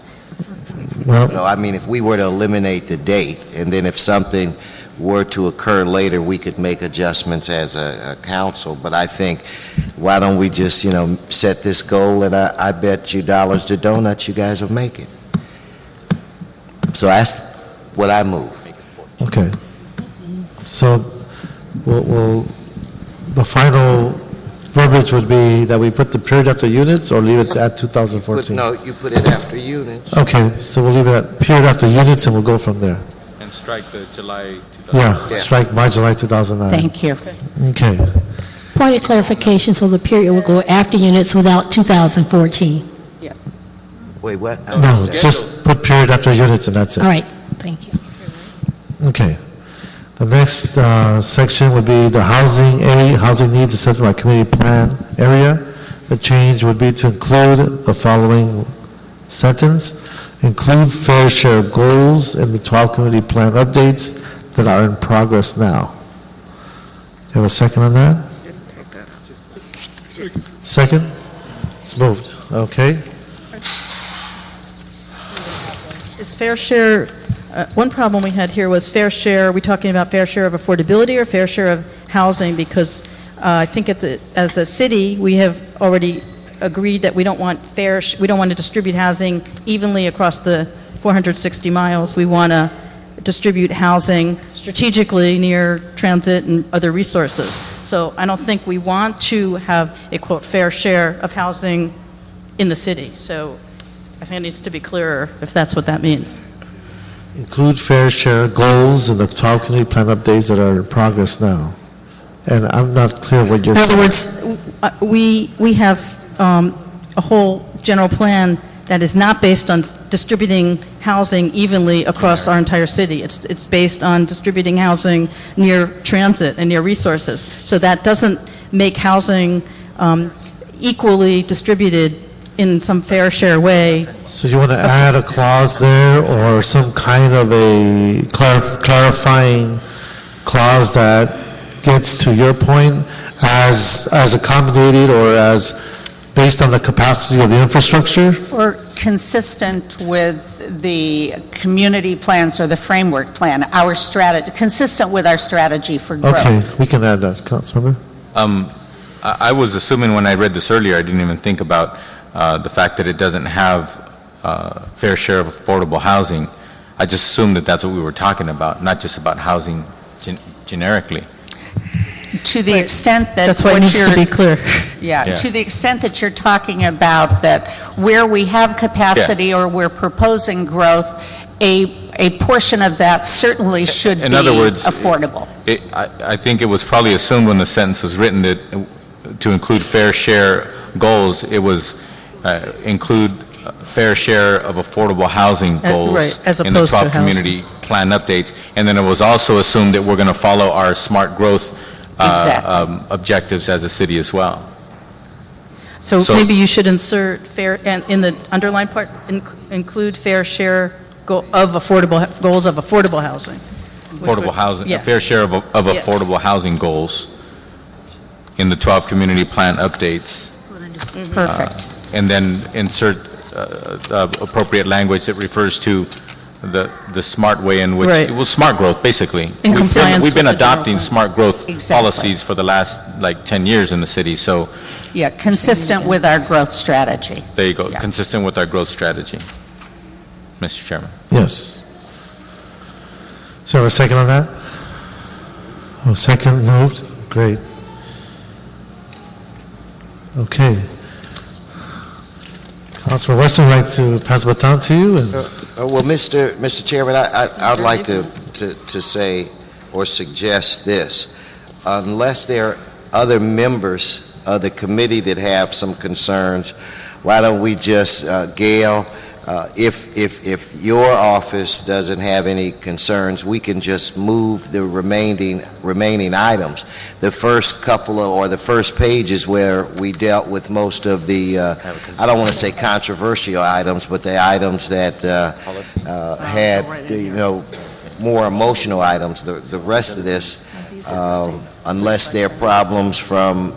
Well- So, I mean, if we were to eliminate the date, and then if something were to occur later, we could make adjustments as a council. But I think, why don't we just, set this goal, and I bet you dollars to donuts you guys will make it. So that's what I move. Okay. So, we'll, the final verbiage would be that we put the period after units or leave it at 2014? No, you put it after units. Okay, so we'll leave it at period after units and we'll go from there. And strike the July 2009. Yeah, strike by July 2009. Thank you. Okay. Point of clarification, so the period will go after units without 2014. Yes. Wait, what? No, just put period after units and that's it. All right, thank you. Okay. The next section would be the housing needs assessment by community plan area. The change would be to include the following sentence: include fair share goals in the 12 community plan updates that are in progress now. Do you have a second on that? Second? It's moved. Okay. Is fair share, one problem we had here was fair share, are we talking about fair share of affordability or fair share of housing? Because I think as a city, we have already agreed that we don't want we don't want to distribute housing evenly across the 460 miles. We want to distribute housing strategically near transit and other resources. So I don't think we want to have a, quote, fair share of housing in the city. So I think it needs to be clearer if that's what that means. Include fair share goals in the 12 community plan updates that are in progress now. And I'm not clear what you're In saying. other words, we have a whole general plan that is not based on distributing housing evenly across our entire city. It's based on distributing housing near transit and near resources. So that doesn't make housing equally distributed in some fair share way. So you want to add a clause there or some kind of a clarifying clause that gets to your point as accommodated or as based on the capacity of the infrastructure? Or consistent with the community plans or the framework plan, our strategy, consistent with our strategy for growth. Okay, we can add that, Councilmember. I was assuming when I read this earlier, I didn't even think about the fact that it doesn't have fair share of affordable housing. I just assumed that that's what we were talking about, not just about housing generically. To the extent that That's why it what needs to you're- be clear. Yeah, to the extent that you're talking about that where we have capacity or we're proposing growth, a portion of that certainly should be In other words, affordable. I think it was probably assumed when the sentence was written that to include fair share goals, it was include fair share of affordable housing goals right, as in the opposed to 12 community plan updates. And then it was also assumed that we're going to follow our smart growth objectives as a city as well. So maybe you should insert fair, and in the underlined part, include fair share goals of affordable housing. Affordable housing, yeah. a fair share of affordable housing goals in the 12 community plan updates. Perfect. And then insert appropriate language that refers to the smart way in which, Right. well, smart growth, basically. In compliance We've been with the general adopting plan. smart growth Exactly. policies for the last, 10 years in the city, so Yeah, consistent with our growth strategy. there you go, Yeah. consistent with our growth strategy. Mr. Chairman. Yes. So have a second on that? Oh, second moved? Great. Okay. Councilor Weston would like to pass the baton to you. And Well, Mr. Chairman, I'd like to say or suggest this. Unless there are other members of the committee that have some concerns, why don't we just, Gail, if your office doesn't have any concerns, we can just move the remaining items. The first couple of, or the first pages where we dealt with most of the, I don't want to say controversial items, but the items that had, more emotional items. The rest of this, unless they're problems from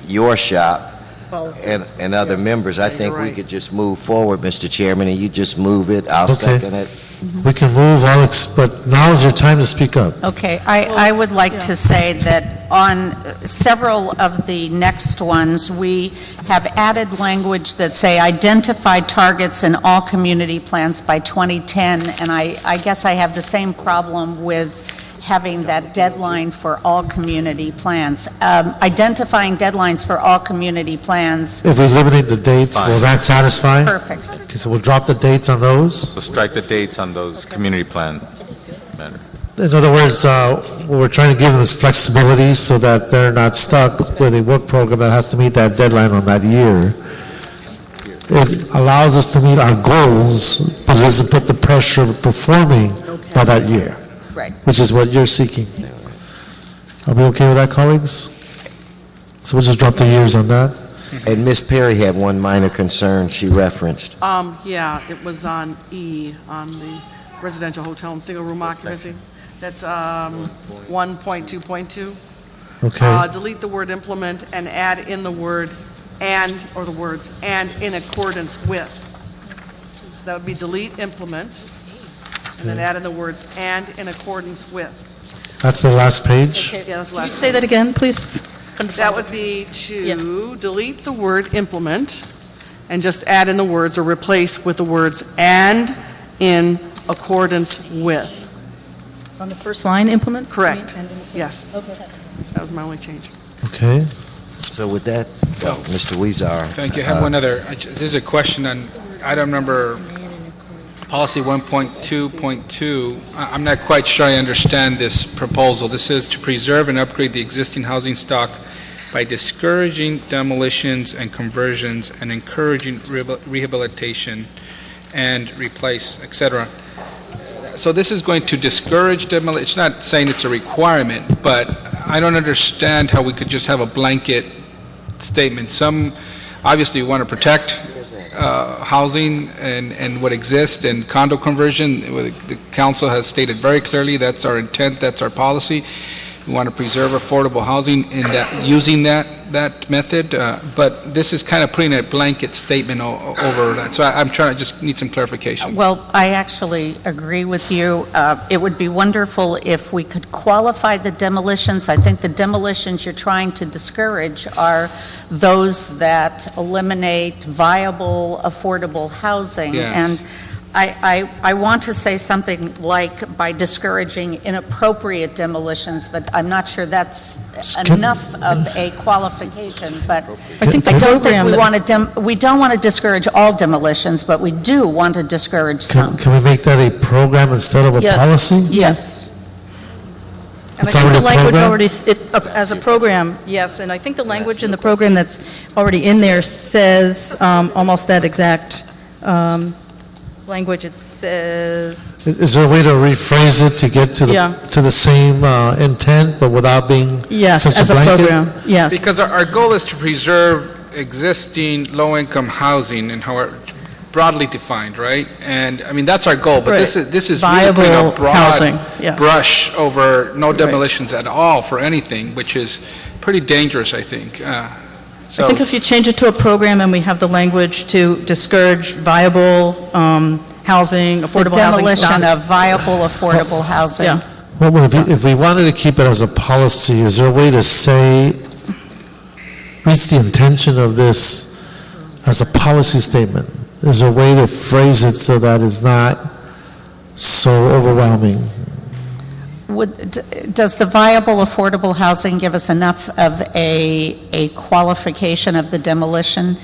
your shop, and other members, I think we could just move forward, Mr. Chairman, and you just move it. I'll second it. We can move, Alex, but now is your time to speak up. Okay, I would like to say that on several of the next ones, we have added language that say identify targets in all community plans by 2010, and I guess I have the same problem with having that deadline for all community plans. Identifying deadlines for all community plans. If we eliminate the dates, will that satisfy? Perfect. Okay, so we'll drop the dates on those? So strike the dates on those community plan matter. In other words, what we're trying to give them is flexibility so that they're not stuck with a work program that has to meet that deadline on that year. It allows us to meet our goals, but it doesn't put the pressure of performing by that year. Right. Which is what you're seeking. Are we okay with that, colleagues? So we'll just drop the years on that. And Ms. Perry had one minor concern she referenced. Yeah, it was on E, on the residential hotel and single room occupancy. That's 1.2.2. Okay. Delete the word implement and add in the word and, or the words, and in accordance with. So that would be delete implement, and then add in the words and in accordance with. That's the last page? Okay, yeah, that's the Can you last. say that again, please? That would be to delete the word implement and just add in the words or replace with the words and in accordance with. On the first line, implement? Correct. I mean, and in- Yes. Okay. That was my only change. Okay. So with that, Mr. Weezer. Thank you. I have one other, this is a question on item number, policy 1.2.2. I'm not quite sure I understand this proposal. This is to preserve and upgrade the existing housing stock by discouraging demolitions and conversions and encouraging rehabilitation and replace, et cetera. So this is going to discourage demolition. It's not saying it's a requirement, but I don't understand how we could just have a blanket statement. Some, obviously, we want to protect housing and what exists, and condo conversion. The council has stated very clearly that's our intent, that's our policy. We want to preserve affordable housing in that, using that method, but this is kind of putting a blanket statement over that. So I'm trying to just need some clarification. Well, I actually agree with you. It would be wonderful if we could qualify the demolitions. I think the demolitions you're trying to discourage are those that eliminate viable, affordable housing. Yes. And I want to say something like by discouraging inappropriate demolitions, but I'm not sure that's enough of a qualification. But I don't think we don't want to discourage all demolitions, but we do want to discourage some. Can we make that a program instead of a policy? Yes. And I think the language already, as a program, yes, and I think the language in the program that's already in there says almost that exact language. It says... Is there a way to rephrase it to get to the same intent, but without being such as a blanket? program, yes. Because our goal is to preserve existing low-income housing and how it's broadly defined, right? And, I mean, that's our goal, but Right. this is Viable really putting a broad housing, yes. brush over no demolitions at all for anything, which is pretty dangerous, I think. I think if you change it to a program and we have the language to discourage viable housing, affordable The housing. demolition of viable, affordable housing. Yeah. Well, if we wanted to keep it as a policy, is there a way to say, meets the intention of this as a policy statement? Is there a way to phrase it so that it's not so overwhelming? Does the viable, affordable housing give us enough of a qualification of the demolition?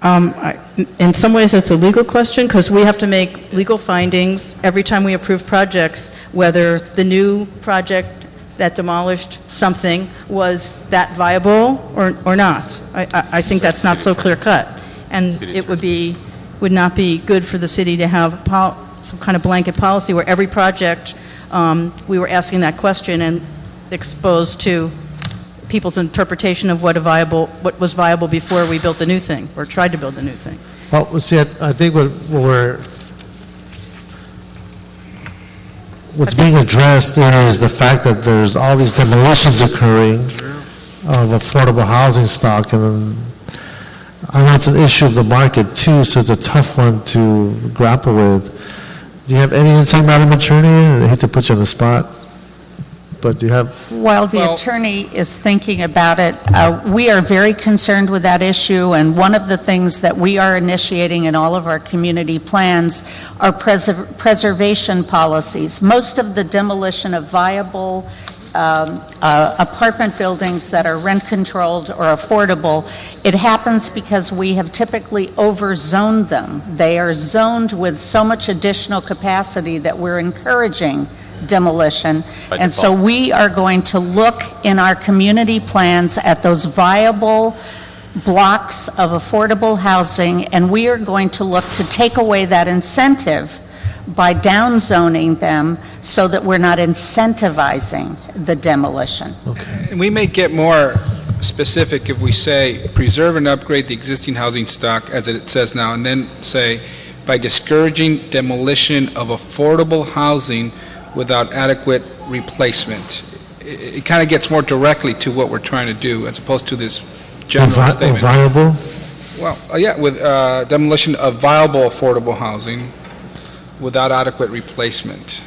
In some ways, it's a legal question because we have to make legal findings every time we approve projects, whether the new project that demolished something was that viable or not. I think that's not so clear cut, and it would not be good for the city to have some kind of blanket policy where every project we were asking that question and exposed to people's interpretation of what was viable before we built the new thing or tried to build the new thing. Well, see, I think what's being addressed is the fact that there's all these demolitions occurring, of affordable housing stock, and I know it's an issue of the market too, so it's a tough one to grapple with. Do you have any insight, Madam Attorney? I hate to put you on the spot, but do you have? While the attorney is thinking about it, we are very concerned with that issue, and one of the things that we are initiating in all of our community plans are preservation policies. Most of the demolition of viable apartment buildings that are rent-controlled or affordable, it happens because we have typically over-zoned them. They are zoned with so much additional capacity that we're encouraging demolition. And so we are going to look in our community plans at those viable blocks of affordable housing, and we are going to look to take away that incentive by downzoning them so that we're not incentivizing the demolition. And we may get more specific if we say preserve and upgrade the existing housing stock as it says now, and then say by discouraging demolition of affordable housing without adequate replacement. It kind of gets more directly to what we're trying to do as opposed to this general statement. Viable? Well, yeah, with demolition of viable affordable housing without adequate replacement.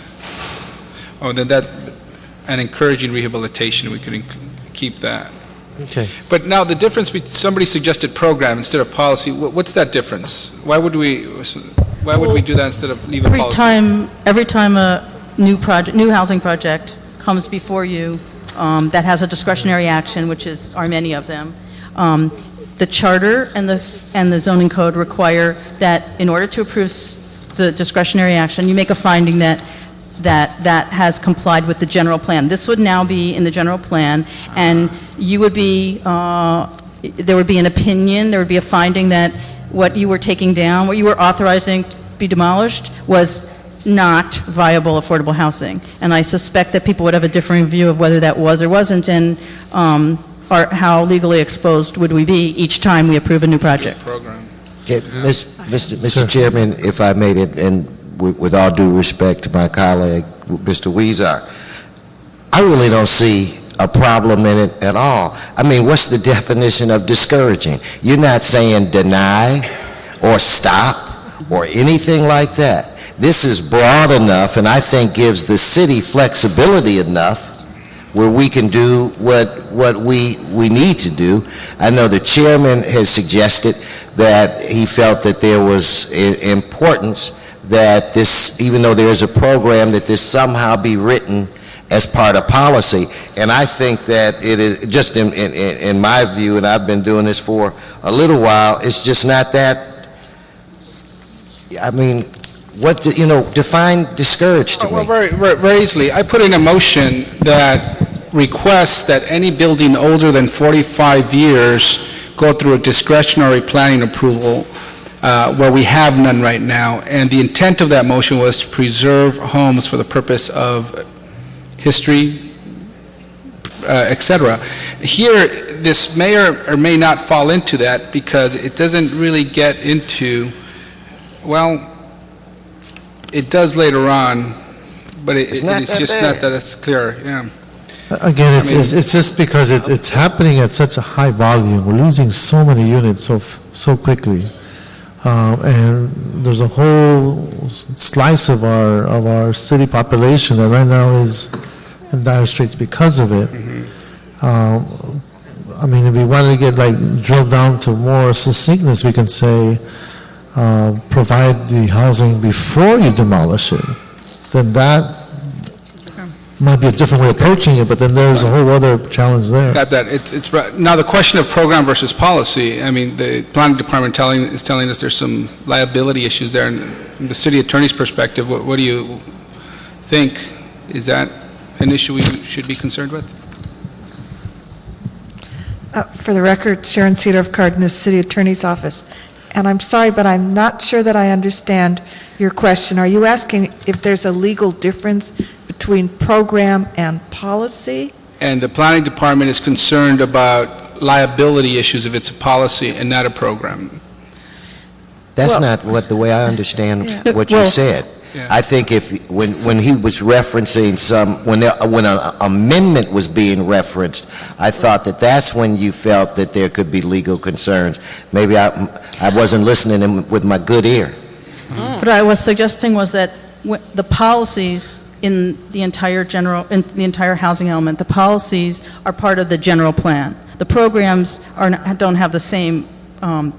Oh, then that, and encouraging rehabilitation, we could keep that. Okay. But now the difference, somebody suggested program instead of policy. What's that difference? Why would we do that instead of leave a policy? Every time a new housing project comes before you that has a discretionary action, which are many of them, the charter and the zoning code require that in order to approve the discretionary action, you make a finding that has complied with the general plan. This would now be in the general plan, and you would be, there would be an opinion, there would be a finding that what you were taking down, what you were authorizing to be demolished was not viable affordable housing. And I suspect that people would have a differing view of whether that was or wasn't, and or how legally exposed would we be each time we approve a new project. Okay, Mr. Chairman, if I made it, and with all due respect to my colleague, Mr. Weezer, I really don't see a problem in it at all. I mean, what's the definition of discouraging? You're not saying deny or stop or anything like that. This is broad enough, and I think gives the city flexibility enough where we can do what we need to do. I know the chairman has suggested that he felt that there was importance that this, even though there is a program, that this somehow be written as part of policy. And I think that it is, just in my view, and I've been doing this for a little while, it's just not that, I mean, define discouraged to me. Well, very easily. I put in a motion that requests that any building older than 45 years go through a discretionary planning approval where we have none right now. And the intent of that motion was to preserve homes for the purpose of history, etc. Here, this may or may not fall into that because it doesn't really get into, well, it does later on, but it's just not that it's clear. Yeah. Again, it's just because it's happening at such a high volume. We're losing so many units so quickly, and there's a whole slice of our city population that right now is in dire straits because of it. I mean, if we wanted to get drilled down to more succinctness, we can say provide the housing before you demolish it. Then that might be a different way of approaching it, but then there's a whole other challenge there. Got that. It's now the question of program versus policy. I mean, the planning department is telling us there's some liability issues there. And from the city attorney's perspective, what do you think? Is that an issue we should be concerned with? For the record, Sharon Cedar of Cardenas, City Attorney's Office. And I'm sorry, but I'm not sure that I understand your question. Are you asking if there's a legal difference between program and policy? And the planning department is concerned about liability issues if it's a policy and not a program. That's not the way I understand what you said. Yeah. I think when he was referencing when an amendment was being referenced, I thought that's when you felt that there could be legal concerns. Maybe I wasn't listening with my good ear. What I was suggesting was that the policies in the entire housing element, the policies are part of the general plan. The programs don't have the same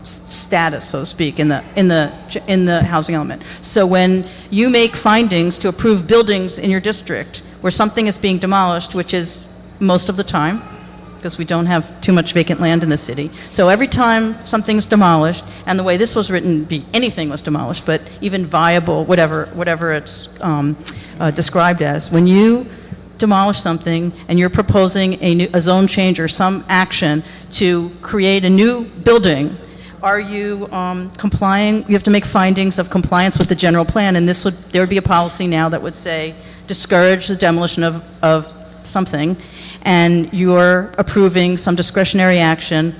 status, so to speak, in the housing element. So when you make findings to approve buildings in your district where something is being demolished, which is most of the time, because we don't have too much vacant land in the city. So every time something's demolished, and the way this was written, anything was demolished, but even viable, whatever it's described as, when you demolish something and you're proposing a zone change or some action to create a new building, are you complying? You have to make findings of compliance with the general plan, and there would be a policy now that would say discourage the demolition of something, and you're approving some discretionary action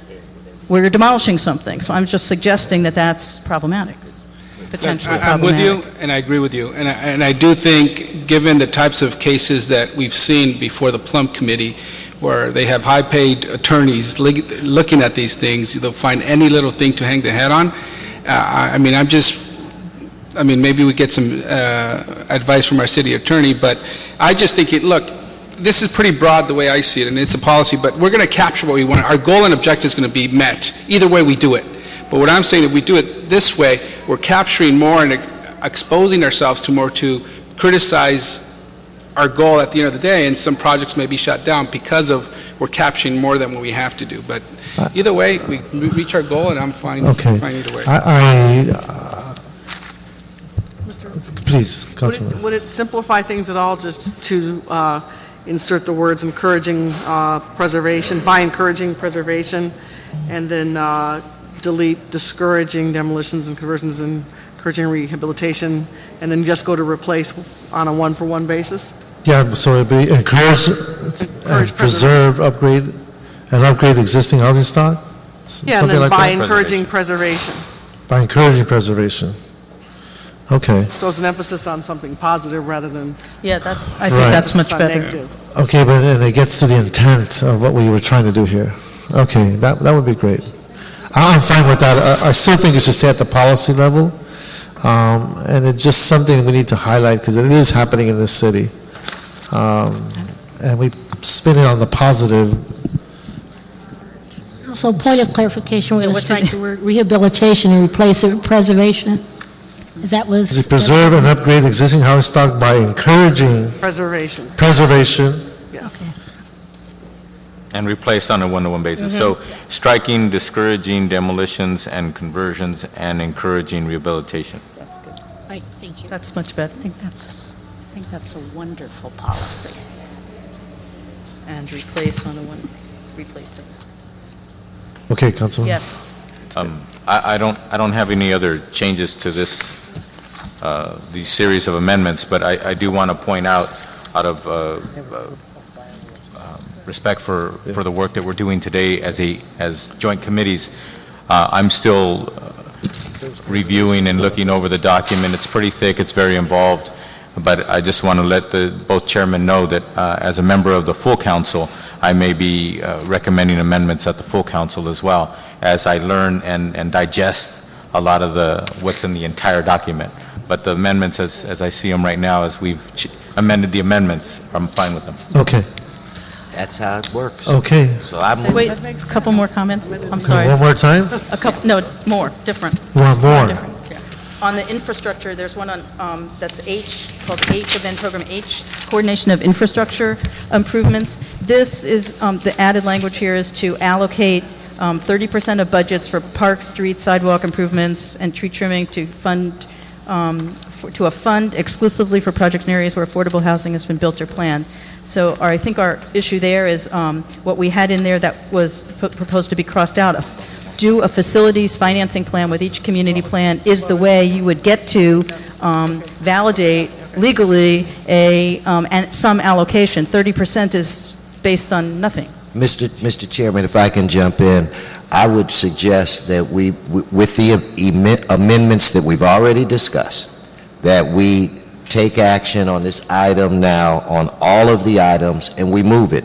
where you're demolishing something. So I'm just suggesting that that's problematic, potentially I'm with you, and I agree with you. And I do think, given the types of cases that we've seen before the Plum Committee, where they have high-paid attorneys looking at these things, they'll find any little thing to hang their hat on. Maybe we get some advice from our city attorney, but I just think, look, this is pretty broad the way I see it, and it's a policy, but we're going to capture what we want. Our goal and objective is going to be met, either way we do it. But what I'm saying, if we do it this way, we're capturing more and exposing ourselves to criticize our goal at the end of the day, and some projects may be shut down because we're capturing more than what we have to do. But either way, we reach our goal, and I'm fine, fine either way. Please, Councilman. Would it simplify things at all just to insert the words encouraging preservation, by encouraging preservation, and then delete discouraging demolitions and conversions and encouraging rehabilitation, and then just go to replace on a one-for-one basis? Yeah, so it'd be encourage and preserve, upgrade existing housing stock? Yeah, and then by encouraging preservation. By encouraging preservation. Okay. So it's an emphasis on something positive rather than... Yeah, I think that's much better. Negative. Okay, but then it gets to the intent of what we were trying to do here. Okay, that would be great. I'm fine with that. I still think it should stay at the policy level. And it's just something we need to highlight because it is happening in this city. And we spin it on the positive. So point of clarification, we're going to strike the word rehabilitation and replace it with preservation. Is that was... We preserve and upgrade existing housing stock by encouraging... Preservation. Yes. Okay. And replaced on a one-to-one basis. So striking, discouraging demolitions and conversions, and encouraging rehabilitation. That's good. Right, thank you. That's much better. I think that's a wonderful policy. And replace it. Okay, Councilman. Yes. I don't have any other changes to these series of amendments, but I do want to point out of respect for the work that we're doing today as joint committees. I'm still reviewing and looking over the document. It's pretty thick. It's very involved. But I just want to let both chairmen know that as a member of the full council, I may be recommending amendments at the full council as well, as I learn and digest a lot of what's in the entire document. But the amendments, as I see them right now, as we've amended the amendments, I'm fine with them. Okay. That's how it works. Okay. So I'm... Wait, a couple more comments? I'm sorry. One more time? More, different. One more. Different, yeah. On the infrastructure, there's one on, that's H, called H, event program H, coordination of infrastructure improvements. This is, the added language here is to allocate 30% of budgets for parks, streets, sidewalk improvements, and tree trimming to a fund exclusively for projects in areas where affordable housing has been built or planned. So I think our issue there is what we had in there that was proposed to be crossed out. Do a facilities financing plan with each community plan is the way you would get to validate legally and some allocation. 30% is based on nothing. Mr. Chairman, if I can jump in, I would suggest that with the amendments that we've already discussed, that we take action on this item now, on all of the items, and we move it.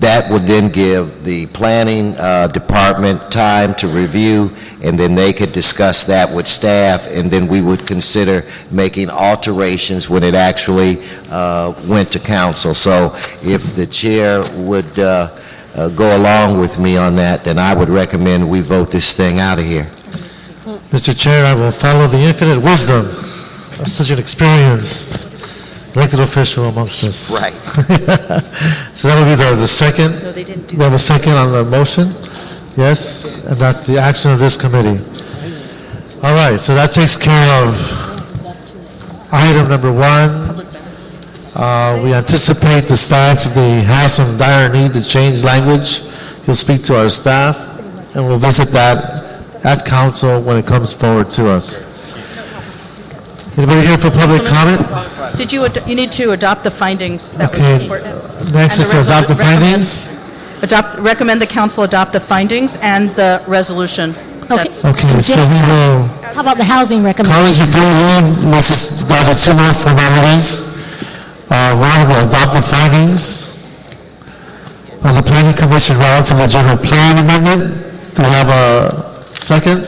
That would then give the planning department time to review, and then they could discuss that with staff, and then we would consider making alterations when it actually went to council. So if the chair would go along with me on that, then I would recommend we vote this thing out of here. Mr. Chair, I will follow the infinite wisdom of such an experienced elected official amongst us. Right. So that would be the second. No, they didn't do We have a second on the motion? Yes, and that's the action of this committee. All right, so that takes care of item number 1. We anticipate the staff, if they have some dire need to change language, he'll speak to our staff, and we'll visit that at council when it comes forward to us. Anybody here for public comment? Did you need to adopt the findings? That was Okay, important. next And is to adopt the recommend- findings. Recommend the council adopt the findings and the resolution. That's- Okay, so we will, How about the housing recommendation? colleagues, before we leave, let's just go to 2 more formalities. One, we'll adopt the findings of the planning commission relative to the general plan amendment. Do we have a second?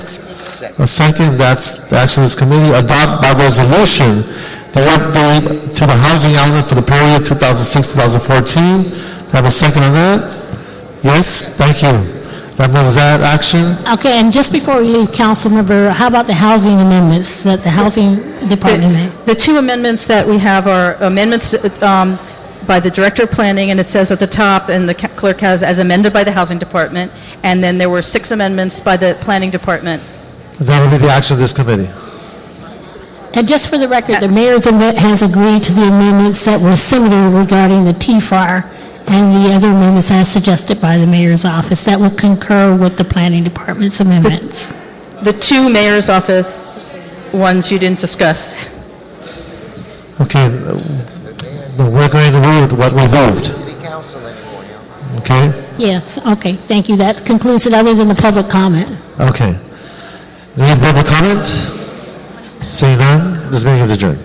A second, that's the action of this committee. Adopt by resolution the update to the housing element for the period 2006-2014. Have a second on that? Yes, thank you. That moves that action. Okay, and just before we leave, council member, how about the housing amendments that the housing department made? The two amendments that we have are amendments by the Director of Planning, and it says at the top, and the clerk has, as amended by the Housing Department, and then there were 6 amendments by the Planning Department. That will be the action of this committee. And just for the record, the mayor's has agreed to the amendments that were similar regarding the Tfar and the other amendments as suggested by the mayor's office. That will concur with the planning department's amendments. The 2 mayor's office ones you didn't discuss. Okay, we're going to move with what we moved. Okay? Yes, okay, thank you. That concludes it, other than the public comment. Okay. Any public comment? Seeing none, this meeting is adjourned.